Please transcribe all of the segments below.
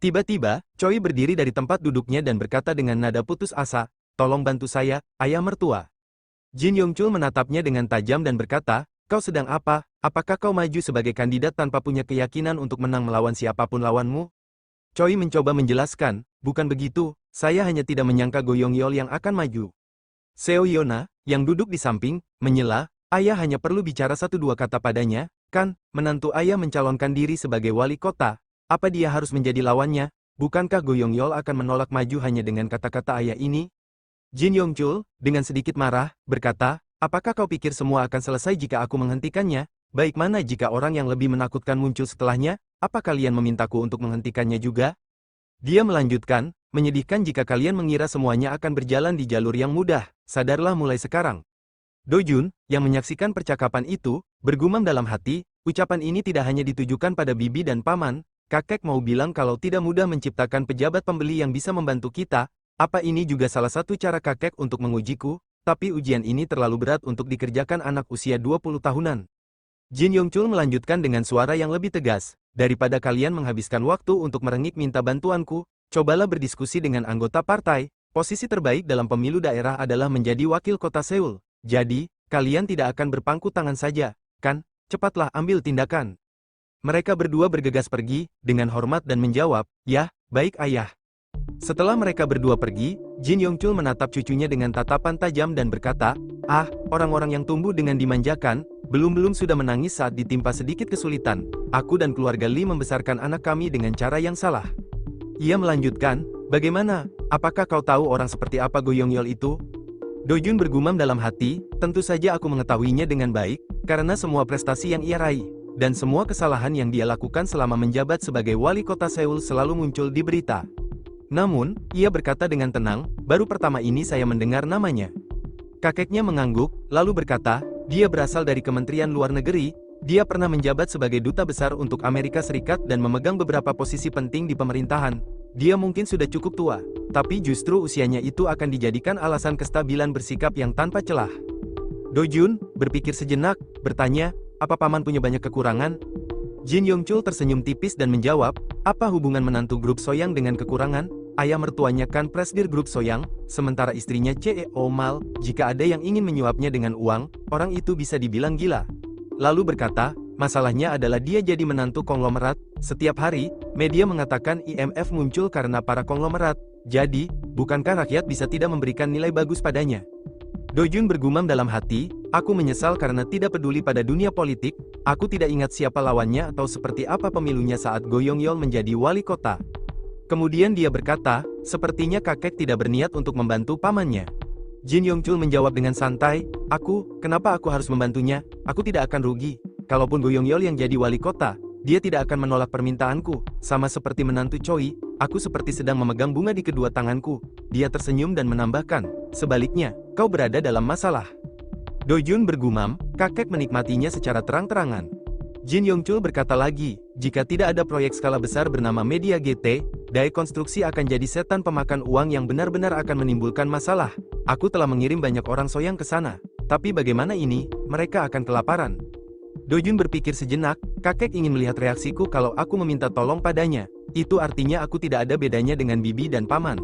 Tiba-tiba, Choi berdiri dari tempat duduknya dan berkata dengan nada putus asa, "Tolong bantu saya, ayah mertua." Jin Yongchul menatapnya dengan tajam dan berkata, "Kau sedang apa? Apakah kau maju sebagai kandidat tanpa punya keyakinan untuk menang melawan siapapun lawanmu?" Choi mencoba menjelaskan, "Bukan begitu, saya hanya tidak menyangka Go Yongyol yang akan maju." Seo Yona, yang duduk di samping, menyela, "Ayah hanya perlu bicara satu dua kata padanya, kan, menantu ayah mencalonkan diri sebagai wali kota. Apa dia harus menjadi lawannya? Bukankah Go Yongyol akan menolak maju hanya dengan kata-kata ayah ini?" Jin Yongchul, dengan sedikit marah, berkata, "Apakah kau pikir semua akan selesai jika aku menghentikannya? Baik mana jika orang yang lebih menakutkan muncul setelahnya? Apa kalian memintaku untuk menghentikannya juga?" Dia melanjutkan, "Menyedihkan jika kalian mengira semuanya akan berjalan di jalur yang mudah, sadarlah mulai sekarang." Dojun, yang menyaksikan percakapan itu, bergumam dalam hati, ucapan ini tidak hanya ditujukan pada bibi dan paman, kakek mau bilang kalau tidak mudah menciptakan pejabat pembeli yang bisa membantu kita, apa ini juga salah satu cara kakek untuk mengujiku, tapi ujian ini terlalu berat untuk dikerjakan anak usia 20 tahunan. Jin Yongchul melanjutkan dengan suara yang lebih tegas, "Daripada kalian menghabiskan waktu untuk merengik minta bantuanku, cobalah berdiskusi dengan anggota partai. Posisi terbaik dalam pemilu daerah adalah menjadi wakil kota Seoul. Jadi, kalian tidak akan berpangku tangan saja, kan? Cepatlah ambil tindakan." Mereka berdua bergegas pergi, dengan hormat dan menjawab, "Ya, baik ayah." Setelah mereka berdua pergi, Jin Yongchul menatap cucunya dengan tatapan tajam dan berkata, "Ah, orang-orang yang tumbuh dengan dimanjakan, belum-belum sudah menangis saat ditimpa sedikit kesulitan. Aku dan keluarga Lee membesarkan anak kami dengan cara yang salah." Ia melanjutkan, "Bagaimana? Apakah kau tahu orang seperti apa Go Yongyol itu?" Dojun bergumam dalam hati, "Tentu saja aku mengetahuinya dengan baik, karena semua prestasi yang ia raih, dan semua kesalahan yang dia lakukan selama menjabat sebagai wali kota Seoul selalu muncul di berita. Namun, ia berkata dengan tenang, baru pertama ini saya mendengar namanya." Kakeknya mengangguk, lalu berkata, "Dia berasal dari Kementerian Luar Negeri, dia pernah menjabat sebagai duta besar untuk Amerika Serikat dan memegang beberapa posisi penting di pemerintahan. Dia mungkin sudah cukup tua, tapi justru usianya itu akan dijadikan alasan kestabilan bersikap yang tanpa celah." Dojun berpikir sejenak, bertanya, "Apa paman punya banyak kekurangan?" Jin Yongchul tersenyum tipis dan menjawab, "Apa hubungan menantu grup Soyang dengan kekurangan? Ayah mertuanya kan presidir grup Soyang, sementara istrinya CEO Mal, jika ada yang ingin menyuapnya dengan uang, orang itu bisa dibilang gila." Lalu berkata, "Masalahnya adalah dia jadi menantu konglomerat, setiap hari, media mengatakan IMF muncul karena para konglomerat, jadi, bukankah rakyat bisa tidak memberikan nilai bagus padanya?" Dojun bergumam dalam hati, "Aku menyesal karena tidak peduli pada dunia politik, aku tidak ingat siapa lawannya atau seperti apa pemilunya saat Go Yongyol menjadi wali kota." Kemudian dia berkata, "Sepertinya kakek tidak berniat untuk membantu pamannya." Jin Yongchul menjawab dengan santai, Kenapa aku harus membantunya? Aku tidak akan rugi. Kalaupun Go Yongyol yang jadi wali kota, dia tidak akan menolak permintaanku, sama seperti menantu Choi, aku seperti sedang memegang bunga di kedua tanganku." Dia tersenyum dan menambahkan, "Sebaliknya, kau berada dalam masalah." Dojun bergumam, kakek menikmatinya secara terang-terangan. Jin Yongchul berkata lagi, "Jika tidak ada proyek skala besar bernama Media GT, Dai Konstruksi akan jadi setan pemakan uang yang benar-benar akan menimbulkan masalah. Aku telah mengirim banyak orang Soyang ke sana, tapi bagaimana ini, mereka akan kelaparan." Dojun berpikir sejenak, kakek ingin melihat reaksiku kalau aku meminta tolong padanya. Itu artinya aku tidak ada bedanya dengan bibi dan paman.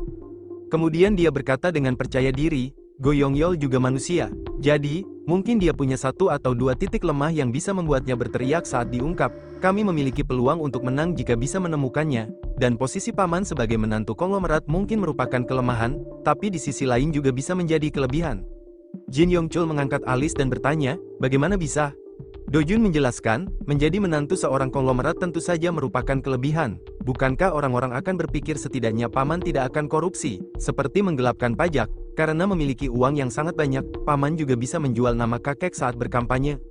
Kemudian dia berkata dengan percaya diri, "Go Yongyol juga manusia. Jadi, mungkin dia punya satu atau dua titik lemah yang bisa membuatnya berteriak saat diungkap. Kami memiliki peluang untuk menang jika bisa menemukannya, dan posisi paman sebagai menantu konglomerat mungkin merupakan kelemahan, tapi di sisi lain juga bisa menjadi kelebihan." Jin Yongchul mengangkat alis dan bertanya, "Bagaimana bisa?" Dojun menjelaskan, menjadi menantu seorang konglomerat tentu saja merupakan kelebihan. Bukankah orang-orang akan berpikir setidaknya paman tidak akan korupsi, seperti menggelapkan pajak, karena memiliki uang yang sangat banyak, paman juga bisa menjual nama kakek saat berkampanye.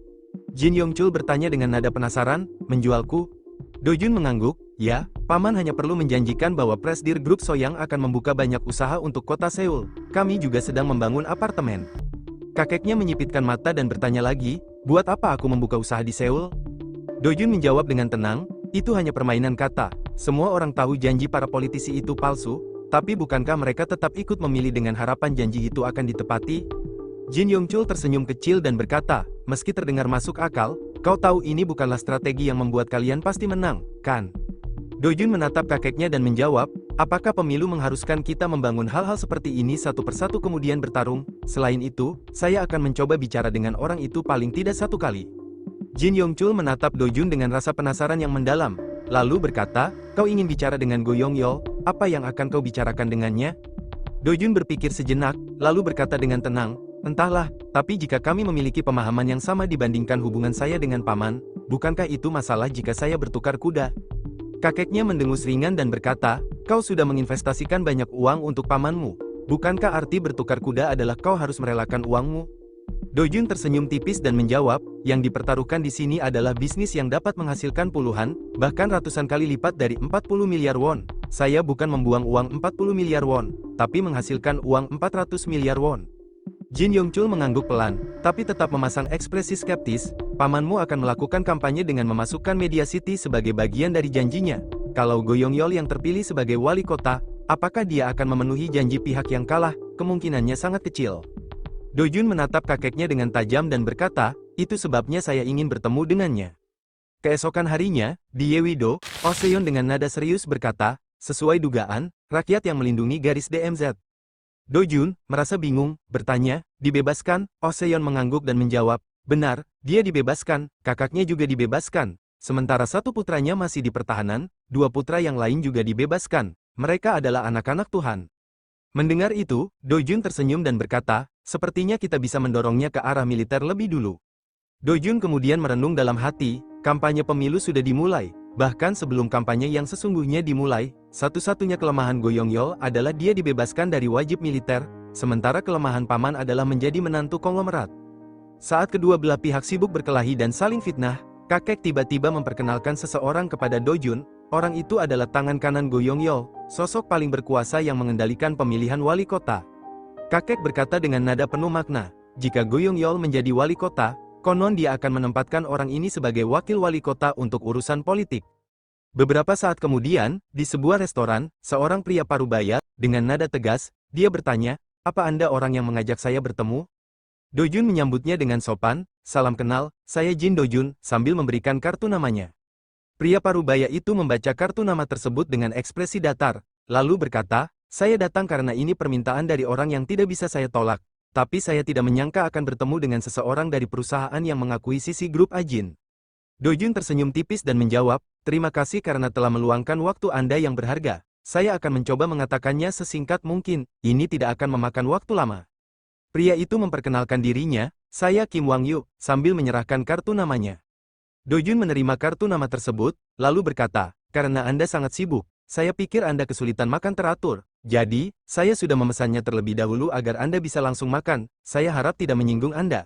Jin Yongchul bertanya dengan nada penasaran, "Menjualku?" Dojun mengangguk, "Ya, paman hanya perlu menjanjikan bahwa presidir grup Soyang akan membuka banyak usaha untuk kota Seoul. Kami juga sedang membangun apartemen." Kakeknya menyipitkan mata dan bertanya lagi, "Buat apa aku membuka usaha di Seoul?" Dojun menjawab dengan tenang, "Itu hanya permainan kata. Semua orang tahu janji para politisi itu palsu, tapi bukankah mereka tetap ikut memilih dengan harapan janji itu akan ditepati?" Jin Yongchul tersenyum kecil dan berkata, "Meski terdengar masuk akal, kau tahu ini bukanlah strategi yang membuat kalian pasti menang, kan?" Dojun menatap kakeknya dan menjawab, apakah pemilu mengharuskan kita membangun hal-hal seperti ini satu persatu kemudian bertarung? Selain itu, saya akan mencoba bicara dengan orang itu paling tidak satu kali. Jin Yongchul menatap Dojun dengan rasa penasaran yang mendalam, lalu berkata, kau ingin bicara dengan Go Yongyol, apa yang akan kau bicarakan dengannya? Dojun berpikir sejenak, lalu berkata dengan tenang, entahlah, tapi jika kami memiliki pemahaman yang sama dibandingkan hubungan saya dengan paman, bukankah itu masalah jika saya bertukar kuda? Kakeknya mendengus ringan dan berkata, kau sudah menginvestasikan banyak uang untuk pamanmu. Bukankah arti bertukar kuda adalah kau harus merelakan uangmu? Dojun tersenyum tipis dan menjawab, yang dipertaruhkan di sini adalah bisnis yang dapat menghasilkan puluhan, bahkan ratusan kali lipat dari 40 miliar won. Saya bukan membuang uang 40 miliar won, tapi menghasilkan uang 400 miliar won. Jin Yongchul mengangguk pelan, tapi tetap memasang ekspresi skeptis. Pamanmu akan melakukan kampanye dengan memasukkan Media City sebagai bagian dari janjinya. Kalau Go Yongyol yang terpilih sebagai wali kota, apakah dia akan memenuhi janji pihak yang kalah? Kemungkinannya sangat kecil. Dojun menatap kakeknya dengan tajam dan berkata, itu sebabnya saya ingin bertemu dengannya. Keesokan harinya, di Yewido, Oh Seon dengan nada serius berkata, sesuai dugaan, rakyat yang melindungi garis DMZ. Dojun, merasa bingung, bertanya, dibebaskan? Oh Seon mengangguk dan menjawab, benar, dia dibebaskan, kakaknya juga dibebaskan. Sementara satu putranya masih di pertahanan, dua putra yang lain juga dibebaskan. Mereka adalah anak-anak Tuhan. Mendengar itu, Dojun tersenyum dan berkata, sepertinya kita bisa mendorongnya ke arah militer lebih dulu. Dojun kemudian merenung dalam hati, kampanye pemilu sudah dimulai. Bahkan sebelum kampanye yang sesungguhnya dimulai, satu-satunya kelemahan Go Yongyol adalah dia dibebaskan dari wajib militer, sementara kelemahan paman adalah menjadi menantu konglomerat. Saat kedua belah pihak sibuk berkelahi dan saling fitnah, kakek tiba-tiba memperkenalkan seseorang kepada Dojun. Orang itu adalah tangan kanan Go Yongyol, sosok paling berkuasa yang mengendalikan pemilihan wali kota. Kakek berkata dengan nada penuh makna, jika Go Yongyol menjadi wali kota, konon dia akan menempatkan orang ini sebagai wakil wali kota untuk urusan politik. Beberapa saat kemudian, di sebuah restoran, seorang pria parubaya, dengan nada tegas, dia bertanya, apa Anda orang yang mengajak saya bertemu? Dojun menyambutnya dengan sopan, salam kenal, saya Jin Dojun, sambil memberikan kartu namanya. Pria parubaya itu membaca kartu nama tersebut dengan ekspresi datar, lalu berkata, saya datang karena ini permintaan dari orang yang tidak bisa saya tolak. Tapi saya tidak menyangka akan bertemu dengan seseorang dari perusahaan yang mengakuisisi grup Ajin. Dojun tersenyum tipis dan menjawab, terima kasih karena telah meluangkan waktu Anda yang berharga. Saya akan mencoba mengatakannya sesingkat mungkin, ini tidak akan memakan waktu lama. Pria itu memperkenalkan dirinya, saya Kim Wang Yu, sambil menyerahkan kartu namanya. Dojun menerima kartu nama tersebut, lalu berkata, karena Anda sangat sibuk, saya pikir Anda kesulitan makan teratur. Jadi, saya sudah memesannya terlebih dahulu agar Anda bisa langsung makan, saya harap tidak menyinggung Anda.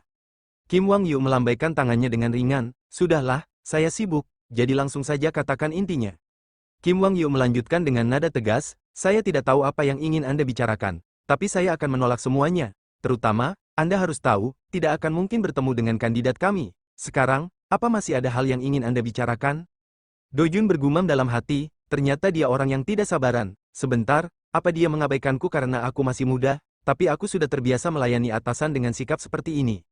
Kim Wang Yu melambaikan tangannya dengan ringan, sudahlah, saya sibuk, jadi langsung saja katakan intinya. Kim Wang Yu melanjutkan dengan nada tegas, saya tidak tahu apa yang ingin Anda bicarakan, tapi saya akan menolak semuanya, terutama, Anda harus tahu, tidak akan mungkin bertemu dengan kandidat kami. Sekarang, apa masih ada hal yang ingin Anda bicarakan? Dojun bergumam dalam hati, ternyata dia orang yang tidak sabaran, sebentar, apa dia mengabaikanku karena aku masih muda, tapi aku sudah terbiasa melayani atasan dengan sikap seperti ini.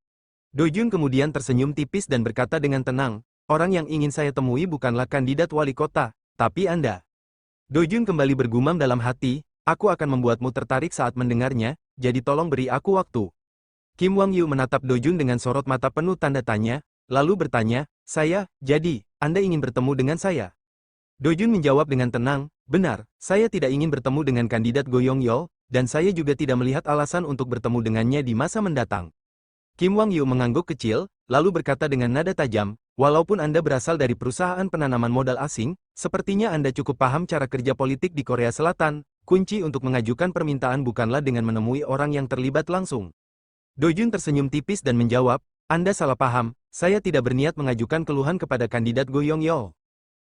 Dojun kemudian tersenyum tipis dan berkata dengan tenang, orang yang ingin saya temui bukanlah kandidat wali kota, tapi Anda. Dojun kembali bergumam dalam hati, aku akan membuatmu tertarik saat mendengarnya, jadi tolong beri aku waktu. Kim Wang Yu menatap Dojun dengan sorot mata penuh tanda tanya, lalu bertanya, jadi, Anda ingin bertemu dengan saya? Dojun menjawab dengan tenang, benar, saya tidak ingin bertemu dengan kandidat Go Yongyol, dan saya juga tidak melihat alasan untuk bertemu dengannya di masa mendatang. Kim Wang Yu mengangguk kecil, lalu berkata dengan nada tajam, walaupun Anda berasal dari perusahaan penanaman modal asing, sepertinya Anda cukup paham cara kerja politik di Korea Selatan, kunci untuk mengajukan permintaan bukanlah dengan menemui orang yang terlibat langsung. Dojun tersenyum tipis dan menjawab, Anda salah paham, saya tidak berniat mengajukan keluhan kepada kandidat Go Yongyol.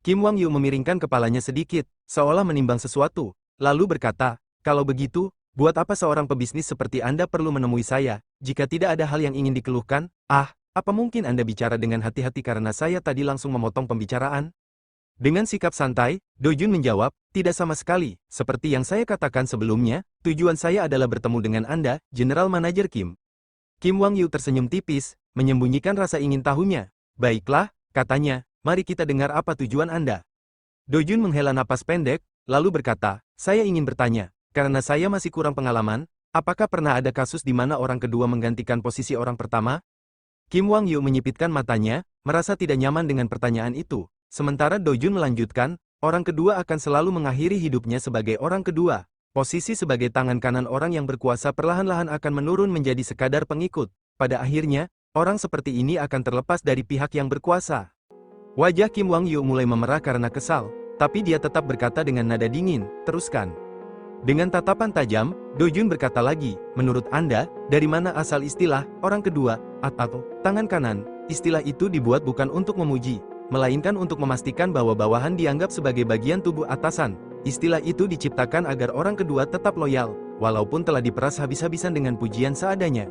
Kim Wang Yu memiringkan kepalanya sedikit, seolah menimbang sesuatu, lalu berkata, kalau begitu, buat apa seorang pebisnis seperti Anda perlu menemui saya, jika tidak ada hal yang ingin dikeluhkan? Apa mungkin Anda bicara dengan hati-hati karena saya tadi langsung memotong pembicaraan? Dengan sikap santai, Dojun menjawab, tidak sama sekali, seperti yang saya katakan sebelumnya, tujuan saya adalah bertemu dengan Anda, General Manager Kim. Kim Wang Yu tersenyum tipis, menyembunyikan rasa ingin tahunya. Baiklah, katanya, mari kita dengar apa tujuan Anda. Dojun menghela napas pendek, lalu berkata, saya ingin bertanya, karena saya masih kurang pengalaman, apakah pernah ada kasus di mana orang kedua menggantikan posisi orang pertama? Kim Wang Yu menyipitkan matanya, merasa tidak nyaman dengan pertanyaan itu. Sementara Dojun melanjutkan, orang kedua akan selalu mengakhiri hidupnya sebagai orang kedua. Posisi sebagai tangan kanan orang yang berkuasa perlahan-lahan akan menurun menjadi sekadar pengikut. Pada akhirnya, orang seperti ini akan terlepas dari pihak yang berkuasa. Wajah Kim Wang Yu mulai memerah karena kesal, tapi dia tetap berkata dengan nada dingin, teruskan. Dengan tatapan tajam, Dojun berkata lagi, menurut Anda, dari mana asal istilah, orang kedua, atau tangan kanan? Istilah itu dibuat bukan untuk memuji, melainkan untuk memastikan bahwa bawahan dianggap sebagai bagian tubuh atasan. Istilah itu diciptakan agar orang kedua tetap loyal, walaupun telah diperas habis-habisan dengan pujian seadanya.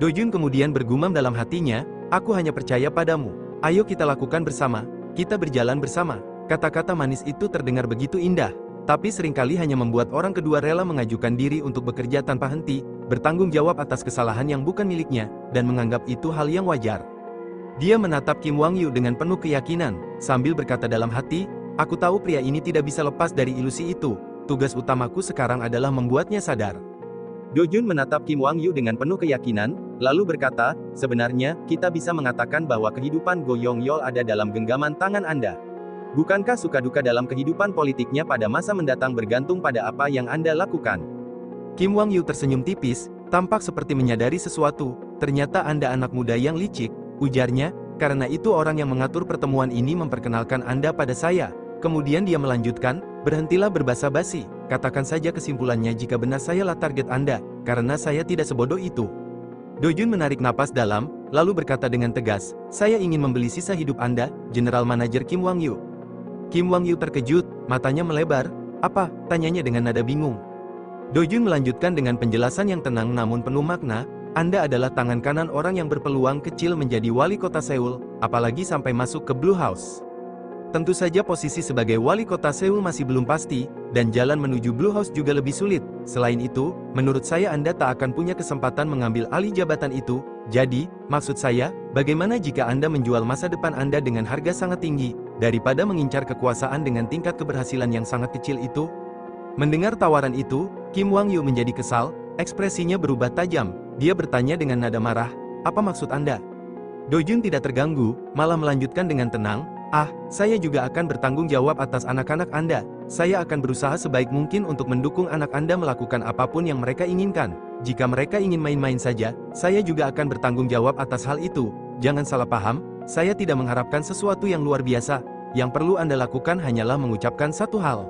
Dojun kemudian bergumam dalam hatinya, aku hanya percaya padamu. Ayo kita lakukan bersama, kita berjalan bersama. Kata-kata manis itu terdengar begitu indah, tapi seringkali hanya membuat orang kedua rela mengajukan diri untuk bekerja tanpa henti, bertanggung jawab atas kesalahan yang bukan miliknya, dan menganggap itu hal yang wajar. Dia menatap Kim Wang Yu dengan penuh keyakinan, sambil berkata dalam hati, aku tahu pria ini tidak bisa lepas dari ilusi itu, tugas utamaku sekarang adalah membuatnya sadar. Dojun menatap Kim Wang Yu dengan penuh keyakinan, lalu berkata, sebenarnya, kita bisa mengatakan bahwa kehidupan Go Yongyol ada dalam genggaman tangan Anda. Bukankah suka-duka dalam kehidupan politiknya pada masa mendatang bergantung pada apa yang Anda lakukan? Kim Wang Yu tersenyum tipis, tampak seperti menyadari sesuatu, ternyata Anda anak muda yang licik, ujarnya, karena itu orang yang mengatur pertemuan ini memperkenalkan Anda pada saya. Kemudian dia melanjutkan, berhentilah berbasa-basi, katakan saja kesimpulannya jika benar sayalah target Anda, karena saya tidak sebodoh itu. Dojun menarik napas dalam, lalu berkata dengan tegas, saya ingin membeli sisa hidup Anda, General Manager Kim Wang Yu. Kim Wang Yu terkejut, matanya melebar. Apa? Tanyanya dengan nada bingung. Dojun melanjutkan dengan penjelasan yang tenang namun penuh makna, Anda adalah tangan kanan orang yang berpeluang kecil menjadi wali kota Seoul, apalagi sampai masuk ke Blue House. Tentu saja posisi sebagai wali kota Seoul masih belum pasti, dan jalan menuju Blue House juga lebih sulit. Selain itu, menurut saya Anda tak akan punya kesempatan mengambil alih jabatan itu. Jadi, maksud saya, bagaimana jika Anda menjual masa depan Anda dengan harga sangat tinggi, daripada mengincar kekuasaan dengan tingkat keberhasilan yang sangat kecil itu? Mendengar tawaran itu, Kim Wang Yu menjadi kesal, ekspresinya berubah tajam. Dia bertanya dengan nada marah, apa maksud Anda? Dojun tidak terganggu, malah melanjutkan dengan tenang, saya juga akan bertanggung jawab atas anak-anak Anda. Saya akan berusaha sebaik mungkin untuk mendukung anak Anda melakukan apapun yang mereka inginkan. Jika mereka ingin main-main saja, saya juga akan bertanggung jawab atas hal itu. Jangan salah paham, saya tidak mengharapkan sesuatu yang luar biasa. Yang perlu Anda lakukan hanyalah mengucapkan satu hal.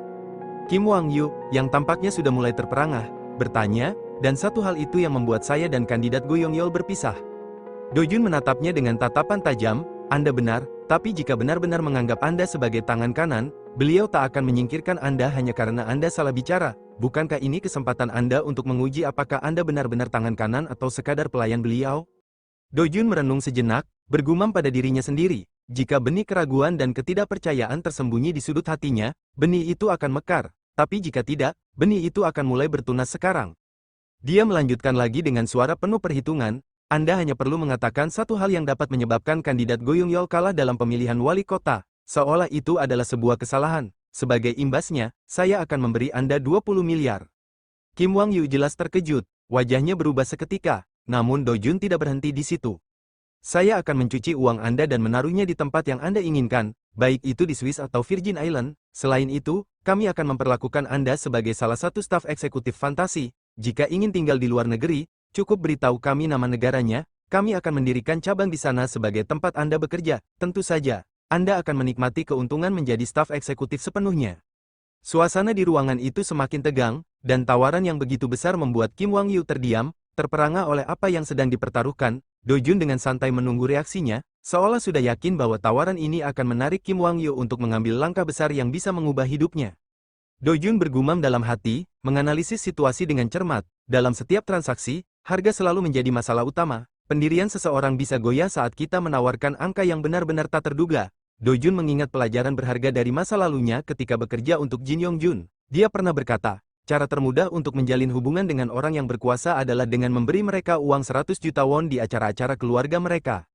Kim Wang Yu, yang tampaknya sudah mulai terperangah, bertanya, dan satu hal itu yang membuat saya dan kandidat Go Yongyol berpisah. Dojun menatapnya dengan tatapan tajam, Anda benar, tapi jika benar-benar menganggap Anda sebagai tangan kanan, beliau tak akan menyingkirkan Anda hanya karena Anda salah bicara. Bukankah ini kesempatan Anda untuk menguji apakah Anda benar-benar tangan kanan atau sekadar pelayan beliau? Dojun merenung sejenak, bergumam pada dirinya sendiri, jika benih keraguan dan ketidakpercayaan tersembunyi di sudut hatinya, benih itu akan mekar, tapi jika tidak, benih itu akan mulai bertunas sekarang. Dia melanjutkan lagi dengan suara penuh perhitungan, Anda hanya perlu mengatakan satu hal yang dapat menyebabkan kandidat Go Yongyol kalah dalam pemilihan wali kota, seolah itu adalah sebuah kesalahan. Sebagai imbasnya, saya akan memberi Anda 20 miliar. Kim Wang Yu jelas terkejut, wajahnya berubah seketika, namun Dojun tidak berhenti di situ. Saya akan mencuci uang Anda dan menaruhnya di tempat yang Anda inginkan, baik itu di Swiss atau Virgin Island. Selain itu, kami akan memperlakukan Anda sebagai salah satu staf eksekutif fantasi. Jika ingin tinggal di luar negeri, cukup beritahu kami nama negaranya, kami akan mendirikan cabang di sana sebagai tempat Anda bekerja. Tentu saja, Anda akan menikmati keuntungan menjadi staf eksekutif sepenuhnya. Suasana di ruangan itu semakin tegang, dan tawaran yang begitu besar membuat Kim Wang Yu terdiam, terperangah oleh apa yang sedang dipertaruhkan. Dojun dengan santai menunggu reaksinya, seolah sudah yakin bahwa tawaran ini akan menarik Kim Wang Yu untuk mengambil langkah besar yang bisa mengubah hidupnya. Dojun bergumam dalam hati, menganalisis situasi dengan cermat. Dalam setiap transaksi, harga selalu menjadi masalah utama. Pendirian seseorang bisa goyah saat kita menawarkan angka yang benar-benar tak terduga. Dojun mengingat pelajaran berharga dari masa lalunya ketika bekerja untuk Jin Yongjun. Dia pernah berkata, cara termudah untuk menjalin hubungan dengan orang yang berkuasa adalah dengan memberi mereka uang 100 juta won di acara-acara keluarga mereka.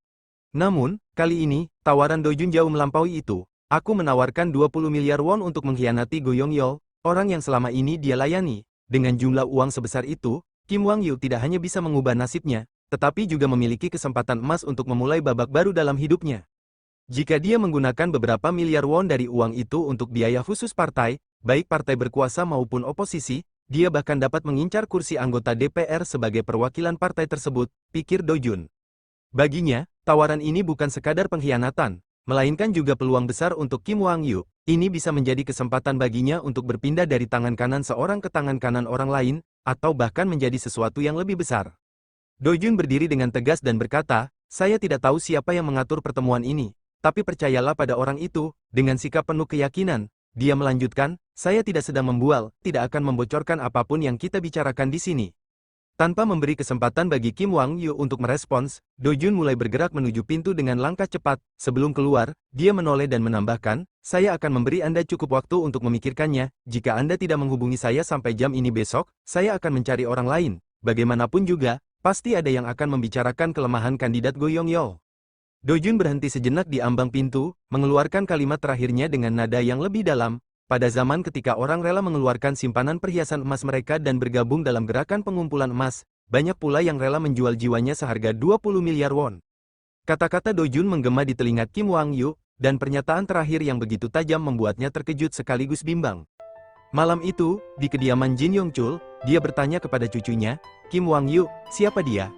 Namun, kali ini, tawaran Dojun jauh melampaui itu. Aku menawarkan 20 miliar won untuk mengkhianati Go Yongyol, orang yang selama ini dia layani. Dengan jumlah uang sebesar itu, Kim Wang Yu tidak hanya bisa mengubah nasibnya, tetapi juga memiliki kesempatan emas untuk memulai babak baru dalam hidupnya. Jika dia menggunakan beberapa miliar won dari uang itu untuk biaya khusus partai, baik partai berkuasa maupun oposisi, dia bahkan dapat mengincar kursi anggota DPR sebagai perwakilan partai tersebut, pikir Do Jun. Baginya, tawaran ini bukan sekadar pengkhianatan, melainkan juga peluang besar untuk Kim Wang Yu. Ini bisa menjadi kesempatan baginya untuk berpindah dari tangan kanan seorang ke tangan kanan orang lain, atau bahkan menjadi sesuatu yang lebih besar. Do Jun berdiri dengan tegas dan berkata, saya tidak tahu siapa yang mengatur pertemuan ini, tapi percayalah pada orang itu, dengan sikap penuh keyakinan. Dia melanjutkan, saya tidak sedang membual, tidak akan membocorkan apapun yang kita bicarakan di sini. Tanpa memberi kesempatan bagi Kim Wang Yu untuk merespons, Do Jun mulai bergerak menuju pintu dengan langkah cepat. Sebelum keluar, dia menoleh dan menambahkan, saya akan memberi Anda cukup waktu untuk memikirkannya. Jika Anda tidak menghubungi saya sampai jam ini besok, saya akan mencari orang lain. Bagaimanapun juga, pasti ada yang akan membicarakan kelemahan kandidat Go Yongyol. Do Jun berhenti sejenak di ambang pintu, mengeluarkan kalimat terakhirnya dengan nada yang lebih dalam. Pada zaman ketika orang rela mengeluarkan simpanan perhiasan emas mereka dan bergabung dalam gerakan pengumpulan emas, banyak pula yang rela menjual jiwanya seharga 20 miliar won. Kata-kata Do Jun menggema di telinga Kim Wang Yu, dan pernyataan terakhir yang begitu tajam membuatnya terkejut sekaligus bimbang. Malam itu, di kediaman Jin Yong Chul, dia bertanya kepada cucunya, Kim Wang Yu, siapa dia?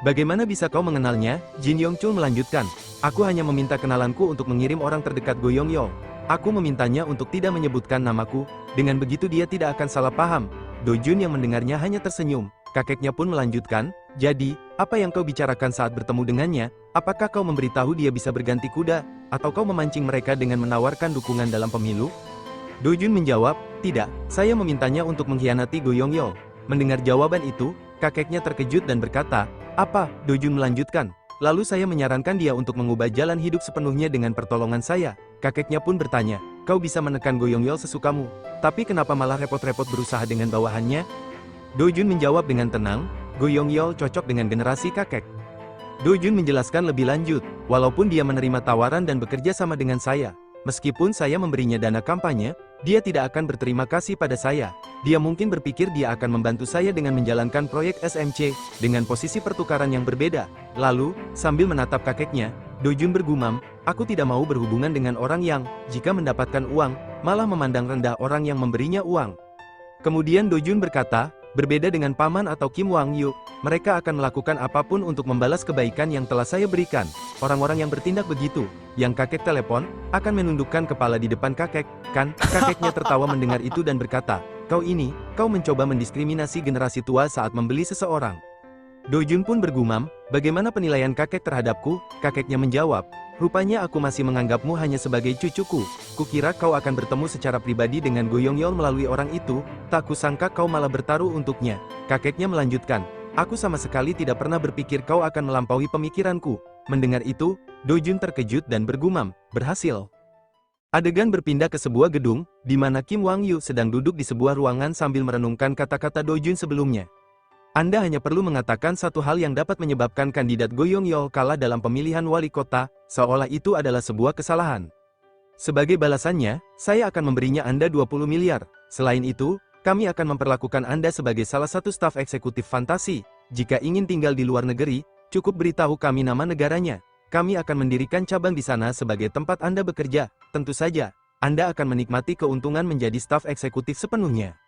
Bagaimana bisa kau mengenalnya? Jin Yong Chul melanjutkan, aku hanya meminta kenalanku untuk mengirim orang terdekat Go Yongyol. Aku memintanya untuk tidak menyebutkan namaku, dengan begitu dia tidak akan salah paham. Do Jun yang mendengarnya hanya tersenyum, kakeknya pun melanjutkan, jadi, apa yang kau bicarakan saat bertemu dengannya? Apakah kau memberitahu dia bisa berganti kuda, atau kau memancing mereka dengan menawarkan dukungan dalam pemilu? Do Jun menjawab, tidak, saya memintanya untuk mengkhianati Go Yongyol. Mendengar jawaban itu, kakeknya terkejut dan berkata, apa? Do Jun melanjutkan, lalu saya menyarankan dia untuk mengubah jalan hidup sepenuhnya dengan pertolongan saya. Kakeknya pun bertanya, kau bisa menekan Go Yongyol sesukamu, tapi kenapa malah repot-repot berusaha dengan bawahannya? Do Jun menjawab dengan tenang, Go Yongyol cocok dengan generasi kakek. Do Jun menjelaskan lebih lanjut, walaupun dia menerima tawaran dan bekerja sama dengan saya, meskipun saya memberinya dana kampanye, dia tidak akan berterima kasih pada saya. Dia mungkin berpikir dia akan membantu saya dengan menjalankan proyek SMC, dengan posisi pertukaran yang berbeda. Lalu, sambil menatap kakeknya, Do Jun bergumam, aku tidak mau berhubungan dengan orang yang, jika mendapatkan uang, malah memandang rendah orang yang memberinya uang. Kemudian Do Jun berkata, berbeda dengan Paman atau Kim Wang Yu, mereka akan melakukan apapun untuk membalas kebaikan yang telah saya berikan. Orang-orang yang bertindak begitu, yang kakek telepon, akan menundukkan kepala di depan kakek, kan? Kakeknya tertawa mendengar itu dan berkata, kau mencoba mendiskriminasi generasi tua saat membeli seseorang. Do Jun pun bergumam, bagaimana penilaian kakek terhadapku? Kakeknya menjawab, rupanya aku masih menganggapmu hanya sebagai cucuku. Kukira kau akan bertemu secara pribadi dengan Go Yongyol melalui orang itu, tak kusangka kau malah bertaruh untuknya. Kakeknya melanjutkan, aku sama sekali tidak pernah berpikir kau akan melampaui pemikiranku. Mendengar itu, Do Jun terkejut dan bergumam, berhasil. Adegan berpindah ke sebuah gedung, di mana Kim Wang Yu sedang duduk di sebuah ruangan sambil merenungkan kata-kata Do Jun sebelumnya. Anda hanya perlu mengatakan satu hal yang dapat menyebabkan kandidat Go Yongyol kalah dalam pemilihan wali kota, seolah itu adalah sebuah kesalahan. Sebagai balasannya, saya akan memberinya Anda 20 miliar. Selain itu, kami akan memperlakukan Anda sebagai salah satu staf eksekutif fantasi. Jika ingin tinggal di luar negeri, cukup beritahu kami nama negaranya. Kami akan mendirikan cabang di sana sebagai tempat Anda bekerja. Tentu saja, Anda akan menikmati keuntungan menjadi staf eksekutif sepenuhnya.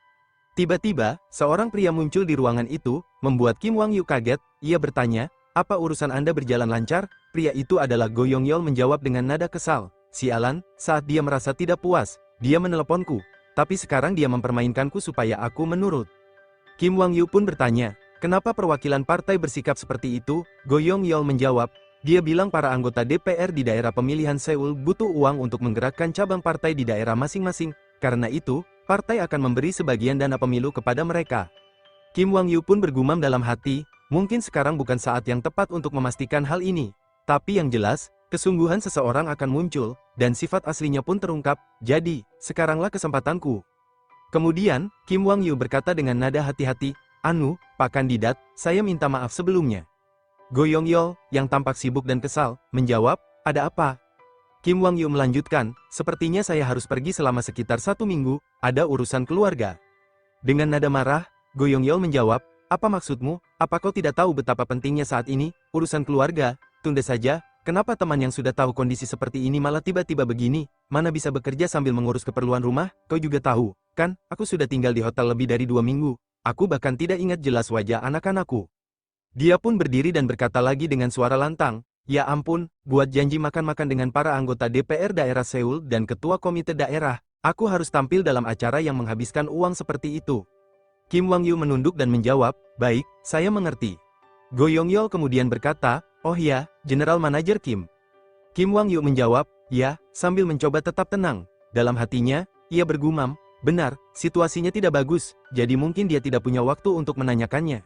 Tiba-tiba, seorang pria muncul di ruangan itu, membuat Kim Wang Yu kaget. Ia bertanya, apa urusan Anda berjalan lancar? Pria itu adalah Go Yongyol menjawab dengan nada kesal. Sialan, saat dia merasa tidak puas, dia meneleponku. Tapi sekarang dia mempermainkanku supaya aku menurut. Kim Wang Yu pun bertanya, kenapa perwakilan partai bersikap seperti itu? Go Yongyol menjawab, dia bilang para anggota DPR di daerah pemilihan Seoul butuh uang untuk menggerakkan cabang partai di daerah masing-masing. Karena itu, partai akan memberi sebagian dana pemilu kepada mereka. Kim Wang Yu pun bergumam dalam hati, mungkin sekarang bukan saat yang tepat untuk memastikan hal ini. Tapi yang jelas, kesungguhan seseorang akan muncul, dan sifat aslinya pun terungkap, jadi, sekaranglah kesempatanku. Kemudian, Kim Wang Yu berkata dengan nada hati-hati, Pak Kandidat, saya minta maaf sebelumnya. Go Yongyol, yang tampak sibuk dan kesal, menjawab, ada apa? Kim Wang Yu melanjutkan, sepertinya saya harus pergi selama sekitar 1 minggu, ada urusan keluarga. Dengan nada marah, Go Yongyol menjawab, apa maksudmu, apa kau tidak tahu betapa pentingnya saat ini, urusan keluarga, tunda saja, kenapa teman yang sudah tahu kondisi seperti ini malah tiba-tiba begini, mana bisa bekerja sambil mengurus keperluan rumah, kau juga tahu, kan, aku sudah tinggal di hotel lebih dari 2 minggu, aku bahkan tidak ingat jelas wajah anak-anakku. Dia pun berdiri dan berkata lagi dengan suara lantang, ya ampun, buat janji makan-makan dengan para anggota DPR daerah Seoul dan ketua komite daerah, aku harus tampil dalam acara yang menghabiskan uang seperti itu. Kim Wang Yu menunduk dan menjawab, baik, saya mengerti. Go Yongyol kemudian berkata, oh ya, General Manager Kim. Kim Wang Yu menjawab, ya, sambil mencoba tetap tenang. Dalam hatinya, ia bergumam, benar, situasinya tidak bagus, jadi mungkin dia tidak punya waktu untuk menanyakannya.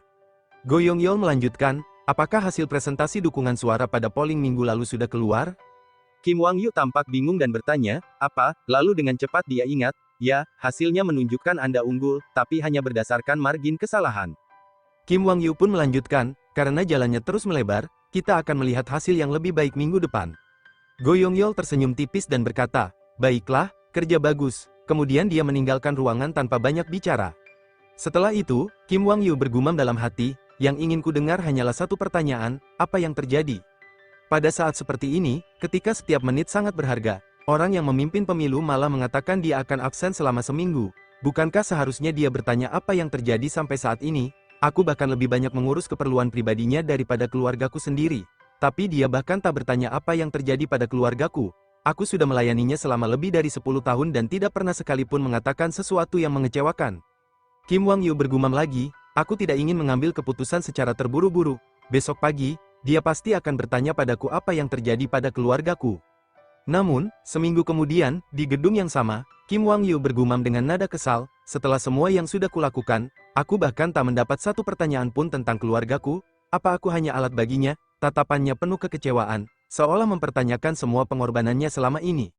Go Yongyol melanjutkan, apakah hasil presentasi dukungan suara pada polling minggu lalu sudah keluar? Kim Wang Yu tampak bingung dan bertanya, apa? Lalu dengan cepat dia ingat, ya, hasilnya menunjukkan Anda unggul, tapi hanya berdasarkan margin kesalahan. Kim Wang Yu pun melanjutkan, karena jalannya terus melebar, kita akan melihat hasil yang lebih baik minggu depan. Go Yongyol tersenyum tipis dan berkata, baiklah, kerja bagus. Kemudian dia meninggalkan ruangan tanpa banyak bicara. Setelah itu, Kim Wang Yu bergumam dalam hati, yang ingin ku dengar hanyalah satu pertanyaan, apa yang terjadi? Pada saat seperti ini, ketika setiap menit sangat berharga, orang yang memimpin pemilu malah mengatakan dia akan absen selama seminggu. Bukankah seharusnya dia bertanya apa yang terjadi sampai saat ini? Aku bahkan lebih banyak mengurus keperluan pribadinya daripada keluargaku sendiri. Tapi dia bahkan tak bertanya apa yang terjadi pada keluargaku. Aku sudah melayaninya selama lebih dari 10 tahun dan tidak pernah sekalipun mengatakan sesuatu yang mengecewakan. Kim Wang Yu bergumam lagi, aku tidak ingin mengambil keputusan secara terburu-buru. Besok pagi, dia pasti akan bertanya padaku apa yang terjadi pada keluargaku. Namun, seminggu kemudian, di gedung yang sama, Kim Wang Yu bergumam dengan nada kesal, setelah semua yang sudah kulakukan, aku bahkan tak mendapat satu pertanyaan pun tentang keluargaku, apa aku hanya alat baginya, tatapannya penuh kekecewaan, seolah mempertanyakan semua pengorbanannya selama ini.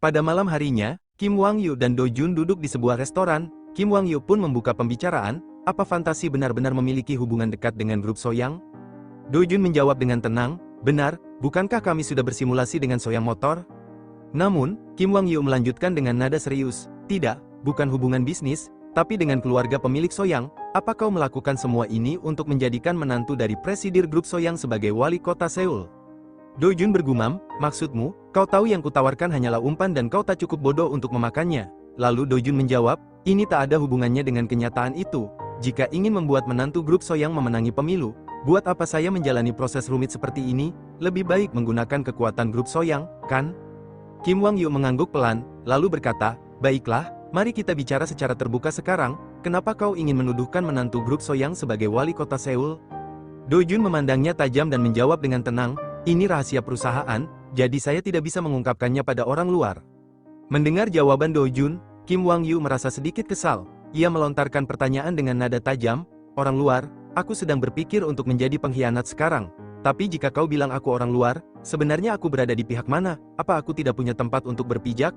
Pada malam harinya, Kim Wang Yu dan Do Jun duduk di sebuah restoran, Kim Wang Yu pun membuka pembicaraan, apa fantasi benar-benar memiliki hubungan dekat dengan grup Soyang? Do Jun menjawab dengan tenang, benar, bukankah kami sudah bersimulasi dengan Soyang Motor? Namun, Kim Wang Yu melanjutkan dengan nada serius, tidak, bukan hubungan bisnis, tapi dengan keluarga pemilik Soyang, apa kau melakukan semua ini untuk menjadikan menantu dari presidir grup Soyang sebagai wali kota Seoul? Do Jun bergumam, maksudmu, kau tahu yang kutawarkan hanyalah umpan dan kau tak cukup bodoh untuk memakannya. Lalu Do Jun menjawab, ini tak ada hubungannya dengan kenyataan itu. Jika ingin membuat menantu grup Soyang memenangi pemilu, buat apa saya menjalani proses rumit seperti ini? Lebih baik menggunakan kekuatan grup Soyang, kan? Kim Wang Yu mengangguk pelan, lalu berkata, baiklah, mari kita bicara secara terbuka sekarang, kenapa kau ingin menuduhkan menantu grup Soyang sebagai wali kota Seoul? Do Jun memandangnya tajam dan menjawab dengan tenang, ini rahasia perusahaan, jadi saya tidak bisa mengungkapkannya pada orang luar. Mendengar jawaban Do Jun, Kim Wang Yu merasa sedikit kesal. Ia melontarkan pertanyaan dengan nada tajam, orang luar, aku sedang berpikir untuk menjadi pengkhianat sekarang. Tapi jika kau bilang aku orang luar, sebenarnya aku berada di pihak mana? Apa aku tidak punya tempat untuk berpijak?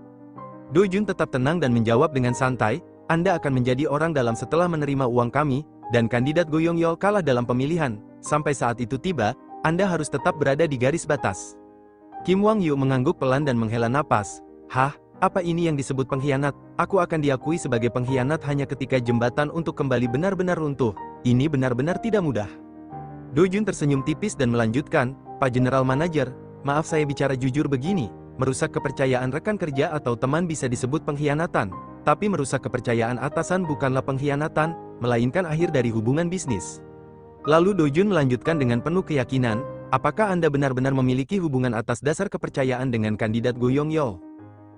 Do Jun tetap tenang dan menjawab dengan santai, Anda akan menjadi orang dalam setelah menerima uang kami, dan kandidat Go Yongyol kalah dalam pemilihan. Sampai saat itu tiba, Anda harus tetap berada di garis batas. Kim Wang Yu mengangguk pelan dan menghela napas. Hah? Apa ini yang disebut pengkhianat? Aku akan diakui sebagai pengkhianat hanya ketika jembatan untuk kembali benar-benar runtuh. Ini benar-benar tidak mudah. Do Jun tersenyum tipis dan melanjutkan, Pak General Manager, maaf saya bicara jujur begini, merusak kepercayaan rekan kerja atau teman bisa disebut pengkhianatan. Tapi merusak kepercayaan atasan bukanlah pengkhianatan, melainkan akhir dari hubungan bisnis. Lalu Do Jun melanjutkan dengan penuh keyakinan, apakah Anda benar-benar memiliki hubungan atas dasar kepercayaan dengan kandidat Go Yongyol?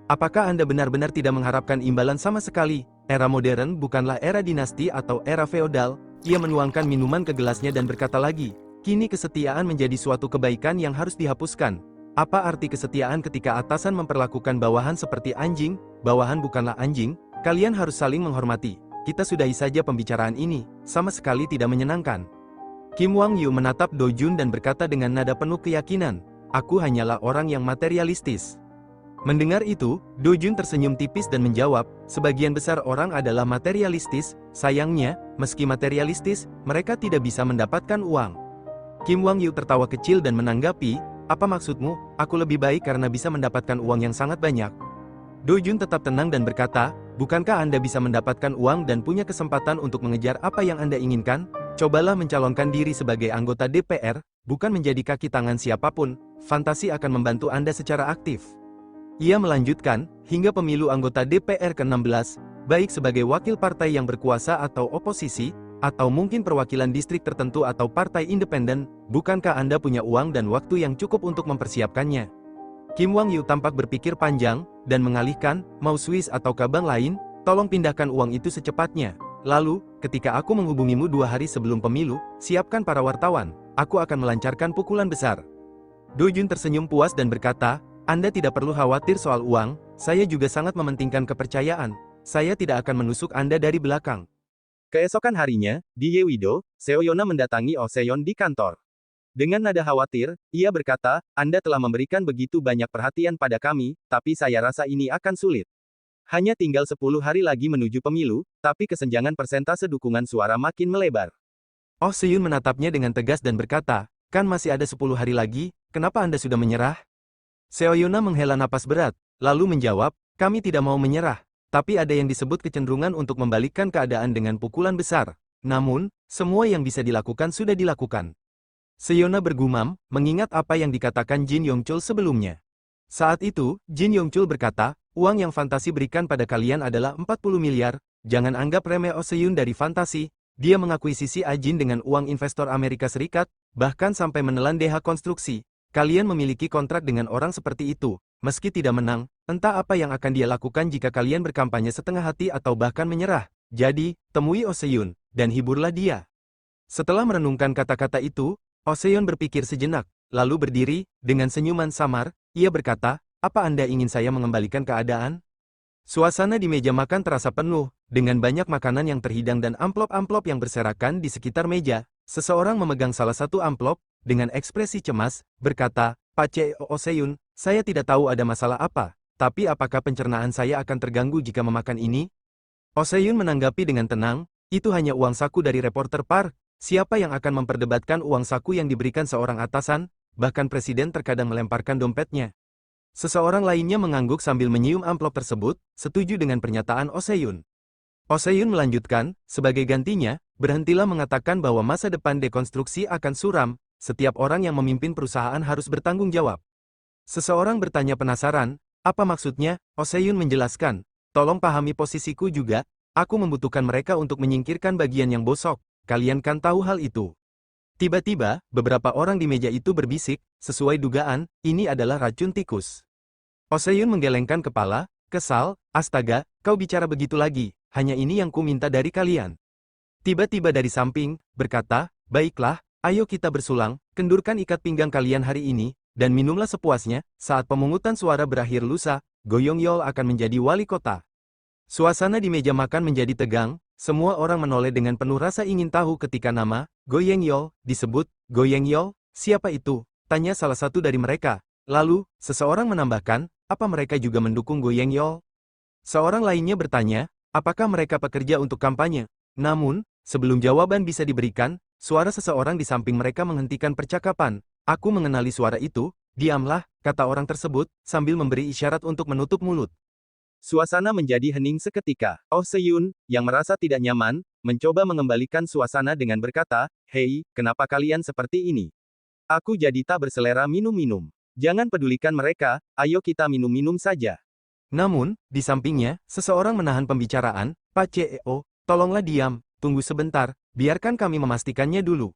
Apakah Anda benar-benar tidak mengharapkan imbalan sama sekali? Era modern bukanlah era dinasti atau era feodal. Ia menuangkan minuman ke gelasnya dan berkata lagi, kini kesetiaan menjadi suatu kebaikan yang harus dihapuskan. Apa arti kesetiaan ketika atasan memperlakukan bawahan seperti anjing? Bawahan bukanlah anjing, kalian harus saling menghormati. Kita sudahi saja pembicaraan ini, sama sekali tidak menyenangkan. Kim Wang Yu menatap Do Jun dan berkata dengan nada penuh keyakinan, aku hanyalah orang yang materialistis. Mendengar itu, Do Jun tersenyum tipis dan menjawab, sebagian besar orang adalah materialistis, sayangnya, meski materialistis, mereka tidak bisa mendapatkan uang. Kim Wang Yu tertawa kecil dan menanggapi, Apa maksudmu? Aku lebih baik karena bisa mendapatkan uang yang sangat banyak. Do Jun tetap tenang dan berkata, bukankah Anda bisa mendapatkan uang dan punya kesempatan untuk mengejar apa yang Anda inginkan? Cobalah mencalonkan diri sebagai anggota DPR, bukan menjadi kaki tangan siapapun. Fantasi akan membantu Anda secara aktif. Ia melanjutkan, hingga pemilu anggota DPR ke-16, baik sebagai wakil partai yang berkuasa atau oposisi, atau mungkin perwakilan distrik tertentu atau partai independen, bukankah Anda punya uang dan waktu yang cukup untuk mempersiapkannya? Kim Wang Yu tampak berpikir panjang, dan mengalihkan, mau Swiss atau bank lain, tolong pindahkan uang itu secepatnya. Lalu, ketika aku menghubungimu 2 hari sebelum pemilu, siapkan para wartawan, aku akan melancarkan pukulan besar. Do Jun tersenyum puas dan berkata, Anda tidak perlu khawatir soal uang, saya juga sangat mementingkan kepercayaan, saya tidak akan menusuk Anda dari belakang. Keesokan harinya, di Yewido, Seoyona mendatangi Oh Seon di kantor. Dengan nada khawatir, ia berkata, Anda telah memberikan begitu banyak perhatian pada kami, tapi saya rasa ini akan sulit. Hanya tinggal 10 hari lagi menuju pemilu, tapi kesenjangan persentase dukungan suara makin melebar. Oh Seon menatapnya dengan tegas dan berkata, kan masih ada 10 hari lagi, kenapa Anda sudah menyerah? Seoyona menghela napas berat, lalu menjawab, kami tidak mau menyerah. Tapi ada yang disebut kecenderungan untuk membalikkan keadaan dengan pukulan besar. Namun, semua yang bisa dilakukan sudah dilakukan. Seoyona bergumam, mengingat apa yang dikatakan Jin Yongchul sebelumnya. Saat itu, Jin Yongchul berkata, uang yang fantasi berikan pada kalian adalah 40 miliar, jangan anggap remeh Oh Seon dari fantasi, dia mengakuisisi Ajin dengan uang investor Amerika Serikat, bahkan sampai menelan DH konstruksi. Kalian memiliki kontrak dengan orang seperti itu. Meski tidak menang, entah apa yang akan dia lakukan jika kalian berkampanye setengah hati atau bahkan menyerah. Jadi, temui Oh Seon, dan hiburlah dia. Setelah merenungkan kata-kata itu, Oh Seon berpikir sejenak, lalu berdiri, dengan senyuman samar, ia berkata, apa Anda ingin saya mengembalikan keadaan? Suasana di meja makan terasa penuh, dengan banyak makanan yang terhidang dan amplop-amplop yang berserakan di sekitar meja. Seseorang memegang salah satu amplop, dengan ekspresi cemas, berkata, Pak Oh Seon, saya tidak tahu ada masalah apa, tapi apakah pencernaan saya akan terganggu jika memakan ini? Oh Seon menanggapi dengan tenang, itu hanya uang saku dari reporter Par, siapa yang akan memperdebatkan uang saku yang diberikan seorang atasan, bahkan presiden terkadang melemparkan dompetnya. Seseorang lainnya mengangguk sambil menyium amplop tersebut, setuju dengan pernyataan Oh Seon. Oh Seon melanjutkan, sebagai gantinya, berhentilah mengatakan bahwa masa depan dekonstruksi akan suram, setiap orang yang memimpin perusahaan harus bertanggung jawab. Seseorang bertanya penasaran, apa maksudnya? Oh Seon menjelaskan, tolong pahami posisiku juga, aku membutuhkan mereka untuk menyingkirkan bagian yang bosok, kalian kan tahu hal itu. Tiba-tiba, beberapa orang di meja itu berbisik, sesuai dugaan, ini adalah racun tikus. Oh Seon menggelengkan kepala, kesal, astaga, kau bicara begitu lagi, hanya ini yang ku minta dari kalian. Tiba-tiba dari samping, berkata, baiklah, ayo kita bersulang, kendurkan ikat pinggang kalian hari ini, dan minumlah sepuasnya, saat pemungutan suara berakhir lusa, Go Yong-yeol akan menjadi wali kota. Suasana di meja makan menjadi tegang, semua orang menoleh dengan penuh rasa ingin tahu ketika nama, Go Yong-yeol, disebut, Go Yong-yeol, siapa itu? Tanya salah satu dari mereka. Lalu, seseorang menambahkan, apa mereka juga mendukung Go Yong-yeol? Seorang lainnya bertanya, apakah mereka pekerja untuk kampanye? Namun, sebelum jawaban bisa diberikan, suara seseorang di samping mereka menghentikan percakapan. Aku mengenali suara itu, diamlah, kata orang tersebut, sambil memberi isyarat untuk menutup mulut. Suasana menjadi hening seketika. Oh Seon, yang merasa tidak nyaman, mencoba mengembalikan suasana dengan berkata, hei, kenapa kalian seperti ini? Aku jadi tak berselera minum-minum. Jangan pedulikan mereka, ayo kita minum-minum saja. Namun, di sampingnya, seseorang menahan pembicaraan, Pak CEO, tolonglah diam, tunggu sebentar, biarkan kami memastikannya dulu.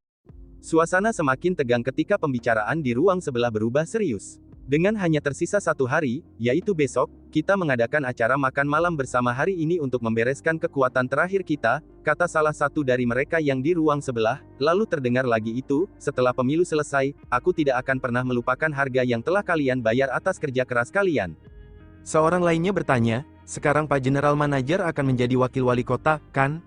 Suasana semakin tegang ketika pembicaraan di ruang sebelah berubah serius. Dengan hanya tersisa 1 hari, yaitu besok, kita mengadakan acara makan malam bersama hari ini untuk membereskan kekuatan terakhir kita, kata salah satu dari mereka yang di ruang sebelah, lalu terdengar lagi itu, setelah pemilu selesai, aku tidak akan pernah melupakan harga yang telah kalian bayar atas kerja keras kalian. Seorang lainnya bertanya, sekarang Pak General Manager akan menjadi wakil wali kota, kan?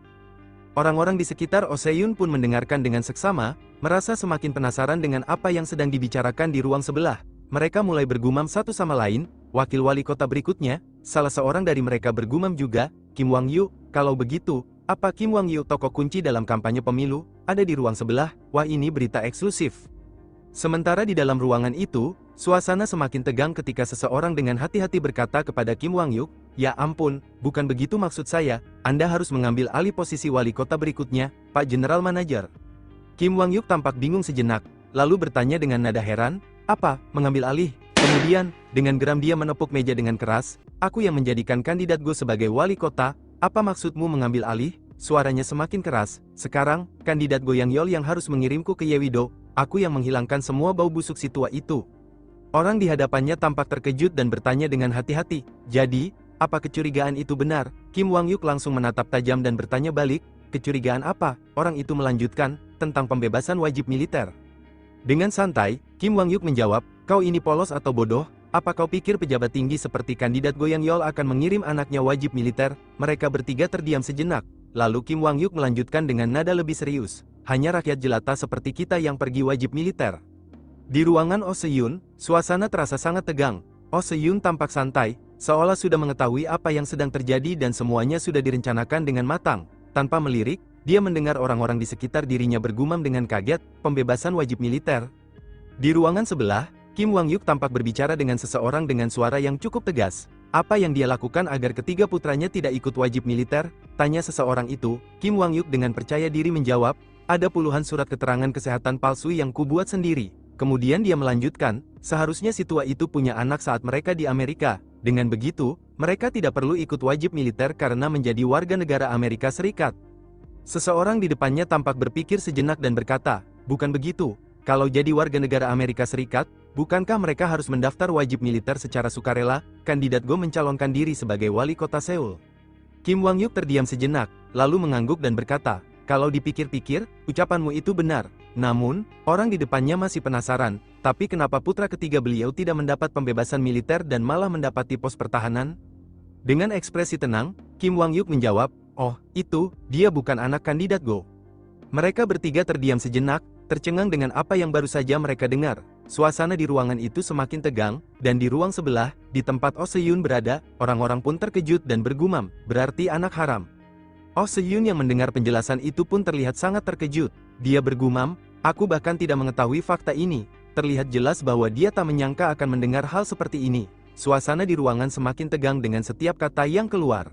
Orang-orang di sekitar Oh Seon pun mendengarkan dengan seksama, merasa semakin penasaran dengan apa yang sedang dibicarakan di ruang sebelah. Mereka mulai bergumam satu sama lain, wakil wali kota berikutnya, salah seorang dari mereka bergumam juga, Kim Wang Yu, kalau begitu, apa Kim Wang Yu tokoh kunci dalam kampanye pemilu, ada di ruang sebelah, wah ini berita eksklusif. Sementara di dalam ruangan itu, suasana semakin tegang ketika seseorang dengan hati-hati berkata kepada Kim Wang-yuk, "Ya ampun, bukan begitu maksud saya, Anda harus mengambil alih posisi wali kota berikutnya, Pak General Manager." Kim Wang-yuk tampak bingung sejenak, lalu bertanya dengan nada heran, "Apa, mengambil alih?" Kemudian, dengan geram dia menepuk meja dengan keras, "Aku yang menjadikan kandidat Go sebagai wali kota, apa maksudmu mengambil alih?" Suaranya semakin keras, "Sekarang, kandidat Go Yang Yol yang harus mengirimku ke Yewido, aku yang menghilangkan semua bau busuk si tua itu." Orang di hadapannya tampak terkejut dan bertanya dengan hati-hati, "Jadi, apa kecurigaan itu benar?" Kim Wang-yuk langsung menatap tajam dan bertanya balik, "Kecurigaan apa?" Orang itu melanjutkan, "Tentang pembebasan wajib militer." Dengan santai, Kim Wang-yuk menjawab, "Kau ini polos atau bodoh? Apa kau pikir pejabat tinggi seperti kandidat Go Yang Yol akan mengirim anaknya wajib militer?" Mereka bertiga terdiam sejenak. Lalu Kim Wang-yuk melanjutkan dengan nada lebih serius, "Hanya rakyat jelata seperti kita yang pergi wajib militer." Di ruangan Oh Se-yun, suasana terasa sangat tegang. Oh Se-yun tampak santai, seolah sudah mengetahui apa yang sedang terjadi dan semuanya sudah direncanakan dengan matang. Tanpa melirik, dia mendengar orang-orang di sekitar dirinya bergumam dengan kaget, "Pembebasan wajib militer." Di ruangan sebelah, Kim Wang-yuk tampak berbicara dengan seseorang dengan suara yang cukup tegas. "Apa yang dia lakukan agar ketiga putranya tidak ikut wajib militer?" tanya seseorang itu. Kim Wang-yuk dengan percaya diri menjawab, "Ada puluhan surat keterangan kesehatan palsu yang kubuat sendiri." Kemudian dia melanjutkan, "Seharusnya si tua itu punya anak saat mereka di Amerika. Dengan begitu, mereka tidak perlu ikut wajib militer karena menjadi warga negara Amerika Serikat." Seseorang di depannya tampak berpikir sejenak dan berkata, "Bukan begitu. Kalau jadi warga negara Amerika Serikat, bukankah mereka harus mendaftar wajib militer secara sukarela?" Kandidat Go mencalonkan diri sebagai wali kota Seoul. Kim Wang-yuk terdiam sejenak, lalu mengangguk dan berkata, "Kalau dipikir-pikir, ucapanmu itu benar." Namun, orang di depannya masih penasaran, "Tapi kenapa putra ketiga beliau tidak mendapat pembebasan militer dan malah mendapati pos pertahanan?" Dengan ekspresi tenang, Kim Wang-yuk menjawab, "Oh, itu, dia bukan anak kandidat Go." Mereka bertiga terdiam sejenak, tercengang dengan apa yang baru saja mereka dengar. Suasana di ruangan itu semakin tegang, dan di ruang sebelah, di tempat Oh Se-yun berada, orang-orang pun terkejut dan bergumam, "Berarti anak haram." Oh Se-yun yang mendengar penjelasan itu pun terlihat sangat terkejut. Dia bergumam, "Aku bahkan tidak mengetahui fakta ini." Terlihat jelas bahwa dia tak menyangka akan mendengar hal seperti ini. Suasana di ruangan semakin tegang dengan setiap kata yang keluar.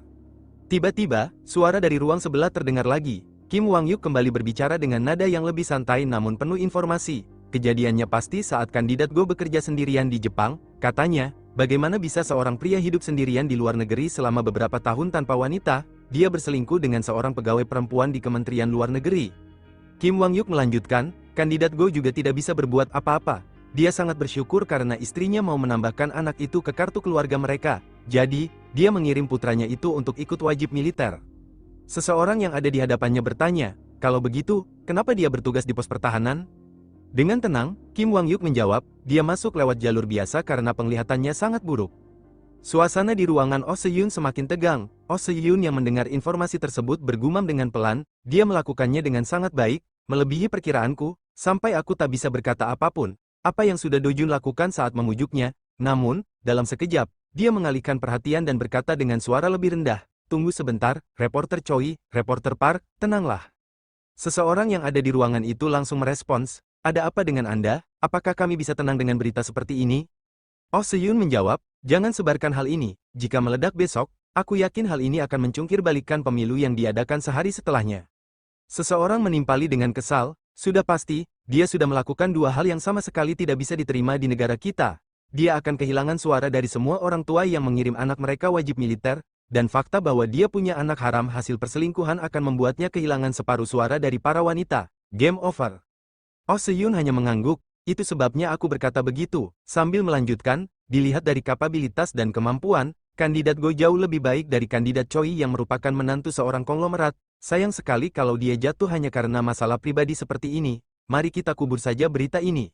Tiba-tiba, suara dari ruang sebelah terdengar lagi. Kim Wang-yuk kembali berbicara dengan nada yang lebih santai namun penuh informasi. "Kejadiannya pasti saat kandidat Go bekerja sendirian di Jepang," katanya. "Bagaimana bisa seorang pria hidup sendirian di luar negeri selama beberapa tahun tanpa wanita? Dia berselingkuh dengan seorang pegawai perempuan di Kementerian Luar Negeri." Kim Wang-yuk melanjutkan, "Kandidat Go juga tidak bisa berbuat apa-apa. Dia sangat bersyukur karena istrinya mau menambahkan anak itu ke kartu keluarga mereka. Jadi, dia mengirim putranya itu untuk ikut wajib militer." Seseorang yang ada di hadapannya bertanya, "Kalau begitu, kenapa dia bertugas di pos pertahanan?" Dengan tenang, Kim Wang-yuk menjawab, "Dia masuk lewat jalur biasa karena penglihatannya sangat buruk." Suasana di ruangan Oh Se-yun semakin tegang. Oh Se-yun yang mendengar informasi tersebut bergumam dengan pelan, "Dia melakukannya dengan sangat baik, melebihi perkiraanku, sampai aku tak bisa berkata apapun. Apa yang sudah Do-jun lakukan saat memujuknya?" Namun, dalam sekejap, dia mengalihkan perhatian dan berkata dengan suara lebih rendah, "Tunggu sebentar, reporter Choi, reporter Park, tenanglah." Seseorang yang ada di ruangan itu langsung merespons, "Ada apa dengan Anda? Apakah kami bisa tenang dengan berita seperti ini?" Oh Se-yun menjawab, "Jangan sebarkan hal ini. Jika meledak besok, aku yakin hal ini akan mencungkir balikan pemilu yang diadakan sehari setelahnya." Seseorang menimpali dengan kesal, "Sudah pasti, dia sudah melakukan dua hal yang sama sekali tidak bisa diterima di negara kita. Dia akan kehilangan suara dari semua orang tua yang mengirim anak mereka wajib militer, dan fakta bahwa dia punya anak haram hasil perselingkuhan akan membuatnya kehilangan separuh suara dari para wanita. Game over." Oh Se-yun hanya mengangguk, "Itu sebabnya aku berkata begitu." Sambil melanjutkan, "Dilihat dari kapabilitas dan kemampuan, kandidat Go jauh lebih baik dari kandidat Choi yang merupakan menantu seorang konglomerat. Sayang sekali kalau dia jatuh hanya karena masalah pribadi seperti ini. Mari kita kubur saja berita ini."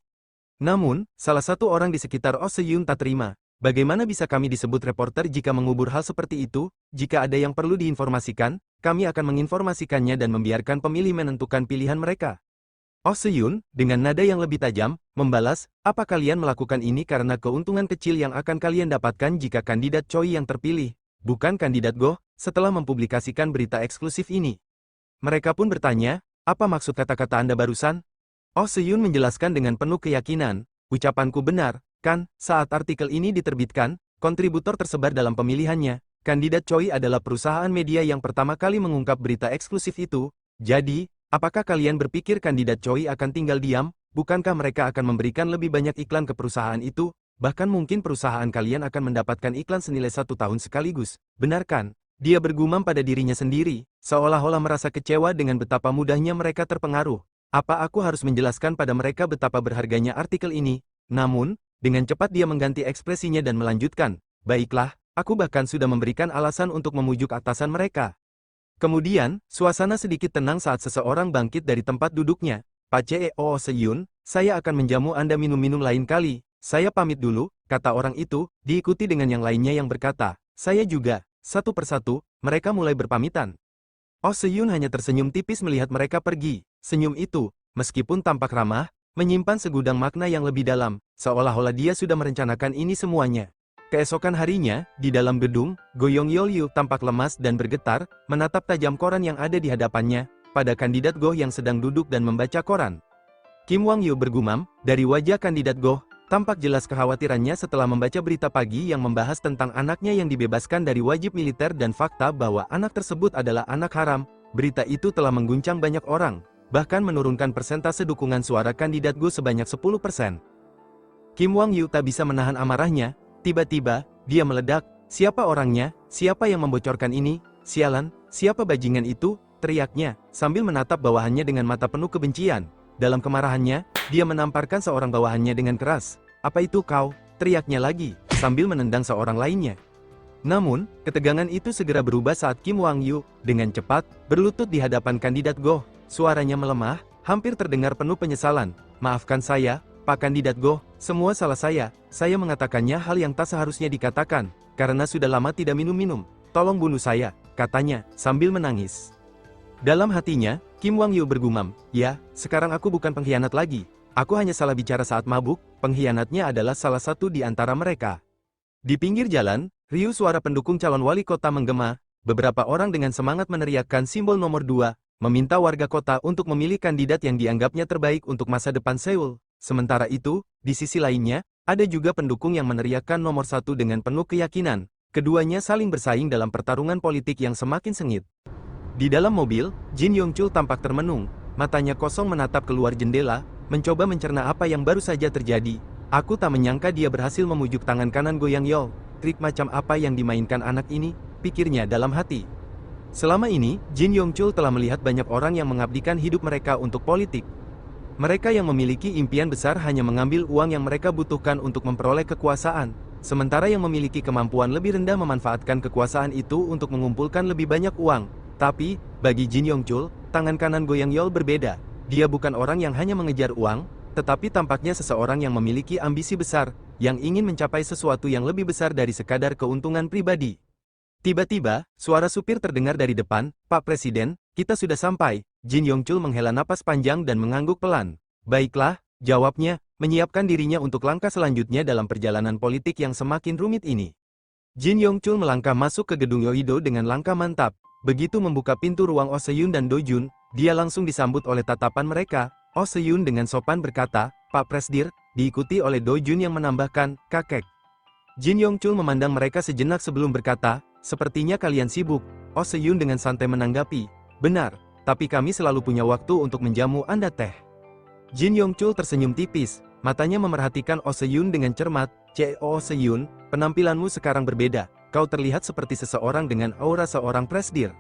Namun, salah satu orang di sekitar Oh Se-yun tak terima. "Bagaimana bisa kami disebut reporter jika mengubur hal seperti itu? Jika ada yang perlu diinformasikan, kami akan menginformasikannya dan membiarkan pemilih menentukan pilihan mereka." Oh Se-yun, dengan nada yang lebih tajam, membalas, "Apa kalian melakukan ini karena keuntungan kecil yang akan kalian dapatkan jika kandidat Choi yang terpilih, bukan kandidat Go?" Setelah mempublikasikan berita eksklusif ini, mereka pun bertanya, "Apa maksud kata-kata Anda barusan?" Oh Se-yun menjelaskan dengan penuh keyakinan, ucapanku benar, kan? Saat artikel ini diterbitkan, kontributor tersebar dalam pemilihannya. Kandidat Choi adalah perusahaan media yang pertama kali mengungkap berita eksklusif itu. Jadi, apakah kalian berpikir kandidat Choi akan tinggal diam? Bukankah mereka akan memberikan lebih banyak iklan ke perusahaan itu? Bahkan mungkin perusahaan kalian akan mendapatkan iklan senilai 1 tahun sekaligus. Benar kan? Dia bergumam pada dirinya sendiri, seolah-olah merasa kecewa dengan betapa mudahnya mereka terpengaruh. Apa aku harus menjelaskan pada mereka betapa berharganya artikel ini? Namun, dengan cepat dia mengganti ekspresinya dan melanjutkan, baiklah, aku bahkan sudah memberikan alasan untuk memujuk atasan mereka. Kemudian, suasana sedikit tenang saat seseorang bangkit dari tempat duduknya. Pak CEO Se-yun, saya akan menjamu Anda minum-minum lain kali. Saya pamit dulu, kata orang itu, diikuti dengan yang lainnya yang berkata, saya juga. Satu persatu, mereka mulai berpamitan. Oh Se-yun hanya tersenyum tipis melihat mereka pergi. Senyum itu, meskipun tampak ramah, menyimpan segudang makna yang lebih dalam, seolah-olah dia sudah merencanakan ini semuanya. Keesokan harinya, di dalam gedung, Go Yong-yeol tampak lemas dan bergetar, menatap tajam koran yang ada di hadapannya, pada kandidat Go yang sedang duduk dan membaca koran. Kim Wang-yu bergumam, dari wajah kandidat Go, tampak jelas kekhawatirannya setelah membaca berita pagi yang membahas tentang anaknya yang dibebaskan dari wajib militer dan fakta bahwa anak tersebut adalah anak haram. Berita itu telah mengguncang banyak orang, bahkan menurunkan persentase dukungan suara kandidat Go sebanyak 10%. Kim Wang-yu tak bisa menahan amarahnya, tiba-tiba, dia meledak, siapa orangnya, siapa yang membocorkan ini, sialan, siapa bajingan itu, teriaknya, sambil menatap bawahannya dengan mata penuh kebencian. Dalam kemarahannya, dia menamparkan seorang bawahannya dengan keras. Apa itu kau? Teriaknya lagi, sambil menendang seorang lainnya. Namun, ketegangan itu segera berubah saat Kim Wang-yu, dengan cepat, berlutut di hadapan kandidat Go. Suaranya melemah, hampir terdengar penuh penyesalan. Maafkan saya, Pak Kandidat Go, semua salah saya mengatakannya hal yang tak seharusnya dikatakan, karena sudah lama tidak minum-minum. Tolong bunuh saya, katanya, sambil menangis. Dalam hatinya, Kim Wang-yu bergumam, ya, sekarang aku bukan pengkhianat lagi. Aku hanya salah bicara saat mabuk, pengkhianatnya adalah salah satu di antara mereka. Di pinggir jalan, riuh suara pendukung calon wali kota menggema, beberapa orang dengan semangat meneriakkan simbol nomor 2, meminta warga kota untuk memilih kandidat yang dianggapnya terbaik untuk masa depan Seoul. Sementara itu, di sisi lainnya, ada juga pendukung yang meneriakkan nomor 1 dengan penuh keyakinan. Keduanya saling bersaing dalam pertarungan politik yang semakin sengit. Di dalam mobil, Jin Yong-chul tampak termenung, matanya kosong menatap keluar jendela, mencoba mencerna apa yang baru saja terjadi. Aku tak menyangka dia berhasil memujuk tangan kanan Go Yang-yeol. Trik macam apa yang dimainkan anak ini, pikirnya dalam hati. Selama ini, Jin Yong-chul telah melihat banyak orang yang mengabdikan hidup mereka untuk politik. Mereka yang memiliki impian besar hanya mengambil uang yang mereka butuhkan untuk memperoleh kekuasaan, sementara yang memiliki kemampuan lebih rendah memanfaatkan kekuasaan itu untuk mengumpulkan lebih banyak uang. Tapi, bagi Jin Yong-chul, tangan kanan Go Yang-yeol berbeda. Dia bukan orang yang hanya mengejar uang, tetapi tampaknya seseorang yang memiliki ambisi besar, yang ingin mencapai sesuatu yang lebih besar dari sekadar keuntungan pribadi. Tiba-tiba, suara supir terdengar dari depan, Pak Presiden, kita sudah sampai. Jin Yong-chul menghela napas panjang dan mengangguk pelan. Baiklah, jawabnya, menyiapkan dirinya untuk langkah selanjutnya dalam perjalanan politik yang semakin rumit ini. Jin Yong-chul melangkah masuk ke gedung Yoido dengan langkah mantap. Begitu membuka pintu ruang Oh Se-yun dan Do Jun, dia langsung disambut oleh tatapan mereka. Oh Se-yun dengan sopan berkata, Pak Presdir, diikuti oleh Do Jun yang menambahkan, kakek. Jin Yong-chul memandang mereka sejenak sebelum berkata, sepertinya kalian sibuk. Oh Se-yun dengan santai menanggapi, benar, tapi kami selalu punya waktu untuk menjamu Anda teh. Jin Yong-chul tersenyum tipis, matanya memerhatikan Oh Se-yun dengan cermat. Oh Se-yun, penampilanmu sekarang berbeda, kau terlihat seperti seseorang dengan aura seorang presdir.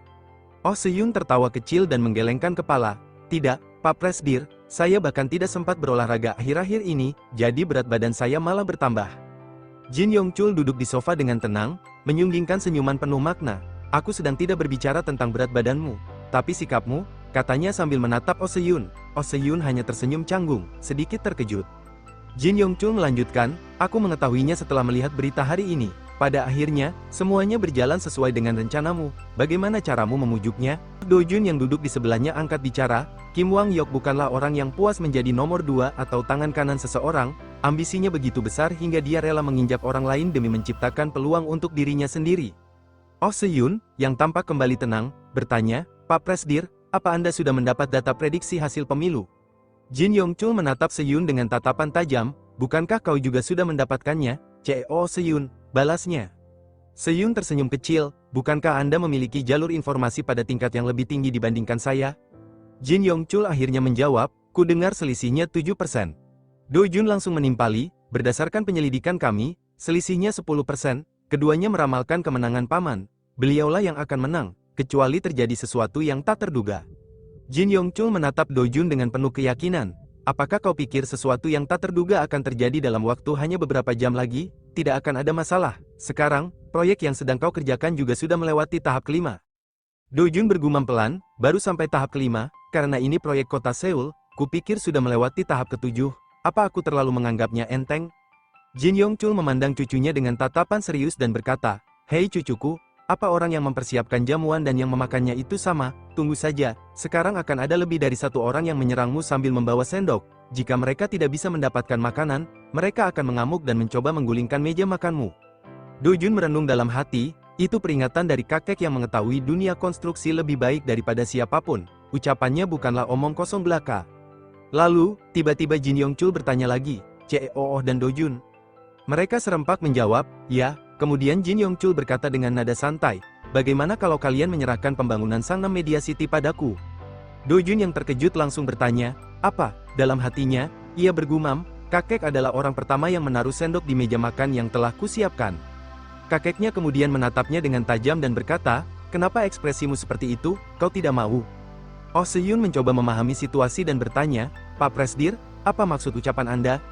Oh Se-yun tertawa kecil dan menggelengkan kepala, tidak, Pak Presdir, saya bahkan tidak sempat berolahraga akhir-akhir ini, jadi berat badan saya malah bertambah. Jin Yong-chul duduk di sofa dengan tenang, menyunggingkan senyuman penuh makna. Aku sedang tidak berbicara tentang berat badanmu, tapi sikapmu, katanya sambil menatap Oh Se-yun. Oh Se-yun hanya tersenyum canggung, sedikit terkejut. Jin Yong-chul melanjutkan, aku mengetahuinya setelah melihat berita hari ini. Pada akhirnya, semuanya berjalan sesuai dengan rencanamu. Bagaimana caramu memujuknya? Do Jun yang duduk di sebelahnya angkat bicara, Kim Wang-yok bukanlah orang yang puas menjadi nomor 2 atau tangan kanan seseorang. Ambisinya begitu besar hingga dia rela menginjak orang lain demi menciptakan peluang untuk dirinya sendiri. Oh Se-yun, yang tampak kembali tenang, bertanya, Pak Presdir, apa Anda sudah mendapat data prediksi hasil pemilu? Jin Yongchul menatap Seyun dengan tatapan tajam, bukankah kau juga sudah mendapatkannya, CEO Seyun, balasnya. Seyun tersenyum kecil, bukankah Anda memiliki jalur informasi pada tingkat yang lebih tinggi dibandingkan saya? Jin Yongchul akhirnya menjawab, ku dengar selisihnya 7%. Do Jun langsung menimpali, berdasarkan penyelidikan kami, selisihnya 10%, keduanya meramalkan kemenangan paman. Beliaulah yang akan menang, kecuali terjadi sesuatu yang tak terduga. Jin Yongchul menatap Do Jun dengan penuh keyakinan. Apakah kau pikir sesuatu yang tak terduga akan terjadi dalam waktu hanya beberapa jam lagi? Tidak akan ada masalah. Sekarang, proyek yang sedang kau kerjakan juga sudah melewati tahap kelima. Do Jun bergumam pelan, baru sampai tahap kelima, karena ini proyek kota Seoul, kupikir sudah melewati tahap ketujuh. Apa aku terlalu menganggapnya enteng? Jin Yongchul memandang cucunya dengan tatapan serius dan berkata, "Hei cucuku, apa orang yang mempersiapkan jamuan dan yang memakannya itu sama? Tunggu saja, sekarang akan ada lebih dari satu orang yang menyerangmu sambil membawa sendok. Jika mereka tidak bisa mendapatkan makanan, mereka akan mengamuk dan mencoba menggulingkan meja makanmu." Do Jun merenung dalam hati, itu peringatan dari kakek yang mengetahui dunia konstruksi lebih baik daripada siapapun. Ucapannya bukanlah omong kosong belaka. Lalu, tiba-tiba Jin Yongchul bertanya lagi, CEO dan Do Jun. Mereka serempak menjawab, "Ya." Kemudian Jin Yongchul berkata dengan nada santai, "Bagaimana kalau kalian menyerahkan pembangunan Sangnam Media City padaku?" Do Jun yang terkejut langsung bertanya, "Apa?" Dalam hatinya, ia bergumam, kakek adalah orang pertama yang menaruh sendok di meja makan yang telah kusiapkan. Kakeknya kemudian menatapnya dengan tajam dan berkata, "Kenapa ekspresimu seperti itu, kau tidak mau?" Oh Seyun mencoba memahami situasi dan bertanya, "Pak Presdir, apa maksud ucapan Anda?"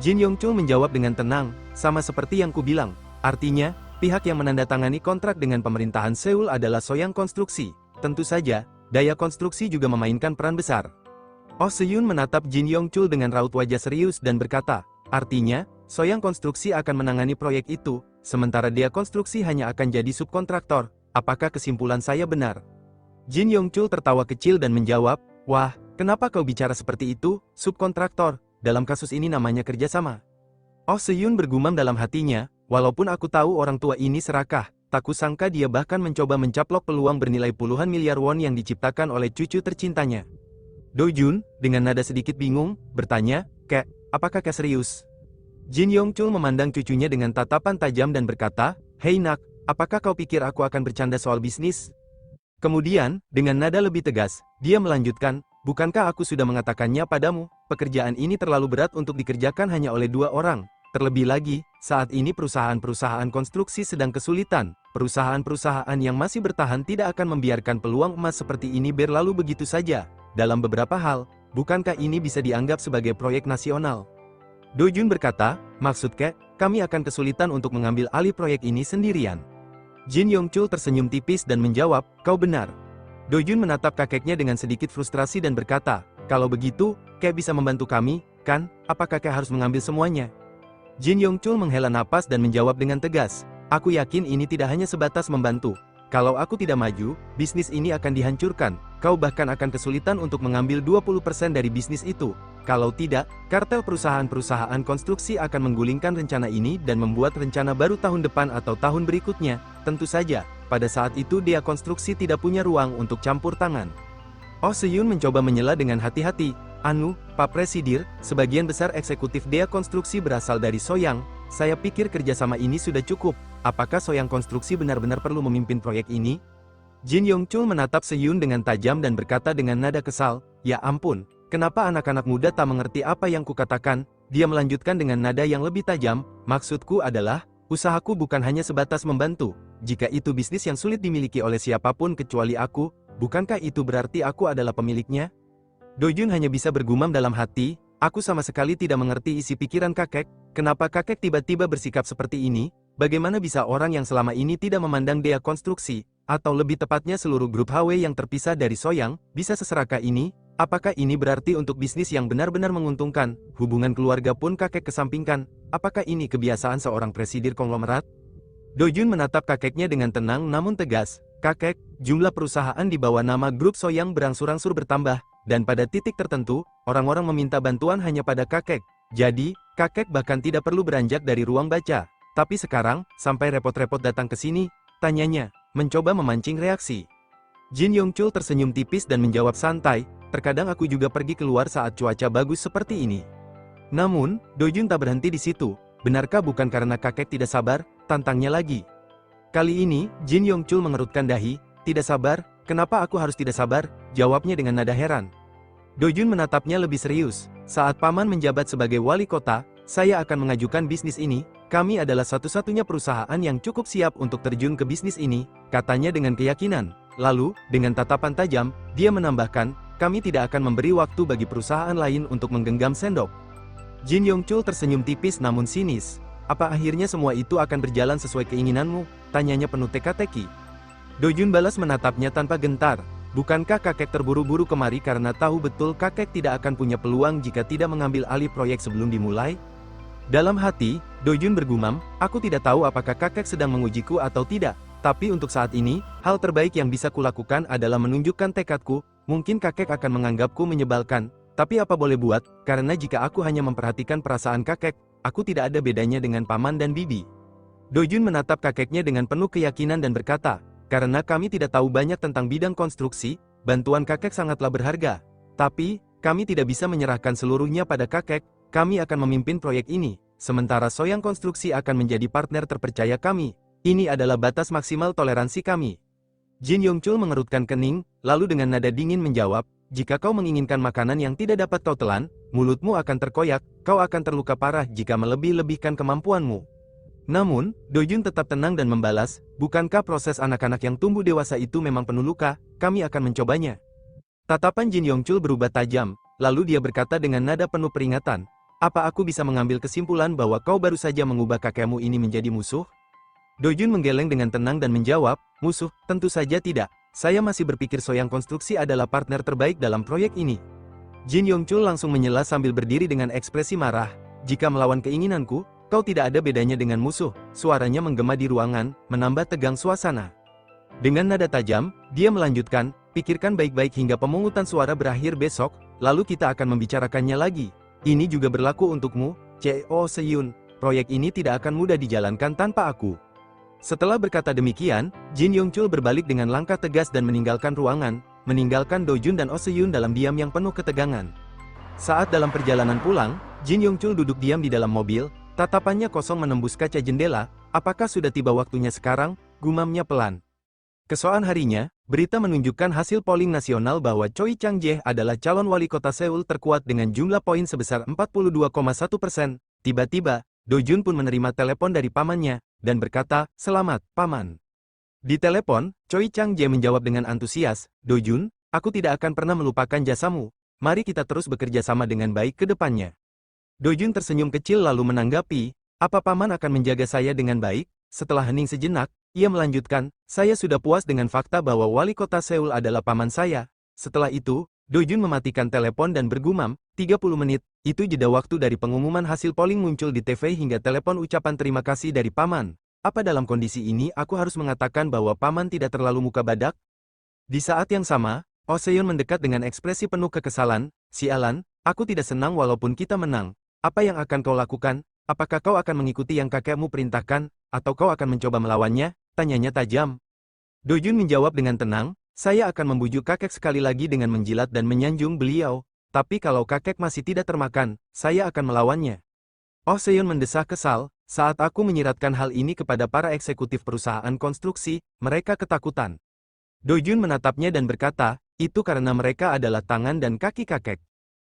Jin Yongchul menjawab dengan tenang, "Sama seperti yang ku bilang. Artinya, pihak yang menandatangani kontrak dengan pemerintahan Seoul adalah Soyang Konstruksi. Tentu saja, daya konstruksi juga memainkan peran besar." Oh Seyun menatap Jin Yongchul dengan raut wajah serius dan berkata, "Artinya, Soyang Konstruksi akan menangani proyek itu, sementara Dea Konstruksi hanya akan jadi subkontraktor. Apakah kesimpulan saya benar?" Jin Yongchul tertawa kecil dan menjawab, "Wah, kenapa kau bicara seperti itu, subkontraktor? Dalam kasus ini namanya kerjasama." Oh Seyun bergumam dalam hatinya, "Walaupun aku tahu orang tua ini serakah, tak kusangka dia bahkan mencoba mencaplok peluang bernilai puluhan miliar won yang diciptakan oleh cucu tercintanya." Do Jun, dengan nada sedikit bingung, bertanya, "Kek, apakah kek serius?" Jin Yongchul memandang cucunya dengan tatapan tajam dan berkata, "Hei nak, apakah kau pikir aku akan bercanda soal bisnis?" Kemudian, dengan nada lebih tegas, dia melanjutkan, "Bukankah aku sudah mengatakannya padamu, pekerjaan ini terlalu berat untuk dikerjakan hanya oleh 2 orang. Terlebih lagi, saat ini perusahaan-perusahaan konstruksi sedang kesulitan. Perusahaan-perusahaan yang masih bertahan tidak akan membiarkan peluang emas seperti ini berlalu begitu saja. Dalam beberapa hal, bukankah ini bisa dianggap sebagai proyek nasional?" Do Jun berkata, "Maksud kek, kami akan kesulitan untuk mengambil alih proyek ini sendirian." Jin Yongchul tersenyum tipis dan menjawab, "Kau benar." Do Jun menatap kakeknya dengan sedikit frustrasi dan berkata, "Kalau begitu, kek bisa membantu kami, kan? Apakah kek harus mengambil semuanya?" Jin Yongchul menghela napas dan menjawab dengan tegas, "Aku yakin ini tidak hanya sebatas membantu. Kalau aku tidak maju, bisnis ini akan dihancurkan. Kau bahkan akan kesulitan untuk mengambil 20% dari bisnis itu. Kalau tidak, kartel perusahaan-perusahaan konstruksi akan menggulingkan rencana ini dan membuat rencana baru tahun depan atau tahun berikutnya. Tentu saja, pada saat itu Dea Konstruksi tidak punya ruang untuk campur tangan." Oh Seyun mencoba menyela dengan hati-hati, Pak Presidir, sebagian besar eksekutif Dea Konstruksi berasal dari Soyang. Saya pikir kerjasama ini sudah cukup. Apakah Soyang Konstruksi benar-benar perlu memimpin proyek ini?" Jin Yongchul menatap Seyun dengan tajam dan berkata dengan nada kesal, "Ya ampun, kenapa anak-anak muda tak mengerti apa yang kukatakan?" Dia melanjutkan dengan nada yang lebih tajam, "Maksudku adalah, usahaku bukan hanya sebatas membantu. Jika itu bisnis yang sulit dimiliki oleh siapapun kecuali aku, bukankah itu berarti aku adalah pemiliknya?" Do Jun hanya bisa bergumam dalam hati, "Aku sama sekali tidak mengerti isi pikiran kakek. Kenapa kakek tiba-tiba bersikap seperti ini? Bagaimana bisa orang yang selama ini tidak memandang Dea Konstruksi, atau lebih tepatnya seluruh grup HW yang terpisah dari Soyang, bisa seserakah ini? Apakah ini berarti untuk bisnis yang benar-benar menguntungkan, hubungan keluarga pun kakek kesampingkan? Apakah ini kebiasaan seorang presidir konglomerat?" Do Jun menatap kakeknya dengan tenang namun tegas, "Kakek, jumlah perusahaan di bawah nama grup Soyang berangsur-angsur bertambah, dan pada titik tertentu, orang-orang meminta bantuan hanya pada kakek. Jadi, kakek bahkan tidak perlu beranjak dari ruang baca. Tapi sekarang, sampai repot-repot datang ke sini?" tanyanya, mencoba memancing reaksi. Jin Yongchul tersenyum tipis dan menjawab santai, terkadang aku juga pergi keluar saat cuaca bagus seperti ini. Namun, Dojun tak berhenti di situ. Benarkah bukan karena kakek tidak sabar? Tantangnya lagi. Kali ini, Jin Yongchul mengerutkan dahi. Tidak sabar? Kenapa aku harus tidak sabar? Jawabnya dengan nada heran. Dojun menatapnya lebih serius. Saat paman menjabat sebagai wali kota, saya akan mengajukan bisnis ini. Kami adalah satu-satunya perusahaan yang cukup siap untuk terjun ke bisnis ini, katanya dengan keyakinan. Lalu, dengan tatapan tajam, dia menambahkan, kami tidak akan memberi waktu bagi perusahaan lain untuk menggenggam sendok. Jin Yongchul tersenyum tipis namun sinis. Apa akhirnya semua itu akan berjalan sesuai keinginanmu? Tanyanya penuh teka-teki. Dojun balas menatapnya tanpa gentar. Bukankah kakek terburu-buru kemari karena tahu betul kakek tidak akan punya peluang jika tidak mengambil alih proyek sebelum dimulai? Dalam hati, Dojun bergumam, aku tidak tahu apakah kakek sedang mengujiku atau tidak. Tapi untuk saat ini, hal terbaik yang bisa kulakukan adalah menunjukkan tekadku. Mungkin kakek akan menganggapku menyebalkan. Tapi apa boleh buat, karena jika aku hanya memperhatikan perasaan kakek, aku tidak ada bedanya dengan paman dan bibi. Dojun menatap kakeknya dengan penuh keyakinan dan berkata, karena kami tidak tahu banyak tentang bidang konstruksi, bantuan kakek sangatlah berharga. Tapi, kami tidak bisa menyerahkan seluruhnya pada kakek. Kami akan memimpin proyek ini, sementara Soyang Konstruksi akan menjadi partner terpercaya kami. Ini adalah batas maksimal toleransi kami. Jin Yongchul mengerutkan kening, lalu dengan nada dingin menjawab, jika kau menginginkan makanan yang tidak dapat kau telan, mulutmu akan terkoyak, kau akan terluka parah jika melebih-lebihkan kemampuanmu. Namun, Dojun tetap tenang dan membalas, bukankah proses anak-anak yang tumbuh dewasa itu memang penuh luka, kami akan mencobanya. Tatapan Jin Yongchul berubah tajam, lalu dia berkata dengan nada penuh peringatan, apa aku bisa mengambil kesimpulan bahwa kau baru saja mengubah kakekmu ini menjadi musuh? Dojun menggeleng dengan tenang dan menjawab, musuh, tentu saja tidak. Saya masih berpikir Soyang Konstruksi adalah partner terbaik dalam proyek ini. Jin Yongchul langsung menyela sambil berdiri dengan ekspresi marah. Jika melawan keinginanku, kau tidak ada bedanya dengan musuh. Suaranya menggema di ruangan, menambah tegang suasana. Dengan nada tajam, dia melanjutkan, pikirkan baik-baik hingga pemungutan suara berakhir besok, lalu kita akan membicarakannya lagi. Ini juga berlaku untukmu, Cheo Seyun. Proyek ini tidak akan mudah dijalankan tanpa aku. Setelah berkata demikian, Jin Yongchul berbalik dengan langkah tegas dan meninggalkan ruangan, meninggalkan Dojun dan Oh Seyun dalam diam yang penuh ketegangan. Saat dalam perjalanan pulang, Jin Yongchul duduk diam di dalam mobil, tatapannya kosong menembus kaca jendela. Apakah sudah tiba waktunya sekarang? Gumamnya pelan. Keesokan harinya, berita menunjukkan hasil polling nasional bahwa Choi Chang-jae adalah calon wali kota Seoul terkuat dengan jumlah poin sebesar 42,1%. Tiba-tiba, Dojun pun menerima telepon dari pamannya, dan berkata, selamat, paman. Di telepon, Choi Chang-jae menjawab dengan antusias, Dojun, aku tidak akan pernah melupakan jasamu. Mari kita terus bekerja sama dengan baik ke depannya. Dojun tersenyum kecil lalu menanggapi, apa paman akan menjaga saya dengan baik? Setelah hening sejenak, ia melanjutkan, saya sudah puas dengan fakta bahwa wali kota Seoul adalah paman saya. Setelah itu, Dojun mematikan telepon dan bergumam, 30 menit, itu jeda waktu dari pengumuman hasil polling muncul di TV hingga telepon ucapan terima kasih dari paman. Apa dalam kondisi ini aku harus mengatakan bahwa paman tidak terlalu muka badak? Di saat yang sama, Oh Seyun mendekat dengan ekspresi penuh kekesalan, sialan, aku tidak senang walaupun kita menang. Apa yang akan kau lakukan? Apakah kau akan mengikuti yang kakekmu perintahkan, atau kau akan mencoba melawannya? Tanyanya tajam. Dojun menjawab dengan tenang, saya akan membujuk kakek sekali lagi dengan menjilat dan menyanjung beliau. Tapi kalau kakek masih tidak termakan, saya akan melawannya. Oh Seyun mendesah kesal, saat aku menyiratkan hal ini kepada para eksekutif perusahaan konstruksi, mereka ketakutan. Dojun menatapnya dan berkata, itu karena mereka adalah tangan dan kaki kakek.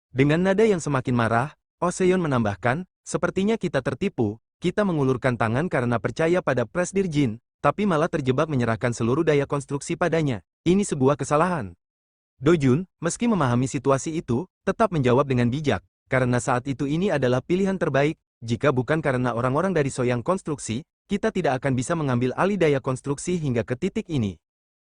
Dengan nada yang semakin marah, Oh Seyun menambahkan, sepertinya kita tertipu, kita mengulurkan tangan karena percaya pada Presdir Jin, tapi malah terjebak menyerahkan seluruh daya konstruksi padanya. Ini sebuah kesalahan. Dojun, meski memahami situasi itu, tetap menjawab dengan bijak, karena saat itu ini adalah pilihan terbaik, jika bukan karena orang-orang dari Soyang Konstruksi, kita tidak akan bisa mengambil alih daya konstruksi hingga ke titik ini.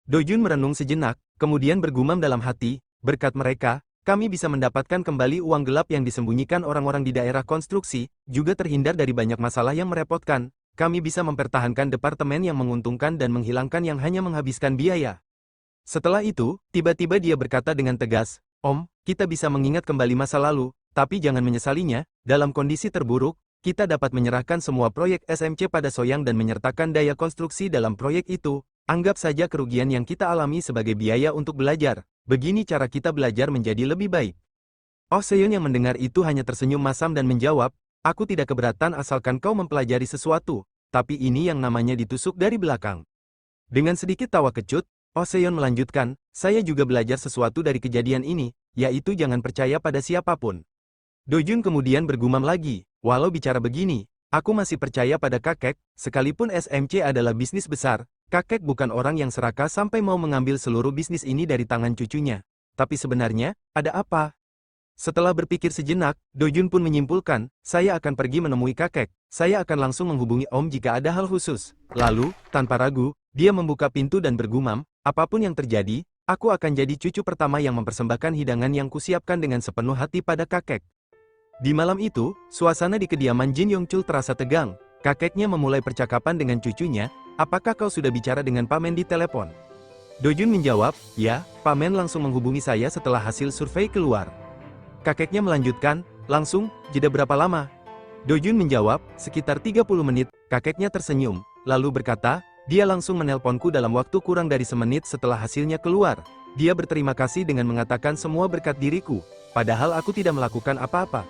Dojun merenung sejenak, kemudian bergumam dalam hati, berkat mereka, kami bisa mendapatkan kembali uang gelap yang disembunyikan orang-orang di daerah konstruksi, juga terhindar dari banyak masalah yang merepotkan, kami bisa mempertahankan departemen yang menguntungkan dan menghilangkan yang hanya menghabiskan biaya. Setelah itu, tiba-tiba dia berkata dengan tegas, Om, kita bisa mengingat kembali masa lalu, tapi jangan menyesalinya, dalam kondisi terburuk, kita dapat menyerahkan semua proyek SMC pada Soyang dan menyertakan daya konstruksi dalam proyek itu, Anggap saja kerugian yang kita alami sebagai biaya untuk belajar. Begini cara kita belajar menjadi lebih baik. Oh Seon yang mendengar itu hanya tersenyum masam dan menjawab, aku tidak keberatan asalkan kau mempelajari sesuatu, tapi ini yang namanya ditusuk dari belakang. Dengan sedikit tawa kecut, Oh Seon melanjutkan, saya juga belajar sesuatu dari kejadian ini, yaitu jangan percaya pada siapapun. Dojun kemudian bergumam lagi, walau bicara begini, aku masih percaya pada kakek, sekalipun SMC adalah bisnis besar, kakek bukan orang yang serakah sampai mau mengambil seluruh bisnis ini dari tangan cucunya. Tapi sebenarnya, ada apa? Setelah berpikir sejenak, Dojun pun menyimpulkan, saya akan pergi menemui kakek, saya akan langsung menghubungi Om jika ada hal khusus. Lalu, tanpa ragu, dia membuka pintu dan bergumam, apapun yang terjadi, aku akan jadi cucu pertama yang mempersembahkan hidangan yang kusiapkan dengan sepenuh hati pada kakek. Di malam itu, suasana di kediaman Jin Yongchul terasa tegang. Kakeknya memulai percakapan dengan cucunya, apakah kau sudah bicara dengan Pamen di telepon? Dojun menjawab, ya, Pamen langsung menghubungi saya setelah hasil survei keluar. Kakeknya melanjutkan, langsung, jeda berapa lama? Dojun menjawab, sekitar 30 menit, kakeknya tersenyum, lalu berkata, dia langsung menelponku dalam waktu kurang dari semenit setelah hasilnya keluar. Dia berterima kasih dengan mengatakan semua berkat diriku, padahal aku tidak melakukan apa-apa.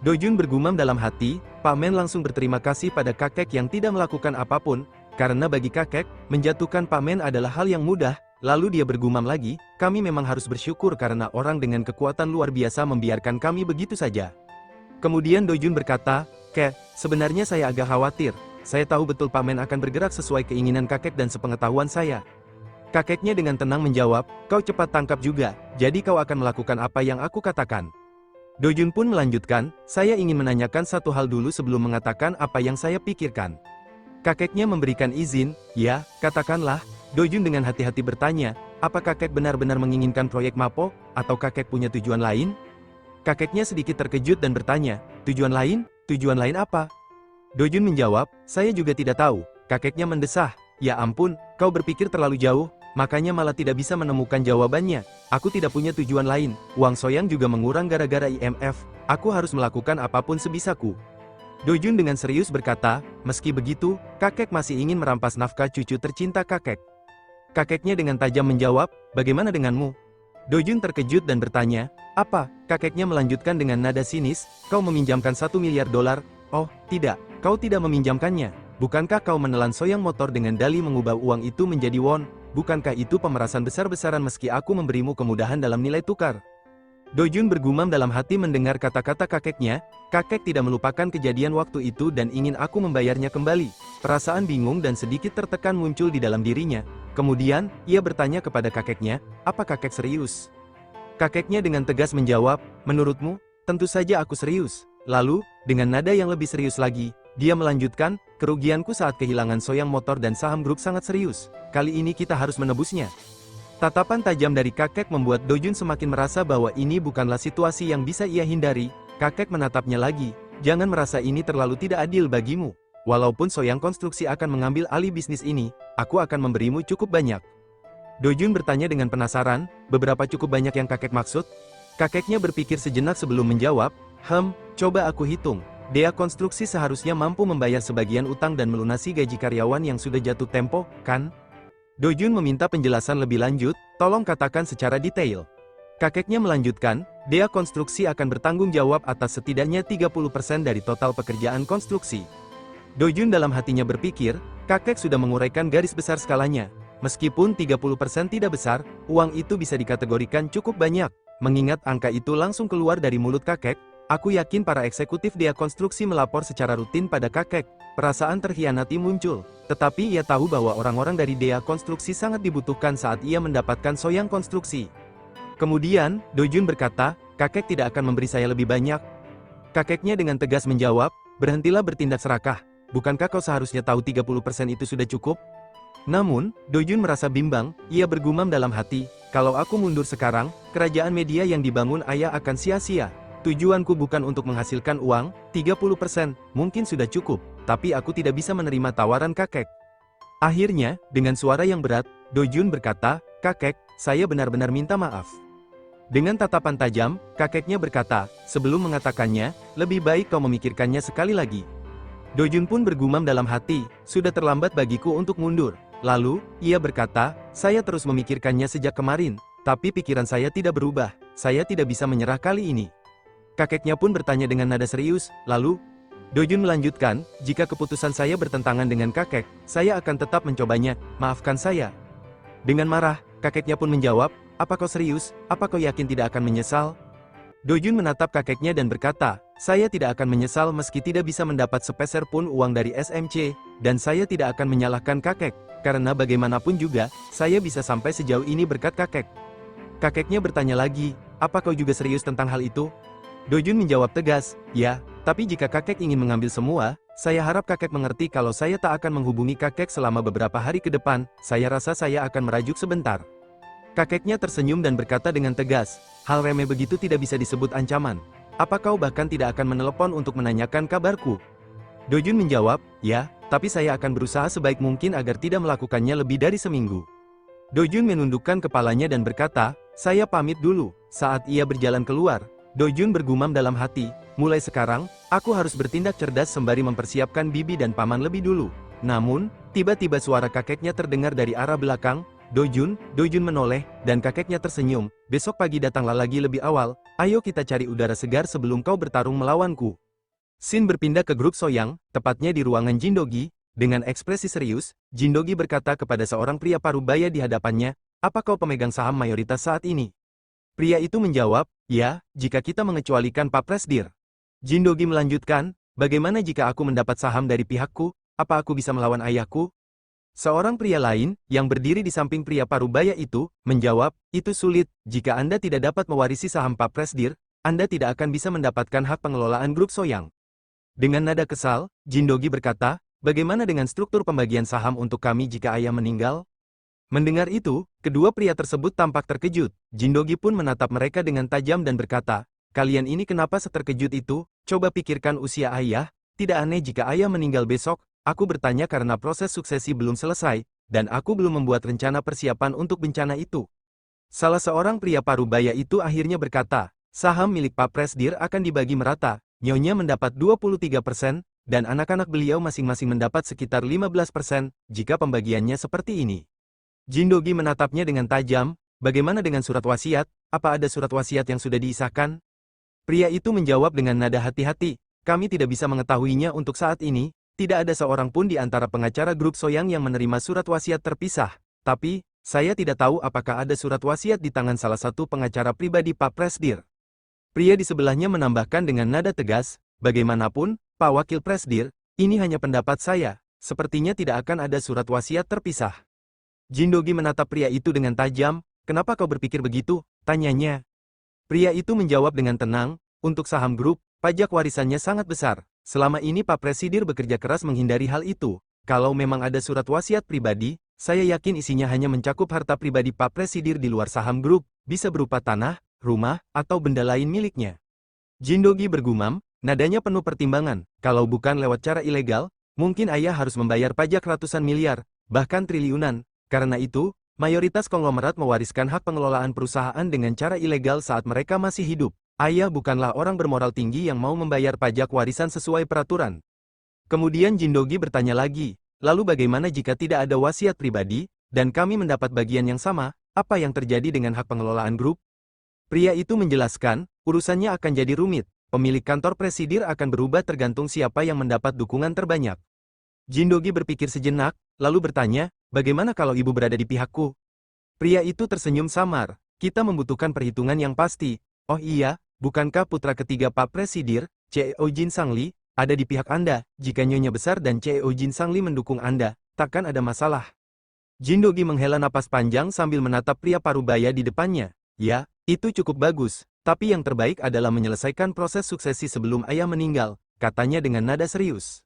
Dojun bergumam dalam hati, Pamen langsung berterima kasih pada kakek yang tidak melakukan apapun, karena bagi kakek, menjatuhkan Pamen adalah hal yang mudah, lalu dia bergumam lagi, kami memang harus bersyukur karena orang dengan kekuatan luar biasa membiarkan kami begitu saja. Kemudian Dojun berkata, sebenarnya saya agak khawatir, saya tahu betul Pamen akan bergerak sesuai keinginan kakek dan sepengetahuan saya. Kakeknya dengan tenang menjawab, kau cepat tangkap juga, jadi kau akan melakukan apa yang aku katakan. Dojun pun melanjutkan, saya ingin menanyakan satu hal dulu sebelum mengatakan apa yang saya pikirkan. Kakeknya memberikan izin, ya, katakanlah. Dojun dengan hati-hati bertanya, apa kakek benar-benar menginginkan proyek Mapo, atau kakek punya tujuan lain? Kakeknya sedikit terkejut dan bertanya, tujuan lain? Tujuan lain apa? Dojun menjawab, saya juga tidak tahu. Kakeknya mendesah, ya ampun, kau berpikir terlalu jauh, makanya malah tidak bisa menemukan jawabannya. Aku tidak punya tujuan lain, uang Soyang juga mengurang gara-gara IMF, aku harus melakukan apapun sebisaku. Dojun dengan serius berkata, meski begitu, kakek masih ingin merampas nafkah cucu tercinta kakek. Kakeknya dengan tajam menjawab, bagaimana denganmu? Dojun terkejut dan bertanya, apa? Kakeknya melanjutkan dengan nada sinis, kau meminjamkan $1 miliar, oh, tidak, kau tidak meminjamkannya. Bukankah kau menelan Soyang motor dengan dalih mengubah uang itu menjadi won? Bukankah itu pemerasan besar-besaran meski aku memberimu kemudahan dalam nilai tukar? Dojun bergumam dalam hati mendengar kata-kata kakeknya, kakek tidak melupakan kejadian waktu itu dan ingin aku membayarnya kembali. Perasaan bingung dan sedikit tertekan muncul di dalam dirinya. Kemudian, ia bertanya kepada kakeknya, apa kakek serius? Kakeknya dengan tegas menjawab, menurutmu? Tentu saja aku serius. Lalu, dengan nada yang lebih serius lagi, dia melanjutkan, kerugianku saat kehilangan Soyang motor dan saham grup sangat serius. Kali ini kita harus menebusnya. Tatapan tajam dari kakek membuat Dojun semakin merasa bahwa ini bukanlah situasi yang bisa ia hindari. Kakek menatapnya lagi, jangan merasa ini terlalu tidak adil bagimu. Walaupun Soyang Konstruksi akan mengambil alih bisnis ini, aku akan memberimu cukup banyak. Dojun bertanya dengan penasaran, beberapa cukup banyak yang kakek maksud? Kakeknya berpikir sejenak sebelum menjawab, coba aku hitung. Dea Konstruksi seharusnya mampu membayar sebagian utang dan melunasi gaji karyawan yang sudah jatuh tempo, kan? Dojun meminta penjelasan lebih lanjut, tolong katakan secara detail. Kakeknya melanjutkan, Dea Konstruksi akan bertanggung jawab atas setidaknya 30% dari total pekerjaan konstruksi. Dojun dalam hatinya berpikir, kakek sudah menguraikan garis besar skalanya. Meskipun 30% tidak besar, uang itu bisa dikategorikan cukup banyak. Mengingat angka itu langsung keluar dari mulut kakek, aku yakin para eksekutif Dea Konstruksi melapor secara rutin pada kakek. Perasaan terkhianati muncul, tetapi ia tahu bahwa orang-orang dari Dea Konstruksi sangat dibutuhkan saat ia mendapatkan Soyang Konstruksi. Kemudian, Dojun berkata, kakek tidak akan memberi saya lebih banyak. Kakeknya dengan tegas menjawab, berhentilah bertindak serakah, bukankah kau seharusnya tahu 30% itu sudah cukup? Namun, Dojun merasa bimbang, ia bergumam dalam hati, kalau aku mundur sekarang, kerajaan media yang dibangun ayah akan sia-sia. Tujuanku bukan untuk menghasilkan uang, 30% mungkin sudah cukup, tapi aku tidak bisa menerima tawaran kakek. Akhirnya, dengan suara yang berat, Dojun berkata, kakek, saya benar-benar minta maaf. Dengan tatapan tajam, kakeknya berkata, sebelum mengatakannya, lebih baik kau memikirkannya sekali lagi. Dojun pun bergumam dalam hati, sudah terlambat bagiku untuk mundur. Lalu, ia berkata, saya terus memikirkannya sejak kemarin, tapi pikiran saya tidak berubah, saya tidak bisa menyerah kali ini. Kakeknya pun bertanya dengan nada serius, lalu, Dojun melanjutkan, jika keputusan saya bertentangan dengan kakek, saya akan tetap mencobanya, maafkan saya. Dengan marah, kakeknya pun menjawab, apa kau serius, apa kau yakin tidak akan menyesal? Dojun menatap kakeknya dan berkata, saya tidak akan menyesal meski tidak bisa mendapat sepeser pun uang dari SMC, dan saya tidak akan menyalahkan kakek, karena bagaimanapun juga, saya bisa sampai sejauh ini berkat kakek. Kakeknya bertanya lagi, apa kau juga serius tentang hal itu? Dojun menjawab tegas, ya, tapi jika kakek ingin mengambil semua, saya harap kakek mengerti kalau saya tak akan menghubungi kakek selama beberapa hari ke depan, saya rasa saya akan merajuk sebentar. Kakeknya tersenyum dan berkata dengan tegas, hal remeh begitu tidak bisa disebut ancaman. Apa kau bahkan tidak akan menelepon untuk menanyakan kabarku? Dojun menjawab, ya, tapi saya akan berusaha sebaik mungkin agar tidak melakukannya lebih dari seminggu. Dojun menundukkan kepalanya dan berkata, saya pamit dulu. Saat ia berjalan keluar, Dojun bergumam dalam hati, mulai sekarang, aku harus bertindak cerdas sembari mempersiapkan bibi dan paman lebih dulu. Namun, tiba-tiba suara kakeknya terdengar dari arah belakang, Dojun menoleh, dan kakeknya tersenyum, besok pagi datanglah lagi lebih awal, ayo kita cari udara segar sebelum kau bertarung melawanku. Shin berpindah ke grup Soyang, tepatnya di ruangan Jindogi, dengan ekspresi serius, Jindogi berkata kepada seorang pria parubaya di hadapannya, apa kau pemegang saham mayoritas saat ini? Pria itu menjawab, ya, jika kita mengecualikan Pak Presdir. Jindogi melanjutkan, bagaimana jika aku mendapat saham dari pihakku, apa aku bisa melawan ayahku? Seorang pria lain, yang berdiri di samping pria parubaya itu, menjawab, itu sulit, jika Anda tidak dapat mewarisi saham Pak Presdir, Anda tidak akan bisa mendapatkan hak pengelolaan grup Soyang. Dengan nada kesal, Jindogi berkata, bagaimana dengan struktur pembagian saham untuk kami jika ayah meninggal? Mendengar itu, kedua pria tersebut tampak terkejut, Jindogi pun menatap mereka dengan tajam dan berkata, kalian ini kenapa seterkejut itu, coba pikirkan usia ayah, tidak aneh jika ayah meninggal besok. Aku bertanya karena proses suksesi belum selesai, dan aku belum membuat rencana persiapan untuk bencana itu. Salah seorang pria parubaya itu akhirnya berkata, saham milik Pak Presdir akan dibagi merata, Nyonya mendapat 23%, dan anak-anak beliau masing-masing mendapat sekitar 15%, jika pembagiannya seperti ini. Jindogi menatapnya dengan tajam, bagaimana dengan surat wasiat, apa ada surat wasiat yang sudah diisahkan? Pria itu menjawab dengan nada hati-hati, kami tidak bisa mengetahuinya untuk saat ini. Tidak ada seorang pun di antara pengacara grup Soyang yang menerima surat wasiat terpisah. Tapi, saya tidak tahu apakah ada surat wasiat di tangan salah satu pengacara pribadi Pak Presdir. Pria di sebelahnya menambahkan dengan nada tegas, bagaimanapun, Pak Wakil Presdir, ini hanya pendapat saya, sepertinya tidak akan ada surat wasiat terpisah. Jindogi menatap pria itu dengan tajam, kenapa kau berpikir begitu? Tanyanya. Pria itu menjawab dengan tenang, untuk saham grup, pajak warisannya sangat besar. Selama ini Pak Presdir bekerja keras menghindari hal itu. Kalau memang ada surat wasiat pribadi, saya yakin isinya hanya mencakup harta pribadi Pak Presdir di luar saham grup, bisa berupa tanah, rumah, atau benda lain miliknya. Jindogi bergumam, nadanya penuh pertimbangan, kalau bukan lewat cara ilegal, mungkin ayah harus membayar pajak ratusan miliar, bahkan triliunan. Karena itu, mayoritas konglomerat mewariskan hak pengelolaan perusahaan dengan cara ilegal saat mereka masih hidup. Ayah bukanlah orang bermoral tinggi yang mau membayar pajak warisan sesuai peraturan. Kemudian Jindogi bertanya lagi, lalu bagaimana jika tidak ada wasiat pribadi, dan kami mendapat bagian yang sama, apa yang terjadi dengan hak pengelolaan grup? Pria itu menjelaskan, urusannya akan jadi rumit, pemilik kantor Presidir akan berubah tergantung siapa yang mendapat dukungan terbanyak. Jindogi berpikir sejenak, lalu bertanya, bagaimana kalau ibu berada di pihakku? Pria itu tersenyum samar, kita membutuhkan perhitungan yang pasti. Oh iya, bukankah putra ketiga Pak Presdir, CEO Jin Sangli, ada di pihak Anda? Jika Nyonya Besar dan CEO Jin Sangli mendukung Anda, takkan ada masalah. Jindogi menghela napas panjang sambil menatap pria parubaya di depannya. Ya, itu cukup bagus, tapi yang terbaik adalah menyelesaikan proses suksesi sebelum ayah meninggal, katanya dengan nada serius.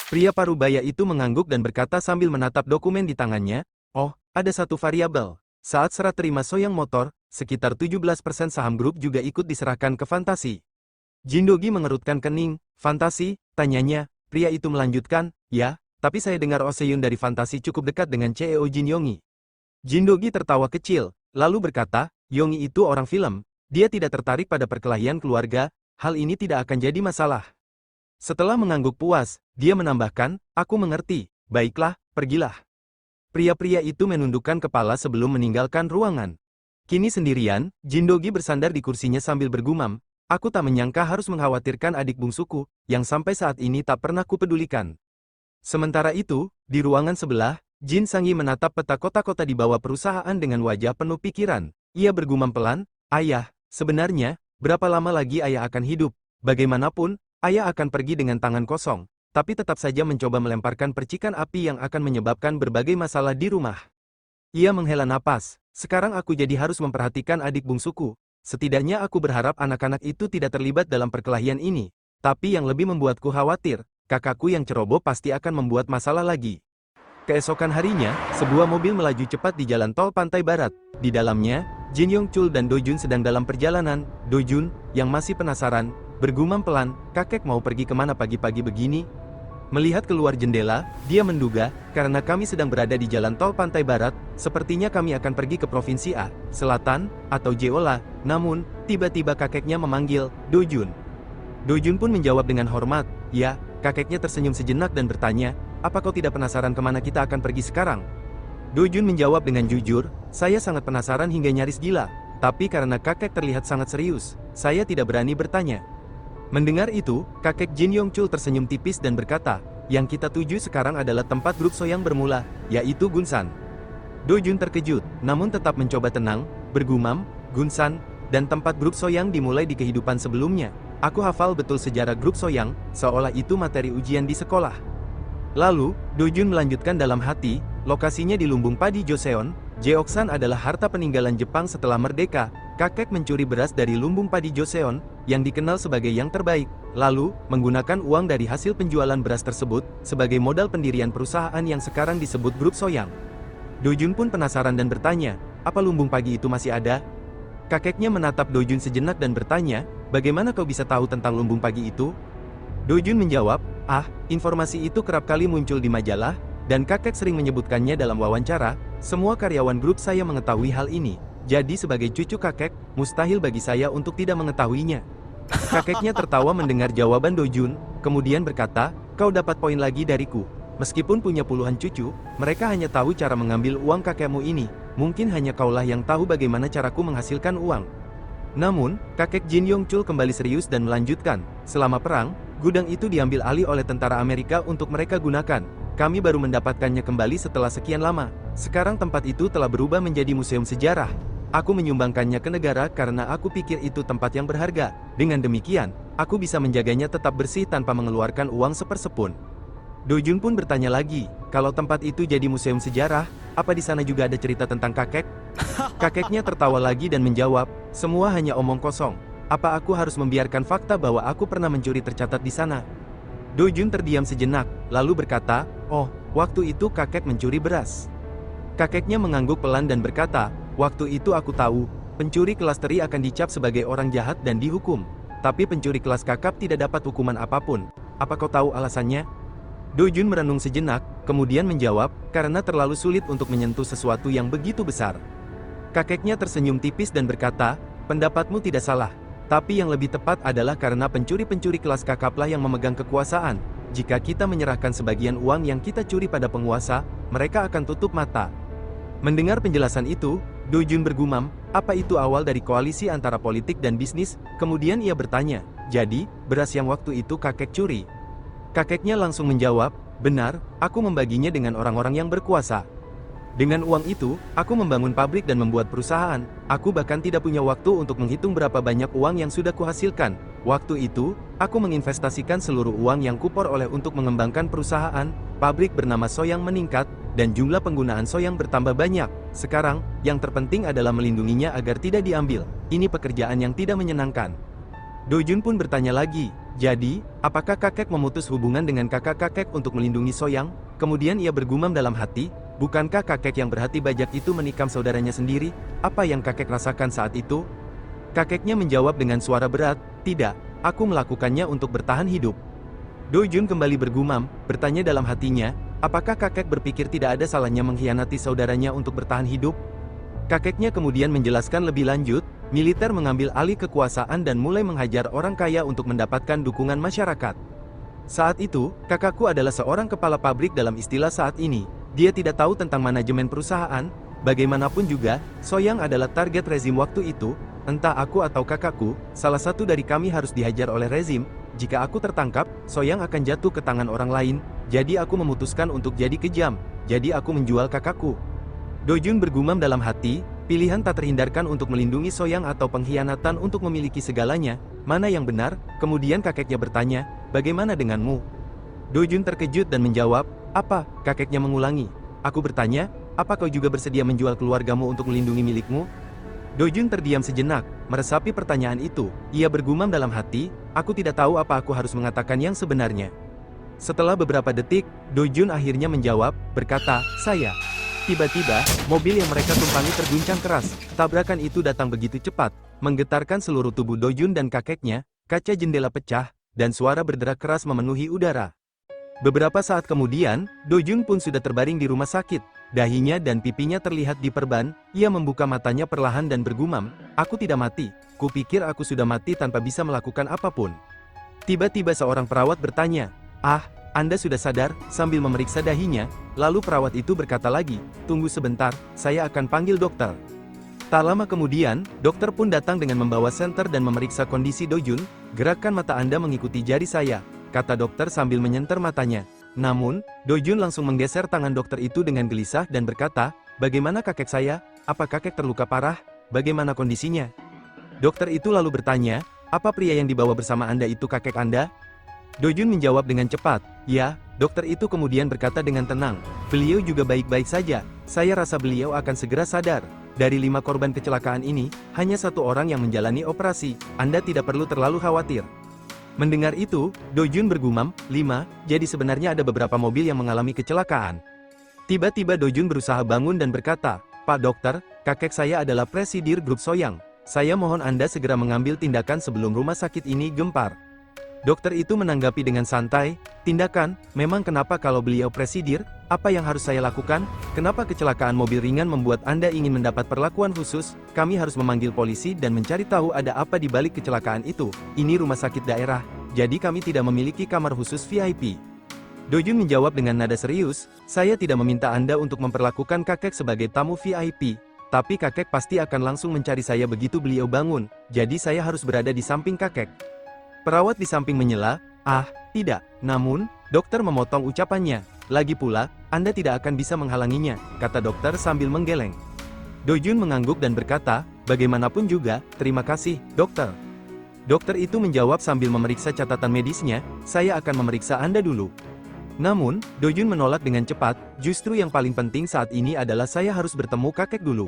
Pria parubaya itu mengangguk dan berkata sambil menatap dokumen di tangannya, oh, ada satu variabel. Saat serah terima Soyang Motor, sekitar 17% saham grup juga ikut diserahkan ke Fantasi. Jindogi mengerutkan kening, Fantasi, tanyanya, pria itu melanjutkan, ya, tapi saya dengar Oh Se-yun dari Fantasi cukup dekat dengan CEO Jin Yongi. Jindogi tertawa kecil, lalu berkata, Yongi itu orang film, dia tidak tertarik pada perkelahian keluarga, hal ini tidak akan jadi masalah. Setelah mengangguk puas, dia menambahkan, aku mengerti, baiklah, pergilah. Pria-pria itu menundukkan kepala sebelum meninggalkan ruangan. Kini sendirian, Jindogi bersandar di kursinya sambil bergumam, aku tak menyangka harus mengkhawatirkan adik bungsuku, yang sampai saat ini tak pernah kupedulikan. Sementara itu, di ruangan sebelah, Jin Sangyi menatap peta kota-kota di bawah perusahaan dengan wajah penuh pikiran. Ia bergumam pelan, ayah, sebenarnya, berapa lama lagi ayah akan hidup? Bagaimanapun, ayah akan pergi dengan tangan kosong, tapi tetap saja mencoba melemparkan percikan api yang akan menyebabkan berbagai masalah di rumah. Ia menghela napas, sekarang aku jadi harus memperhatikan adik bungsuku. Setidaknya aku berharap anak-anak itu tidak terlibat dalam perkelahian ini. Tapi yang lebih membuatku khawatir, kakakku yang ceroboh pasti akan membuat masalah lagi. Keesokan harinya, sebuah mobil melaju cepat di jalan tol pantai barat. Di dalamnya, Jin Yongchul dan Do Jun sedang dalam perjalanan. Do Jun, yang masih penasaran, bergumam pelan, kakek mau pergi kemana pagi-pagi begini? Melihat keluar jendela, dia menduga, karena kami sedang berada di jalan tol pantai barat, sepertinya kami akan pergi ke provinsi A, Selatan, atau Jeolla. Namun, tiba-tiba kakeknya memanggil, Do Jun. Do Jun pun menjawab dengan hormat, ya. Kakeknya tersenyum sejenak dan bertanya, apa kau tidak penasaran kemana kita akan pergi sekarang? Do Jun menjawab dengan jujur, saya sangat penasaran hingga nyaris gila, tapi karena kakek terlihat sangat serius, saya tidak berani bertanya. Mendengar itu, kakek Jin Yongchul tersenyum tipis dan berkata, yang kita tuju sekarang adalah tempat grup Soyang bermula, yaitu Gunsan. Do Jun terkejut, namun tetap mencoba tenang, bergumam, Gunsan, dan tempat grup Soyang dimulai di kehidupan sebelumnya. Aku hafal betul sejarah grup Soyang, seolah itu materi ujian di sekolah. Lalu, Do Jun melanjutkan dalam hati, lokasinya di lumbung padi Joseon. Jeoksan adalah harta peninggalan Jepang setelah merdeka. Kakek mencuri beras dari lumbung padi Joseon, yang dikenal sebagai yang terbaik, lalu menggunakan uang dari hasil penjualan beras tersebut sebagai modal pendirian perusahaan yang sekarang disebut grup Soyang. Do Jun pun penasaran dan bertanya, apa lumbung padi itu masih ada? Kakeknya menatap Do Jun sejenak dan bertanya, bagaimana kau bisa tahu tentang lumbung padi itu? Do Jun menjawab, informasi itu kerap kali muncul di majalah, dan kakek sering menyebutkannya dalam wawancara. Semua karyawan grup saya mengetahui hal ini, jadi sebagai cucu kakek, mustahil bagi saya untuk tidak mengetahuinya. Kakeknya tertawa mendengar jawaban Do Jun, kemudian berkata, kau dapat poin lagi dariku. Meskipun punya puluhan cucu, mereka hanya tahu cara mengambil uang kakekmu ini. Mungkin hanya kaulah yang tahu bagaimana caraku menghasilkan uang. Namun, kakek Jin Yongchul kembali serius dan melanjutkan, selama perang, gudang itu diambil alih oleh tentara Amerika untuk mereka gunakan. Kami baru mendapatkannya kembali setelah sekian lama. Sekarang tempat itu telah berubah menjadi museum sejarah. Aku menyumbangkannya ke negara karena aku pikir itu tempat yang berharga. Dengan demikian, aku bisa menjaganya tetap bersih tanpa mengeluarkan uang sepersepun. Do Jun pun bertanya lagi, kalau tempat itu jadi museum sejarah, apa di sana juga ada cerita tentang kakek? Kakeknya tertawa lagi dan menjawab, semua hanya omong kosong. Apa aku harus membiarkan fakta bahwa aku pernah mencuri tercatat di sana? Do Jun terdiam sejenak, lalu berkata, oh, waktu itu kakek mencuri beras. Kakeknya mengangguk pelan dan berkata, waktu itu aku tahu, pencuri kelas teri akan dicap sebagai orang jahat dan dihukum. Tapi pencuri kelas kakap tidak dapat hukuman apapun. Apa kau tahu alasannya? Do Jun merenung sejenak, kemudian menjawab, karena terlalu sulit untuk menyentuh sesuatu yang begitu besar. Kakeknya tersenyum tipis dan berkata, pendapatmu tidak salah. Tapi yang lebih tepat adalah karena pencuri-pencuri kelas kakaplah yang memegang kekuasaan. Jika kita menyerahkan sebagian uang yang kita curi pada penguasa, mereka akan tutup mata. Mendengar penjelasan itu, Do Jun bergumam, apa itu awal dari koalisi antara politik dan bisnis? Kemudian ia bertanya, jadi, beras yang waktu itu kakek curi? Kakeknya langsung menjawab, benar, aku membaginya dengan orang-orang yang berkuasa. Dengan uang itu, aku membangun pabrik dan membuat perusahaan. Aku bahkan tidak punya waktu untuk menghitung berapa banyak uang yang sudah kuhasilkan. Waktu itu, aku menginvestasikan seluruh uang yang kuperoleh untuk mengembangkan perusahaan. Pabrik bernama Soyang meningkat, dan jumlah penggunaan Soyang bertambah banyak. Sekarang, yang terpenting adalah melindunginya agar tidak diambil. Ini pekerjaan yang tidak menyenangkan. Do Jun pun bertanya lagi, jadi, apakah kakek memutus hubungan dengan kakak-kakek untuk melindungi Soyang? Kemudian ia bergumam dalam hati, bukankah kakek yang berhati bajak itu menikam saudaranya sendiri? Apa yang kakek rasakan saat itu? Kakeknya menjawab dengan suara berat, tidak, aku melakukannya untuk bertahan hidup. Do Jun kembali bergumam, bertanya dalam hatinya, apakah kakek berpikir tidak ada salahnya mengkhianati saudaranya untuk bertahan hidup? Kakeknya kemudian menjelaskan lebih lanjut, militer mengambil alih kekuasaan dan mulai menghajar orang kaya untuk mendapatkan dukungan masyarakat. Saat itu, kakakku adalah seorang kepala pabrik dalam istilah saat ini. Dia tidak tahu tentang manajemen perusahaan. Bagaimanapun juga, Soyang adalah target rezim waktu itu. Entah aku atau kakakku, salah satu dari kami harus dihajar oleh rezim. Jika aku tertangkap, Soyang akan jatuh ke tangan orang lain. Jadi aku memutuskan untuk jadi kejam. Jadi aku menjual kakakku. Dojun bergumam dalam hati, pilihan tak terhindarkan untuk melindungi Soyang atau pengkhianatan untuk memiliki segalanya. Mana yang benar? Kemudian kakeknya bertanya, bagaimana denganmu? Dojun terkejut dan menjawab, apa? Kakeknya mengulangi. Aku bertanya, apa kau juga bersedia menjual keluargamu untuk melindungi milikmu? Dojun terdiam sejenak, meresapi pertanyaan itu. Ia bergumam dalam hati, aku tidak tahu apa aku harus mengatakan yang sebenarnya. Setelah beberapa detik, Dojun akhirnya menjawab, berkata, saya. Tiba-tiba, mobil yang mereka tumpangi terguncang keras. Tabrakan itu datang begitu cepat, menggetarkan seluruh tubuh Dojun dan kakeknya, kaca jendela pecah, dan suara berderak keras memenuhi udara. Beberapa saat kemudian, Dojun pun sudah terbaring di rumah sakit. Dahinya dan pipinya terlihat diperban. Ia membuka matanya perlahan dan bergumam, aku tidak mati. Kupikir aku sudah mati tanpa bisa melakukan apapun. Tiba-tiba seorang perawat bertanya, Anda sudah sadar, sambil memeriksa dahinya. Lalu perawat itu berkata lagi, tunggu sebentar, saya akan panggil dokter. Tak lama kemudian, dokter pun datang dengan membawa senter dan memeriksa kondisi Dojun. Gerakan mata Anda mengikuti jari saya, kata dokter sambil menyenter matanya. Namun, Dojun langsung menggeser tangan dokter itu dengan gelisah dan berkata, bagaimana kakek saya? Apa kakek terluka parah? Bagaimana kondisinya? Dokter itu lalu bertanya, apa pria yang dibawa bersama Anda itu kakek Anda? Dojun menjawab dengan cepat, ya. Dokter itu kemudian berkata dengan tenang, beliau juga baik-baik saja. Saya rasa beliau akan segera sadar. Dari 5 korban kecelakaan ini, hanya 1 orang yang menjalani operasi. Anda tidak perlu terlalu khawatir. Mendengar itu, Dojun bergumam, 5, jadi sebenarnya ada beberapa mobil yang mengalami kecelakaan. Tiba-tiba Dojun berusaha bangun dan berkata, Pak Dokter, kakek saya adalah presidir grup Soyang. Saya mohon Anda segera mengambil tindakan sebelum rumah sakit ini gempar. Dokter itu menanggapi dengan santai, tindakan, memang kenapa kalau beliau presidir, apa yang harus saya lakukan? Kenapa kecelakaan mobil ringan membuat Anda ingin mendapat perlakuan khusus? Kami harus memanggil polisi dan mencari tahu ada apa di balik kecelakaan itu. Ini rumah sakit daerah, jadi kami tidak memiliki kamar khusus VIP. Dojun menjawab dengan nada serius, saya tidak meminta Anda untuk memperlakukan kakek sebagai tamu VIP. Tapi kakek pasti akan langsung mencari saya begitu beliau bangun, jadi saya harus berada di samping kakek. Perawat di samping menyela, tidak. Namun, dokter memotong ucapannya. Lagi pula, Anda tidak akan bisa menghalanginya, kata dokter sambil menggeleng. Dojun mengangguk dan berkata, bagaimanapun juga, terima kasih, dokter. Dokter itu menjawab sambil memeriksa catatan medisnya, saya akan memeriksa Anda dulu. Namun, Dojun menolak dengan cepat, justru yang paling penting saat ini adalah saya harus bertemu kakek dulu.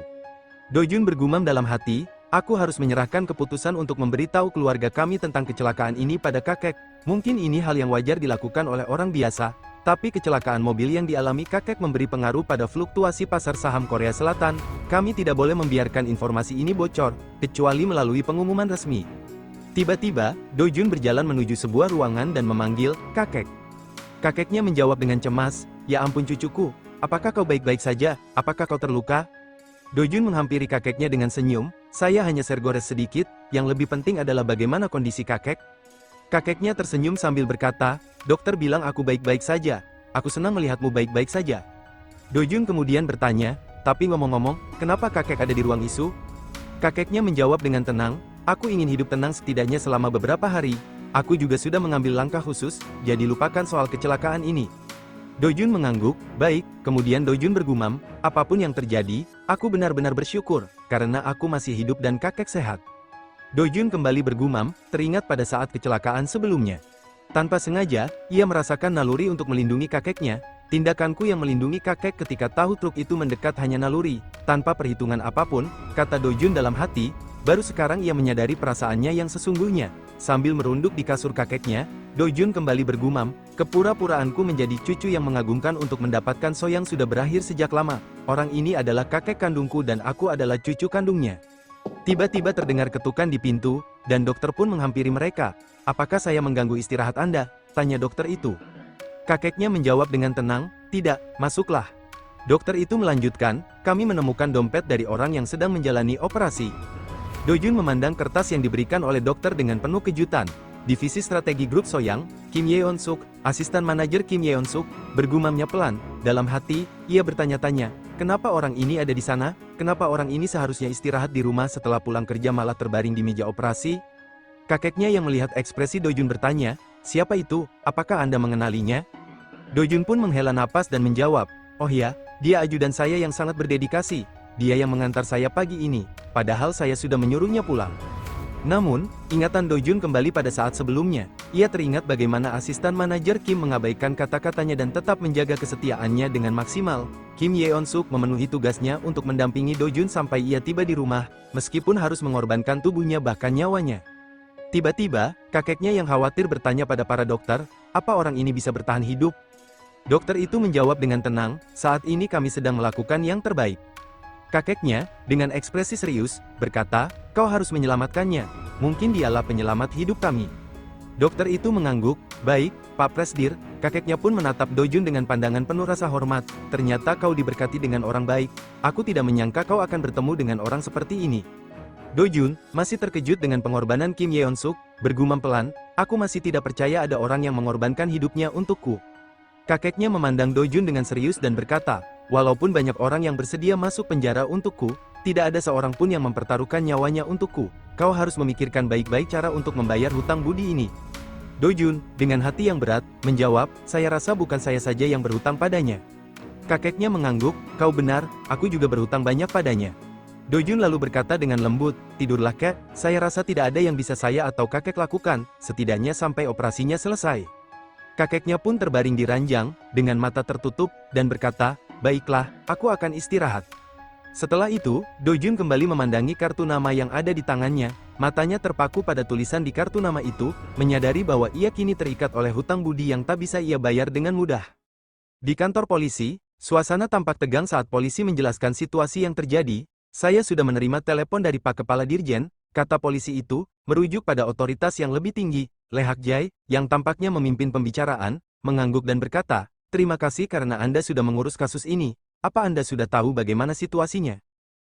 Dojun bergumam dalam hati, aku harus menyerahkan keputusan untuk memberitahu keluarga kami tentang kecelakaan ini pada kakek. Mungkin ini hal yang wajar dilakukan oleh orang biasa, tapi kecelakaan mobil yang dialami kakek memberi pengaruh pada fluktuasi pasar saham Korea Selatan. Kami tidak boleh membiarkan informasi ini bocor, kecuali melalui pengumuman resmi. Tiba-tiba, Dojun berjalan menuju sebuah ruangan dan memanggil, kakek. Kakeknya menjawab dengan cemas, ya ampun cucuku, apakah kau baik-baik saja? Apakah kau terluka? Dojun menghampiri kakeknya dengan senyum, saya hanya sergores sedikit, yang lebih penting adalah bagaimana kondisi kakek. Kakeknya tersenyum sambil berkata, dokter bilang aku baik-baik saja, aku senang melihatmu baik-baik saja. Dojun kemudian bertanya, tapi ngomong-ngomong, kenapa kakek ada di ruang ICU? Kakeknya menjawab dengan tenang, aku ingin hidup tenang setidaknya selama beberapa hari, aku juga sudah mengambil langkah khusus, jadi lupakan soal kecelakaan ini. Dojun mengangguk, baik, kemudian Dojun bergumam, apapun yang terjadi, aku benar-benar bersyukur, karena aku masih hidup dan kakek sehat. Dojun kembali bergumam, teringat pada saat kecelakaan sebelumnya. Tanpa sengaja, ia merasakan naluri untuk melindungi kakeknya, tindakanku yang melindungi kakek ketika tahu truk itu mendekat hanya naluri, tanpa perhitungan apapun, kata Dojun dalam hati, baru sekarang ia menyadari perasaannya yang sesungguhnya. Sambil merunduk di kasur kakeknya, Dojun kembali bergumam, kepura-puraanku menjadi cucu yang mengagumkan untuk mendapatkan Soyang sudah berakhir sejak lama. Orang ini adalah kakek kandungku dan aku adalah cucu kandungnya. Tiba-tiba terdengar ketukan di pintu, dan dokter pun menghampiri mereka. Apakah saya mengganggu istirahat Anda? Tanya dokter itu. Kakeknya menjawab dengan tenang, tidak, masuklah. Dokter itu melanjutkan, kami menemukan dompet dari orang yang sedang menjalani operasi. Dojun memandang kertas yang diberikan oleh dokter dengan penuh kejutan. Divisi Strategi Grup Soyang, Kim Yeon-suk, asisten manajer Kim Yeon-suk, bergumamnya pelan. Dalam hati, ia bertanya-tanya, kenapa orang ini ada di sana? Kenapa orang ini seharusnya istirahat di rumah setelah pulang kerja malah terbaring di meja operasi? Kakeknya yang melihat ekspresi Dojun bertanya, siapa itu? Apakah Anda mengenalinya? Dojun pun menghela napas dan menjawab, oh ya, dia ajudan saya yang sangat berdedikasi. Dia yang mengantar saya pagi ini, padahal saya sudah menyuruhnya pulang. Namun, ingatan Dojun kembali pada saat sebelumnya. Ia teringat bagaimana asisten manajer Kim mengabaikan kata-katanya dan tetap menjaga kesetiaannya dengan maksimal. Kim Yeon-suk memenuhi tugasnya untuk mendampingi Dojun sampai ia tiba di rumah, meskipun harus mengorbankan tubuhnya bahkan nyawanya. Tiba-tiba, kakeknya yang khawatir bertanya pada para dokter, apa orang ini bisa bertahan hidup? Dokter itu menjawab dengan tenang, saat ini kami sedang melakukan yang terbaik. Kakeknya, dengan ekspresi serius, berkata, kau harus menyelamatkannya. Mungkin dialah penyelamat hidup kami. Dokter itu mengangguk, baik, Pak Presdir. Kakeknya pun menatap Dojun dengan pandangan penuh rasa hormat. Ternyata kau diberkati dengan orang baik. Aku tidak menyangka kau akan bertemu dengan orang seperti ini. Dojun, masih terkejut dengan pengorbanan Kim Yeon-suk, bergumam pelan, aku masih tidak percaya ada orang yang mengorbankan hidupnya untukku. Kakeknya memandang Dojun dengan serius dan berkata, walaupun banyak orang yang bersedia masuk penjara untukku, tidak ada seorang pun yang mempertaruhkan nyawanya untukku. Kau harus memikirkan baik-baik cara untuk membayar hutang budi ini. Dojun, dengan hati yang berat, menjawab, saya rasa bukan saya saja yang berhutang padanya. Kakeknya mengangguk, kau benar, aku juga berhutang banyak padanya. Dojun lalu berkata dengan lembut, tidurlah kek, saya rasa tidak ada yang bisa saya atau kakek lakukan, setidaknya sampai operasinya selesai. Kakeknya pun terbaring di ranjang, dengan mata tertutup, dan berkata, baiklah, aku akan istirahat. Setelah itu, Dojun kembali memandangi kartu nama yang ada di tangannya, matanya terpaku pada tulisan di kartu nama itu, menyadari bahwa ia kini terikat oleh hutang budi yang tak bisa ia bayar dengan mudah. Di kantor polisi, suasana tampak tegang saat polisi menjelaskan situasi yang terjadi. Saya sudah menerima telepon dari Pak Kepala Dirjen, kata polisi itu, merujuk pada otoritas yang lebih tinggi. Lee Hak-jae, yang tampaknya memimpin pembicaraan, mengangguk dan berkata, terima kasih karena Anda sudah mengurus kasus ini. Apa Anda sudah tahu bagaimana situasinya?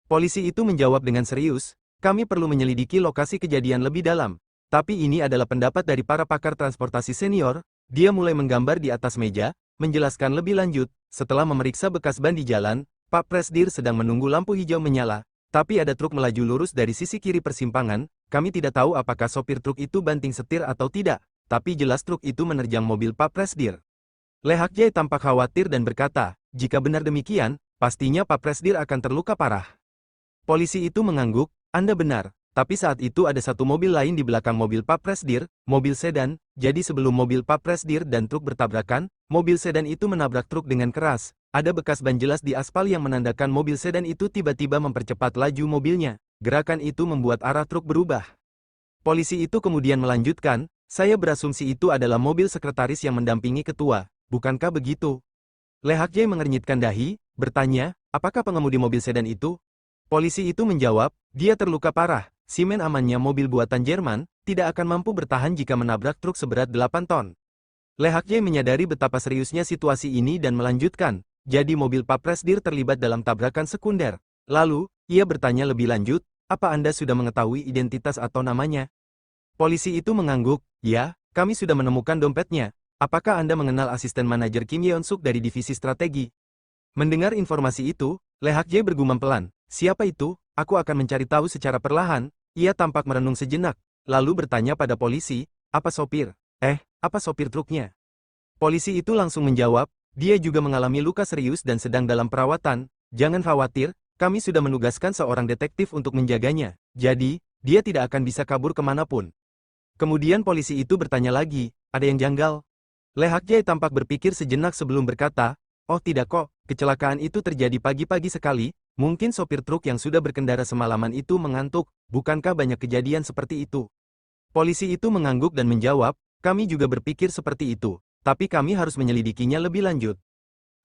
Polisi itu menjawab dengan serius, kami perlu menyelidiki lokasi kejadian lebih dalam. Tapi ini adalah pendapat dari para pakar transportasi senior. Dia mulai menggambar di atas meja, menjelaskan lebih lanjut, setelah memeriksa bekas ban di jalan, Pak Presdir sedang menunggu lampu hijau menyala, tapi ada truk melaju lurus dari sisi kiri persimpangan. Kami tidak tahu apakah sopir truk itu banting setir atau tidak, tapi jelas truk itu menerjang mobil Pak Presdir. Lee Hak-jae tampak khawatir dan berkata, jika benar demikian, pastinya Pak Presdir akan terluka parah. Polisi itu mengangguk, Anda benar, tapi saat itu ada satu mobil lain di belakang mobil Pak Presdir, mobil sedan, jadi sebelum mobil Pak Presdir dan truk bertabrakan, mobil sedan itu menabrak truk dengan keras. Ada bekas ban jelas di aspal yang menandakan mobil sedan itu tiba-tiba mempercepat laju mobilnya. Gerakan itu membuat arah truk berubah. Polisi itu kemudian melanjutkan, saya berasumsi itu adalah mobil sekretaris yang mendampingi ketua, bukankah begitu? Lee Hak-jae mengernyitkan dahi, bertanya, apakah pengemudi mobil sedan itu? Polisi itu menjawab, dia terluka parah, simen amannya mobil buatan Jerman, tidak akan mampu bertahan jika menabrak truk seberat 8 ton. Lee Hak-jae menyadari betapa seriusnya situasi ini dan melanjutkan, jadi mobil Pak Presdir terlibat dalam tabrakan sekunder. Lalu, ia bertanya lebih lanjut, apa Anda sudah mengetahui identitas atau namanya? Polisi itu mengangguk, ya, kami sudah menemukan dompetnya. Apakah Anda mengenal asisten manajer Kim Yeon-suk dari divisi strategi? Mendengar informasi itu, Lee Hak-jae bergumam pelan, siapa itu? Aku akan mencari tahu secara perlahan. Ia tampak merenung sejenak, lalu bertanya pada polisi, apa sopir? Apa sopir truknya? Polisi itu langsung menjawab, dia juga mengalami luka serius dan sedang dalam perawatan. Jangan khawatir, kami sudah menugaskan seorang detektif untuk menjaganya. Jadi, dia tidak akan bisa kabur kemanapun. Kemudian polisi itu bertanya lagi, ada yang janggal? Lee Hak-jae tampak berpikir sejenak sebelum berkata, oh tidak kok, kecelakaan itu terjadi pagi-pagi sekali, mungkin sopir truk yang sudah berkendara semalaman itu mengantuk, bukankah banyak kejadian seperti itu? Polisi itu mengangguk dan menjawab, kami juga berpikir seperti itu, tapi kami harus menyelidikinya lebih lanjut.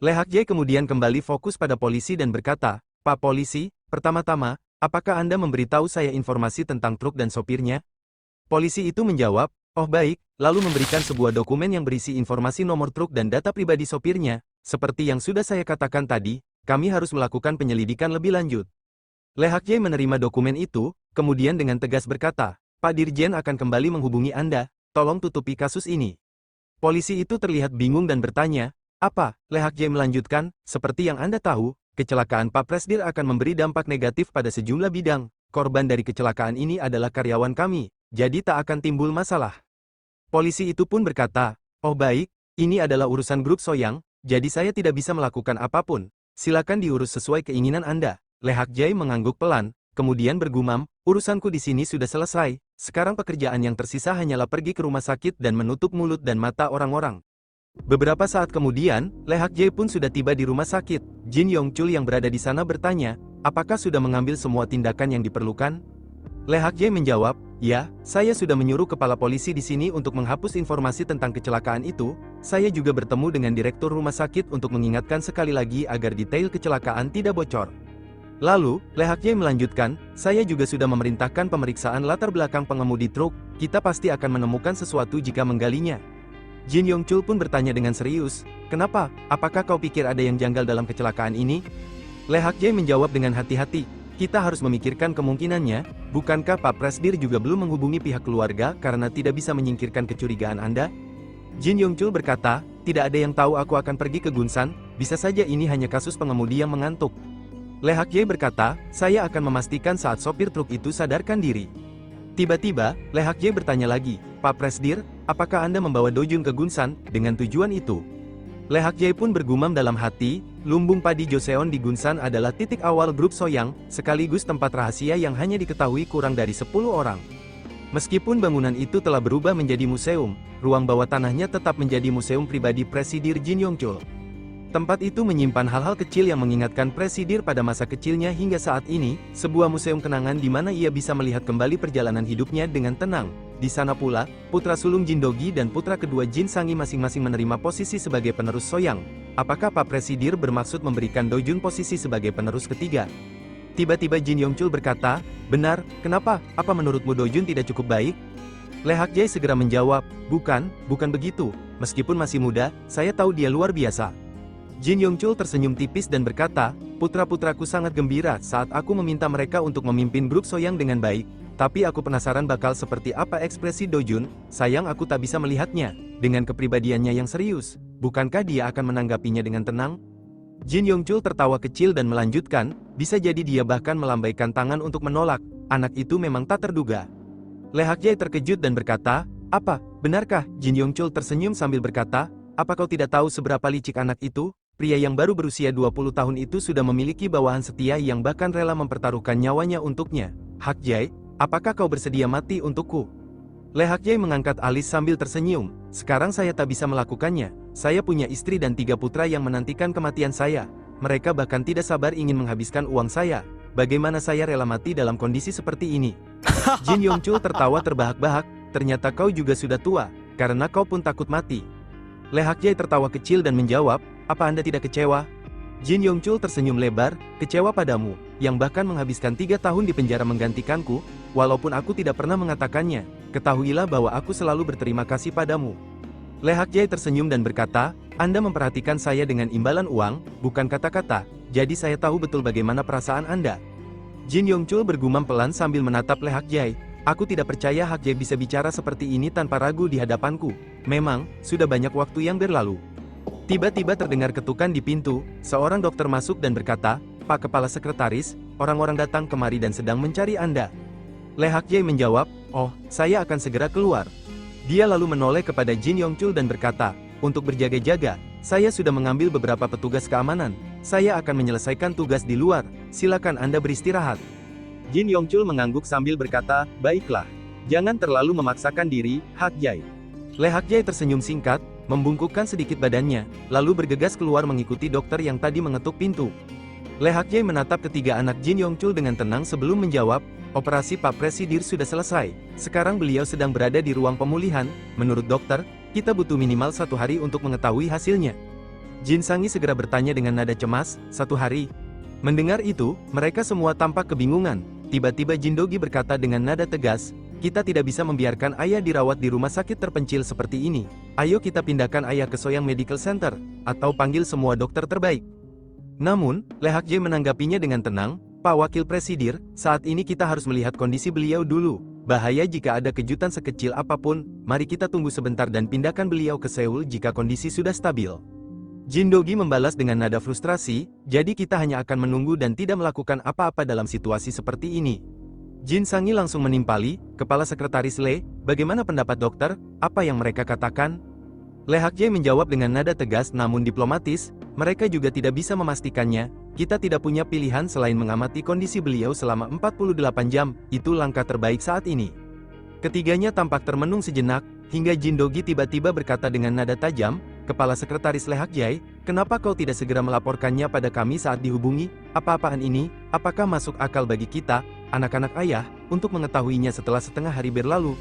Lee Hak-jae kemudian kembali fokus pada polisi dan berkata, Pak Polisi, pertama-tama, apakah Anda memberitahu saya informasi tentang truk dan sopirnya? Polisi itu menjawab, oh baik, lalu memberikan sebuah dokumen yang berisi informasi nomor truk dan data pribadi sopirnya. Seperti yang sudah saya katakan tadi, kami harus melakukan penyelidikan lebih lanjut. Lee Hak-jae menerima dokumen itu, kemudian dengan tegas berkata, Pak Dirjen akan kembali menghubungi Anda, tolong tutupi kasus ini. Polisi itu terlihat bingung dan bertanya, apa? Lehak Jai melanjutkan, seperti yang Anda tahu, kecelakaan Pak Presdir akan memberi dampak negatif pada sejumlah bidang. Korban dari kecelakaan ini adalah karyawan kami, jadi tak akan timbul masalah. Polisi itu pun berkata, oh baik, ini adalah urusan grup Soyang, jadi saya tidak bisa melakukan apapun. Silakan diurus sesuai keinginan Anda. Lehak Jai mengangguk pelan, kemudian bergumam, urusanku di sini sudah selesai, sekarang pekerjaan yang tersisa hanyalah pergi ke rumah sakit dan menutup mulut dan mata orang-orang. Beberapa saat kemudian, Lehak Jai pun sudah tiba di rumah sakit. Jin Yongchul yang berada di sana bertanya, apakah sudah mengambil semua tindakan yang diperlukan? Lehak Jai menjawab, ya, saya sudah menyuruh kepala polisi di sini untuk menghapus informasi tentang kecelakaan itu. Saya juga bertemu dengan direktur rumah sakit untuk mengingatkan sekali lagi agar detail kecelakaan tidak bocor. Lalu, Lehak Jai melanjutkan, saya juga sudah memerintahkan pemeriksaan latar belakang pengemudi truk, kita pasti akan menemukan sesuatu jika menggalinya. Jin Yongchul pun bertanya dengan serius, kenapa? Apakah kau pikir ada yang janggal dalam kecelakaan ini? Lehak Jai menjawab dengan hati-hati, kita harus memikirkan kemungkinannya, bukankah Pak Presdir juga belum menghubungi pihak keluarga karena tidak bisa menyingkirkan kecurigaan Anda? Jin Yongchul berkata, tidak ada yang tahu aku akan pergi ke Gunsan, bisa saja ini hanya kasus pengemudi yang mengantuk. Lehak Jai berkata, saya akan memastikan saat sopir truk itu sadarkan diri. Tiba-tiba, Lehak Jai bertanya lagi, Pak Presdir, apakah Anda membawa Dojun ke Gunsan, dengan tujuan itu? Lehak Jai pun bergumam dalam hati, lumbung padi Joseon di Gunsan adalah titik awal grup Soyang, sekaligus tempat rahasia yang hanya diketahui kurang dari 10 orang. Meskipun bangunan itu telah berubah menjadi museum, ruang bawah tanahnya tetap menjadi museum pribadi Presidir Jin Yongchul. Tempat itu menyimpan hal-hal kecil yang mengingatkan Presidir pada masa kecilnya hingga saat ini, sebuah museum kenangan di mana ia bisa melihat kembali perjalanan hidupnya dengan tenang. Di sana pula, putra sulung Jin Dogi dan putra kedua Jin Sangi masing-masing menerima posisi sebagai penerus Soyang. Apakah Pak Presidir bermaksud memberikan Dojun posisi sebagai penerus ketiga? Tiba-tiba Jin Yongchul berkata, benar, kenapa? Apa menurutmu Dojun tidak cukup baik? Lehak Jai segera menjawab, bukan begitu. Meskipun masih muda, saya tahu dia luar biasa. Jin Yongchul tersenyum tipis dan berkata, putra-putraku sangat gembira saat aku meminta mereka untuk memimpin grup Soyang dengan baik, tapi aku penasaran bakal seperti apa ekspresi Dojun, sayang aku tak bisa melihatnya, dengan kepribadiannya yang serius, bukankah dia akan menanggapinya dengan tenang? Jin Yongchul tertawa kecil dan melanjutkan, bisa jadi dia bahkan melambaikan tangan untuk menolak, anak itu memang tak terduga. Lehak Jai terkejut dan berkata, apa, benarkah? Jin Yongchul tersenyum sambil berkata, apa kau tidak tahu seberapa licik anak itu? Pria yang baru berusia 20 tahun itu sudah memiliki bawahan setia yang bahkan rela mempertaruhkan nyawanya untuknya. Hak Jai, apakah kau bersedia mati untukku? Lehak Jai mengangkat alis sambil tersenyum. Sekarang saya tak bisa melakukannya. Saya punya istri dan 3 putra yang menantikan kematian saya. Mereka bahkan tidak sabar ingin menghabiskan uang saya. Bagaimana saya rela mati dalam kondisi seperti ini? Jin Yongchul tertawa terbahak-bahak. Ternyata kau juga sudah tua, karena kau pun takut mati. Lehak Jai tertawa kecil dan menjawab, apa Anda tidak kecewa? Jin Yongchul tersenyum lebar, kecewa padamu, yang bahkan menghabiskan 3 tahun di penjara menggantikanku, walaupun aku tidak pernah mengatakannya, ketahuilah bahwa aku selalu berterima kasih padamu. Lehak Jai tersenyum dan berkata, Anda memperhatikan saya dengan imbalan uang, bukan kata-kata, jadi saya tahu betul bagaimana perasaan Anda. Jin Yongchul bergumam pelan sambil menatap Lehak Jai, aku tidak percaya Hak Jai bisa bicara seperti ini tanpa ragu di hadapanku, memang, sudah banyak waktu yang berlalu. Tiba-tiba terdengar ketukan di pintu, seorang dokter masuk dan berkata, Pak Kepala Sekretaris, orang-orang datang kemari dan sedang mencari Anda. Lehak Jai menjawab, oh, saya akan segera keluar. Dia lalu menoleh kepada Jin Yongchul dan berkata, untuk berjaga-jaga, saya sudah mengambil beberapa petugas keamanan, saya akan menyelesaikan tugas di luar, silakan Anda beristirahat. Jin Yongchul mengangguk sambil berkata, baiklah, jangan terlalu memaksakan diri, Hak Jai. Lehak Jai tersenyum singkat, membungkukkan sedikit badannya, lalu bergegas keluar mengikuti dokter yang tadi mengetuk pintu. Lehak Jai menatap ketiga anak Jin Yongchul dengan tenang sebelum menjawab, operasi Pak Presidir sudah selesai, sekarang beliau sedang berada di ruang pemulihan, menurut dokter, kita butuh minimal 1 hari untuk mengetahui hasilnya. Jin Sangi segera bertanya dengan nada cemas, 1 hari? Mendengar itu, mereka semua tampak kebingungan, tiba-tiba Jin Dogi berkata dengan nada tegas, kita tidak bisa membiarkan ayah dirawat di rumah sakit terpencil seperti ini. Ayo kita pindahkan ayah ke Soyang Medical Center, atau panggil semua dokter terbaik. Namun, Lehak Jai menanggapinya dengan tenang, Pak Wakil Presidir, saat ini kita harus melihat kondisi beliau dulu. bahaya jika ada kejutan sekecil apapun, mari kita tunggu sebentar dan pindahkan beliau ke Seoul jika kondisi sudah stabil. Jin Dogi membalas dengan nada frustrasi, jadi kita hanya akan menunggu dan tidak melakukan apa-apa dalam situasi seperti ini. Jin Sangi langsung menimpali, kepala sekretaris Le, bagaimana pendapat dokter, apa yang mereka katakan? Le Hakjae menjawab dengan nada tegas namun diplomatis, mereka juga tidak bisa memastikannya, kita tidak punya pilihan selain mengamati kondisi beliau selama 48 jam, itu langkah terbaik saat ini. Ketiganya tampak termenung sejenak, hingga Jin Dogi tiba-tiba berkata dengan nada tajam, kepala sekretaris Le Hakjae, kenapa kau tidak segera melaporkannya pada kami saat dihubungi, apa-apaan ini, apakah masuk akal bagi kita, anak-anak ayah, untuk mengetahuinya setelah setengah hari berlalu?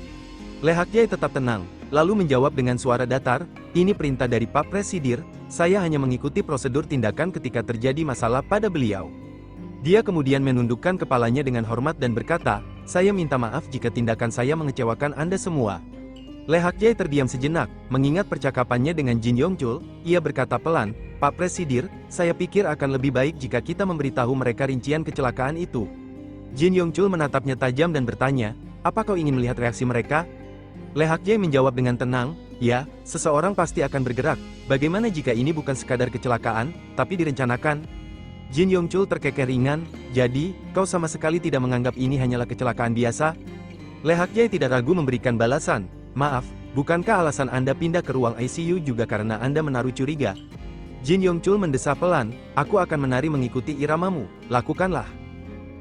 Le Hakjae tetap tenang, lalu menjawab dengan suara datar, ini perintah dari Pak Presidir, saya hanya mengikuti prosedur tindakan ketika terjadi masalah pada beliau. Dia kemudian menundukkan kepalanya dengan hormat dan berkata, saya minta maaf jika tindakan saya mengecewakan Anda semua. Le Hakjae terdiam sejenak, mengingat percakapannya dengan Jin Yongchul, ia berkata pelan, Pak Presidir, saya pikir akan lebih baik jika kita memberitahu mereka rincian kecelakaan itu. Jin Yongchul menatapnya tajam dan bertanya, apa kau ingin melihat reaksi mereka? Le Hakjae menjawab dengan tenang, ya, seseorang pasti akan bergerak, bagaimana jika ini bukan sekadar kecelakaan, tapi direncanakan? Jin Yongchul terkekeh ringan, jadi, kau sama sekali tidak menganggap ini hanyalah kecelakaan biasa? Le Hakjae tidak ragu memberikan balasan, maaf, bukankah alasan Anda pindah ke ruang ICU juga karena Anda menaruh curiga? Jin Yongchul mendesah pelan, aku akan menari mengikuti iramamu, lakukanlah.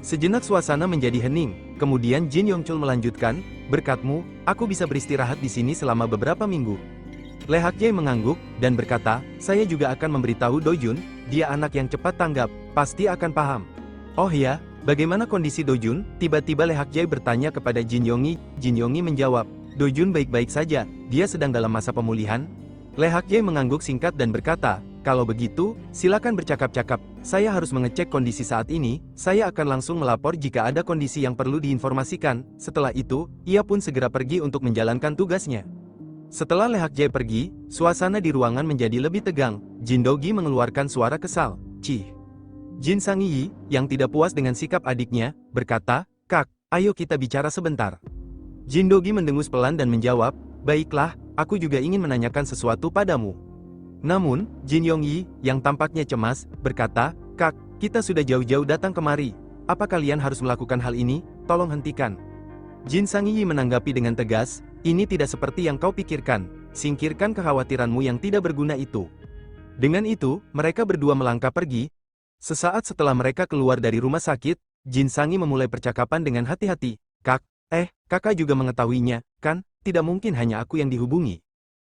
Sejenak suasana menjadi hening, kemudian Jin Yongchul melanjutkan, berkatmu, aku bisa beristirahat di sini selama beberapa minggu. Le Hakjae mengangguk, dan berkata, saya juga akan memberitahu Dojun, dia anak yang cepat tanggap, pasti akan paham. Oh ya, bagaimana kondisi Dojun? Tiba-tiba Le Hakjae bertanya kepada Jin Yonggi, Jin Yonggi menjawab, Dojun baik-baik saja, dia sedang dalam masa pemulihan. Le Hakjae mengangguk singkat dan berkata, kalau begitu, silakan bercakap-cakap, saya harus mengecek kondisi saat ini, saya akan langsung melapor jika ada kondisi yang perlu diinformasikan, setelah itu, ia pun segera pergi untuk menjalankan tugasnya. Setelah Le Hakjae pergi, suasana di ruangan menjadi lebih tegang, Jin Dogi mengeluarkan suara kesal, Cih. Jin Sangi, yang tidak puas dengan sikap adiknya, berkata, Kak, ayo kita bicara sebentar. Jin Dogi mendengus pelan dan menjawab, baiklah, aku juga ingin menanyakan sesuatu padamu. Namun, Jin Yongyi, yang tampaknya cemas, berkata, Kak, kita sudah jauh-jauh datang kemari. Apa kalian harus melakukan hal ini? Tolong hentikan. Jin Sangi menanggapi dengan tegas, ini tidak seperti yang kau pikirkan. Singkirkan kekhawatiranmu yang tidak berguna itu. Dengan itu, mereka berdua melangkah pergi. Sesaat setelah mereka keluar dari rumah sakit, Jin Sangi memulai percakapan dengan hati-hati. Kak, kakak juga mengetahuinya, kan? Tidak mungkin hanya aku yang dihubungi.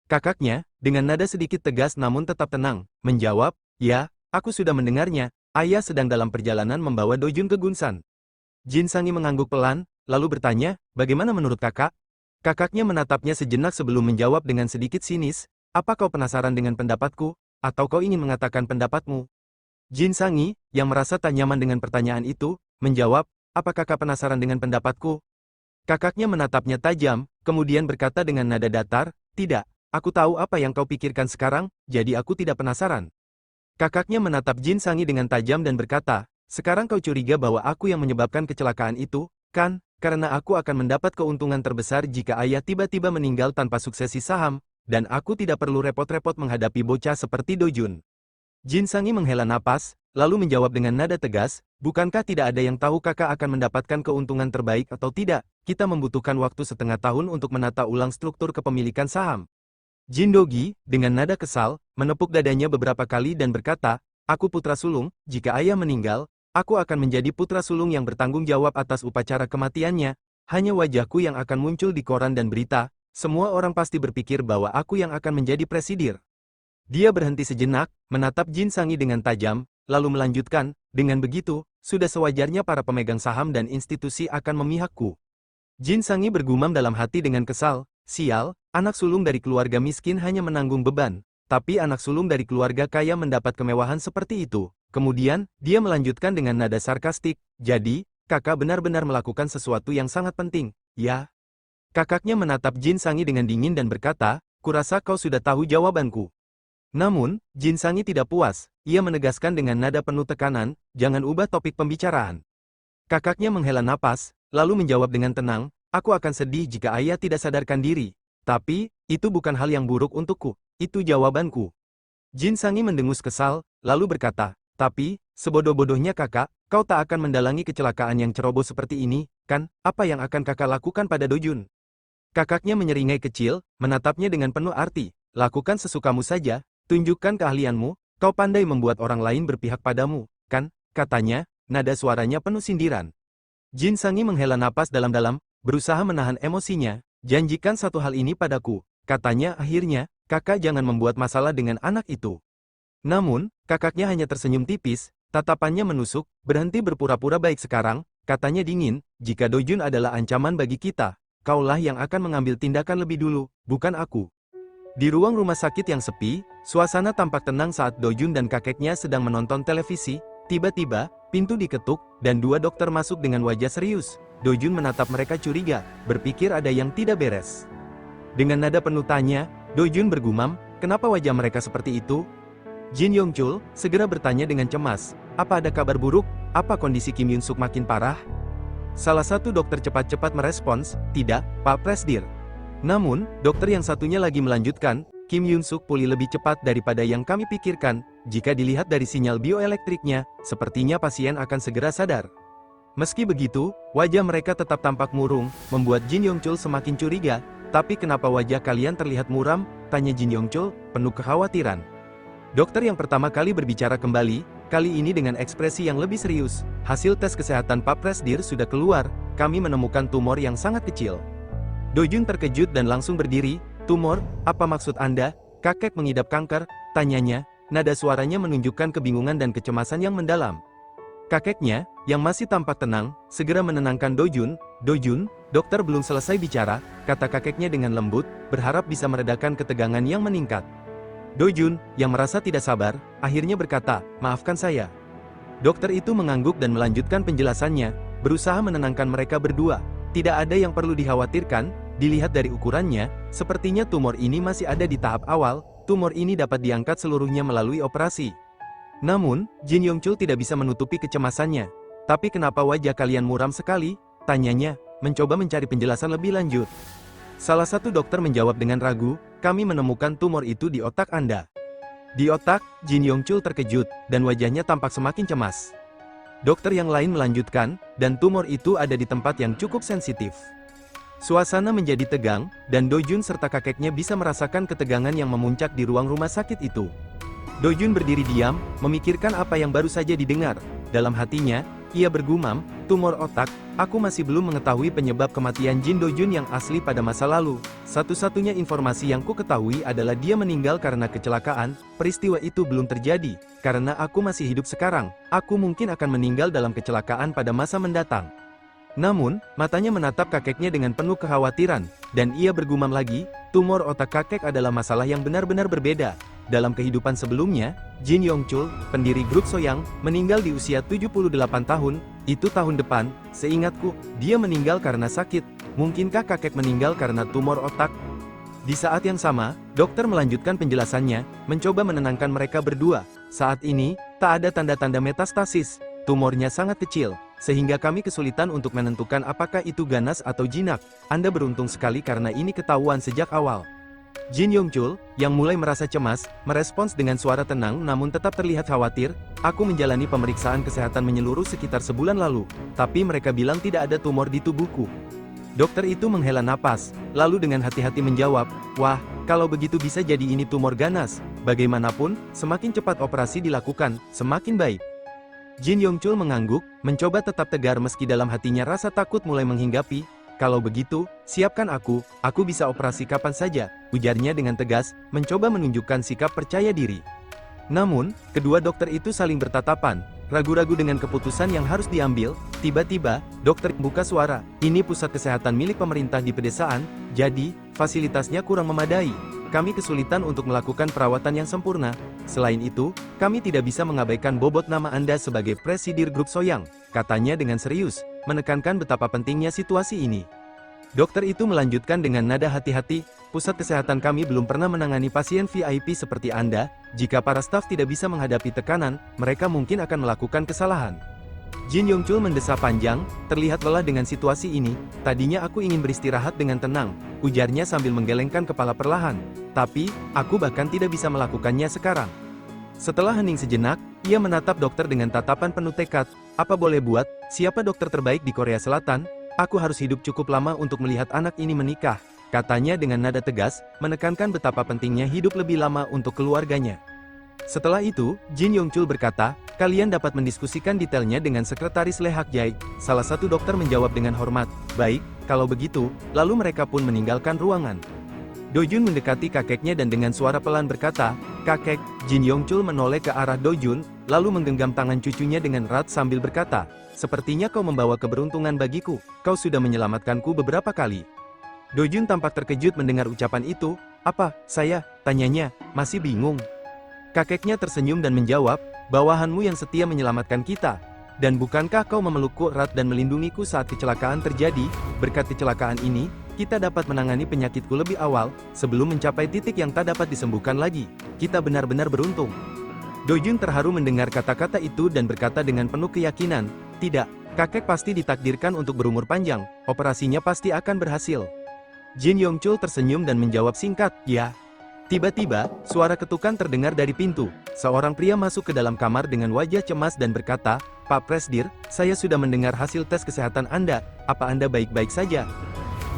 Kakaknya, dengan nada sedikit tegas namun tetap tenang, menjawab, ya, aku sudah mendengarnya, ayah sedang dalam perjalanan membawa Dojun ke Gunsan. Jin Sangi mengangguk pelan, lalu bertanya, bagaimana menurut kakak? Kakaknya menatapnya sejenak sebelum menjawab dengan sedikit sinis, apa kau penasaran dengan pendapatku, atau kau ingin mengatakan pendapatmu? Jin Sangi, yang merasa tak nyaman dengan pertanyaan itu, menjawab, apa kakak penasaran dengan pendapatku? Kakaknya menatapnya tajam, kemudian berkata dengan nada datar, tidak. Aku tahu apa yang kau pikirkan sekarang, jadi aku tidak penasaran. Kakaknya menatap Jin Sangi dengan tajam dan berkata, sekarang kau curiga bahwa aku yang menyebabkan kecelakaan itu, kan? Karena aku akan mendapat keuntungan terbesar jika ayah tiba-tiba meninggal tanpa suksesi saham, dan aku tidak perlu repot-repot menghadapi bocah seperti Dojun. Jin Sangi menghela napas, lalu menjawab dengan nada tegas, bukankah tidak ada yang tahu kakak akan mendapatkan keuntungan terbaik atau tidak? Kita membutuhkan waktu setengah tahun untuk menata ulang struktur kepemilikan saham. Jin Dogi, dengan nada kesal, menepuk dadanya beberapa kali dan berkata, aku putra sulung, jika ayah meninggal, aku akan menjadi putra sulung yang bertanggung jawab atas upacara kematiannya, hanya wajahku yang akan muncul di koran dan berita, semua orang pasti berpikir bahwa aku yang akan menjadi presidir. Dia berhenti sejenak, menatap Jin Sangi dengan tajam, lalu melanjutkan, dengan begitu, sudah sewajarnya para pemegang saham dan institusi akan memihakku. Jin Sangi bergumam dalam hati dengan kesal, sial, anak sulung dari keluarga miskin hanya menanggung beban, tapi anak sulung dari keluarga kaya mendapat kemewahan seperti itu. Kemudian, dia melanjutkan dengan nada sarkastik, jadi, kakak benar-benar melakukan sesuatu yang sangat penting, ya? Kakaknya menatap Jin Sangi dengan dingin dan berkata, kurasa kau sudah tahu jawabanku. Namun, Jin Sangi tidak puas, ia menegaskan dengan nada penuh tekanan, jangan ubah topik pembicaraan. Kakaknya menghela napas, lalu menjawab dengan tenang, aku akan sedih jika ayah tidak sadarkan diri. Tapi, itu bukan hal yang buruk untukku. Itu jawabanku. Jin Sangi mendengus kesal, lalu berkata, tapi, sebodoh-bodohnya kakak, kau tak akan mendalangi kecelakaan yang ceroboh seperti ini, kan? Apa yang akan kakak lakukan pada Dojun? Kakaknya menyeringai kecil, menatapnya dengan penuh arti. Lakukan sesukamu saja, tunjukkan keahlianmu, kau pandai membuat orang lain berpihak padamu, kan? Katanya, nada suaranya penuh sindiran. Jin Sangi menghela napas dalam-dalam, berusaha menahan emosinya. Janjikan satu hal ini padaku, katanya akhirnya, kakak jangan membuat masalah dengan anak itu. Namun, kakaknya hanya tersenyum tipis, tatapannya menusuk, berhenti berpura-pura baik sekarang, katanya dingin, jika Dojun adalah ancaman bagi kita, kaulah yang akan mengambil tindakan lebih dulu, bukan aku. Di ruang rumah sakit yang sepi, suasana tampak tenang saat Dojun dan kakeknya sedang menonton televisi. Tiba-tiba, pintu diketuk, dan dua dokter masuk dengan wajah serius. Dojun menatap mereka curiga, berpikir ada yang tidak beres. Dengan nada penuh tanya, Dojun bergumam, kenapa wajah mereka seperti itu? Jin Yongchul segera bertanya dengan cemas, apa ada kabar buruk? Apa kondisi Kim Yun Suk makin parah? Salah satu dokter cepat-cepat merespons, tidak, Pak Presdir. Namun, dokter yang satunya lagi melanjutkan, Kim Yun Suk pulih lebih cepat daripada yang kami pikirkan. Jika dilihat dari sinyal bioelektriknya, sepertinya pasien akan segera sadar. Meski begitu, wajah mereka tetap tampak murung, membuat Jin Yongchul semakin curiga. Tapi kenapa wajah kalian terlihat muram? Tanya Jin Yongchul, penuh kekhawatiran. Dokter yang pertama kali berbicara kembali, kali ini dengan ekspresi yang lebih serius. Hasil tes kesehatan Pak Presdir sudah keluar, kami menemukan tumor yang sangat kecil. Dojun terkejut dan langsung berdiri. Tumor, apa maksud Anda? Kakek mengidap kanker, tanyanya, nada suaranya menunjukkan kebingungan dan kecemasan yang mendalam. Kakeknya, yang masih tampak tenang, segera menenangkan Dojun. Dojun, dokter belum selesai bicara, kata kakeknya dengan lembut, berharap bisa meredakan ketegangan yang meningkat. Dojun, yang merasa tidak sabar, akhirnya berkata, maafkan saya. Dokter itu mengangguk dan melanjutkan penjelasannya, berusaha menenangkan mereka berdua. Tidak ada yang perlu dikhawatirkan. Dilihat dari ukurannya, sepertinya tumor ini masih ada di tahap awal, tumor ini dapat diangkat seluruhnya melalui operasi. Namun, Jin Yongchul tidak bisa menutupi kecemasannya. Tapi kenapa wajah kalian muram sekali? Tanyanya, mencoba mencari penjelasan lebih lanjut. Salah satu dokter menjawab dengan ragu, kami menemukan tumor itu di otak Anda. Di otak, Jin Yongchul terkejut, dan wajahnya tampak semakin cemas. Dokter yang lain melanjutkan, dan tumor itu ada di tempat yang cukup sensitif. Suasana menjadi tegang, dan Dojun serta kakeknya bisa merasakan ketegangan yang memuncak di ruang rumah sakit itu. Dojun berdiri diam, memikirkan apa yang baru saja didengar. Dalam hatinya, ia bergumam, tumor otak, aku masih belum mengetahui penyebab kematian Jin Dojun yang asli pada masa lalu. Satu-satunya informasi yang ku ketahui adalah dia meninggal karena kecelakaan. Peristiwa itu belum terjadi, karena aku masih hidup sekarang, aku mungkin akan meninggal dalam kecelakaan pada masa mendatang. Namun, matanya menatap kakeknya dengan penuh kekhawatiran, dan ia bergumam lagi, tumor otak kakek adalah masalah yang benar-benar berbeda. Dalam kehidupan sebelumnya, Jin Yongchul, pendiri grup Soyang, meninggal di usia 78 tahun, itu tahun depan, seingatku, dia meninggal karena sakit. Mungkinkah kakek meninggal karena tumor otak? Di saat yang sama, dokter melanjutkan penjelasannya, mencoba menenangkan mereka berdua. Saat ini, tak ada tanda-tanda metastasis, tumornya sangat kecil. Sehingga kami kesulitan untuk menentukan apakah itu ganas atau jinak. Anda beruntung sekali karena ini ketahuan sejak awal. Jin Yongchul, yang mulai merasa cemas, merespons dengan suara tenang namun tetap terlihat khawatir, aku menjalani pemeriksaan kesehatan menyeluruh sekitar sebulan lalu, tapi mereka bilang tidak ada tumor di tubuhku. Dokter itu menghela napas, lalu dengan hati-hati menjawab, wah, kalau begitu bisa jadi ini tumor ganas. Bagaimanapun, semakin cepat operasi dilakukan, semakin baik. Jin Yongchul mengangguk, mencoba tetap tegar meski dalam hatinya rasa takut mulai menghinggapi. Kalau begitu, siapkan aku bisa operasi kapan saja, ujarnya dengan tegas, mencoba menunjukkan sikap percaya diri. Namun, kedua dokter itu saling bertatapan, ragu-ragu dengan keputusan yang harus diambil. Tiba-tiba, dokter buka suara, ini pusat kesehatan milik pemerintah di pedesaan, jadi, fasilitasnya kurang memadai. Kami kesulitan untuk melakukan perawatan yang sempurna. Selain itu, kami tidak bisa mengabaikan bobot nama Anda sebagai presidir grup Soyang, katanya dengan serius, menekankan betapa pentingnya situasi ini. Dokter itu melanjutkan dengan nada hati-hati, pusat kesehatan kami belum pernah menangani pasien VIP seperti Anda, jika para staf tidak bisa menghadapi tekanan, mereka mungkin akan melakukan kesalahan. Jin Yongchul mendesah panjang, terlihat lelah dengan situasi ini. Tadinya aku ingin beristirahat dengan tenang, ujarnya sambil menggelengkan kepala perlahan. Tapi, aku bahkan tidak bisa melakukannya sekarang. Setelah hening sejenak, ia menatap dokter dengan tatapan penuh tekad. Apa boleh buat, siapa dokter terbaik di Korea Selatan? Aku harus hidup cukup lama untuk melihat anak ini menikah, katanya dengan nada tegas, menekankan betapa pentingnya hidup lebih lama untuk keluarganya. Setelah itu, Jin Yongchul berkata, kalian dapat mendiskusikan detailnya dengan sekretaris Lee Hak-jae. Salah satu dokter menjawab dengan hormat, baik, kalau begitu, lalu mereka pun meninggalkan ruangan. Dojun mendekati kakeknya dan dengan suara pelan berkata, kakek. Jin Yongchul menoleh ke arah Dojun, lalu menggenggam tangan cucunya dengan erat sambil berkata, sepertinya kau membawa keberuntungan bagiku, kau sudah menyelamatkanku beberapa kali. Dojun tampak terkejut mendengar ucapan itu. Apa, saya? Tanyanya, masih bingung. Kakeknya tersenyum dan menjawab, bawahanmu yang setia menyelamatkan kita. Dan bukankah kau memelukku erat dan melindungiku saat kecelakaan terjadi? Berkat kecelakaan ini, kita dapat menangani penyakitku lebih awal, sebelum mencapai titik yang tak dapat disembuhkan lagi. Kita benar-benar beruntung. Dojun terharu mendengar kata-kata itu dan berkata dengan penuh keyakinan, tidak, kakek pasti ditakdirkan untuk berumur panjang, operasinya pasti akan berhasil. Jin Yongchul tersenyum dan menjawab singkat, ya. Tiba-tiba, suara ketukan terdengar dari pintu. Seorang pria masuk ke dalam kamar dengan wajah cemas dan berkata, Pak Presdir, saya sudah mendengar hasil tes kesehatan Anda, apa Anda baik-baik saja?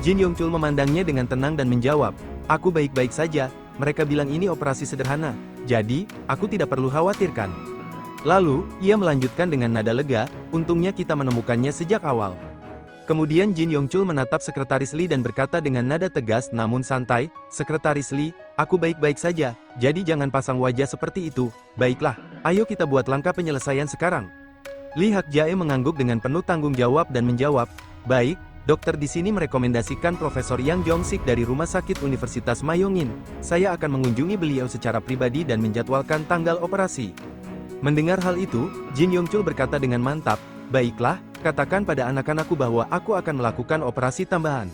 Jin Yongchul memandangnya dengan tenang dan menjawab, aku baik-baik saja, mereka bilang ini operasi sederhana, jadi, aku tidak perlu khawatirkan. Lalu, ia melanjutkan dengan nada lega, untungnya kita menemukannya sejak awal. Kemudian Jin Yongchul menatap Sekretaris Lee dan berkata dengan nada tegas namun santai, Sekretaris Lee, aku baik-baik saja, jadi jangan pasang wajah seperti itu. Baiklah, ayo kita buat langkah penyelesaian sekarang. Lee Hak-jae mengangguk dengan penuh tanggung jawab dan menjawab, baik, dokter di sini merekomendasikan Profesor Yang Jong-sik dari Rumah Sakit Universitas Mayongin. Saya akan mengunjungi beliau secara pribadi dan menjadwalkan tanggal operasi. Mendengar hal itu, Jin Yongchul berkata dengan mantap, baiklah, katakan pada anak-anakku bahwa aku akan melakukan operasi tambahan.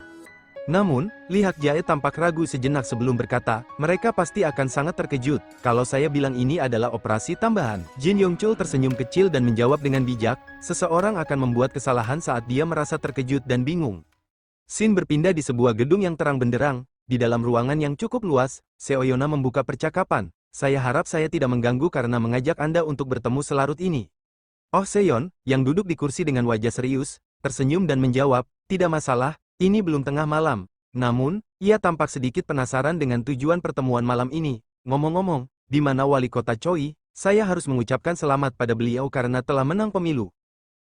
Namun, Lee Hak-jae tampak ragu sejenak sebelum berkata, mereka pasti akan sangat terkejut, kalau saya bilang ini adalah operasi tambahan. Jin Yongchul tersenyum kecil dan menjawab dengan bijak, seseorang akan membuat kesalahan saat dia merasa terkejut dan bingung. Scene berpindah di sebuah gedung yang terang benderang, di dalam ruangan yang cukup luas, Seoyona membuka percakapan, saya harap saya tidak mengganggu karena mengajak Anda untuk bertemu selarut ini. Oh Seon, yang duduk di kursi dengan wajah serius, tersenyum dan menjawab, tidak masalah, ini belum tengah malam. Namun, ia tampak sedikit penasaran dengan tujuan pertemuan malam ini. Ngomong-ngomong, di mana wali kota Choi? Saya harus mengucapkan selamat pada beliau karena telah menang pemilu.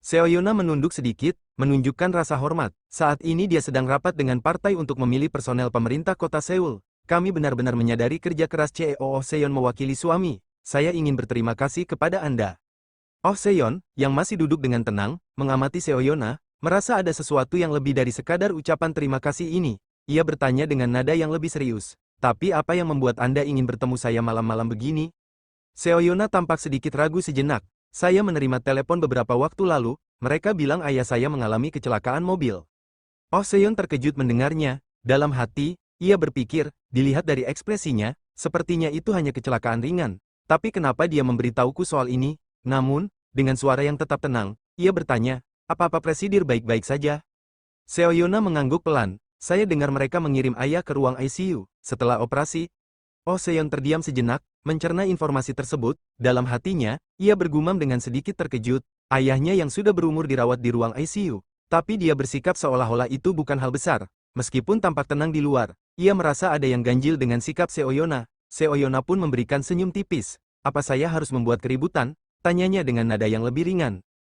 Seoyona menunduk sedikit, menunjukkan rasa hormat. Saat ini dia sedang rapat dengan partai untuk memilih personel pemerintah kota Seoul. Kami benar-benar menyadari kerja keras Cheo Seon mewakili suami. Saya ingin berterima kasih kepada Anda. Oh Seon, yang masih duduk dengan tenang, mengamati Seoyona, merasa ada sesuatu yang lebih dari sekadar ucapan terima kasih ini. Ia bertanya dengan nada yang lebih serius. Tapi apa yang membuat Anda ingin bertemu saya malam-malam begini? Seoyona tampak sedikit ragu sejenak. Saya menerima telepon beberapa waktu lalu, mereka bilang ayah saya mengalami kecelakaan mobil. Oh Seon terkejut mendengarnya. Dalam hati, ia berpikir, dilihat dari ekspresinya, sepertinya itu hanya kecelakaan ringan. Tapi kenapa dia memberitahuku soal ini? Namun, dengan suara yang tetap tenang, ia bertanya, apa-apa Presidir baik-baik saja? Seoyona mengangguk pelan, saya dengar mereka mengirim ayah ke ruang ICU, setelah operasi. Oh Seon terdiam sejenak, mencerna informasi tersebut, dalam hatinya, ia bergumam dengan sedikit terkejut, ayahnya yang sudah berumur dirawat di ruang ICU, tapi dia bersikap seolah-olah itu bukan hal besar, meskipun tampak tenang di luar, ia merasa ada yang ganjil dengan sikap Seoyona. Seoyona pun memberikan senyum tipis, apa saya harus membuat keributan? Tanyanya dengan nada yang lebih ringan.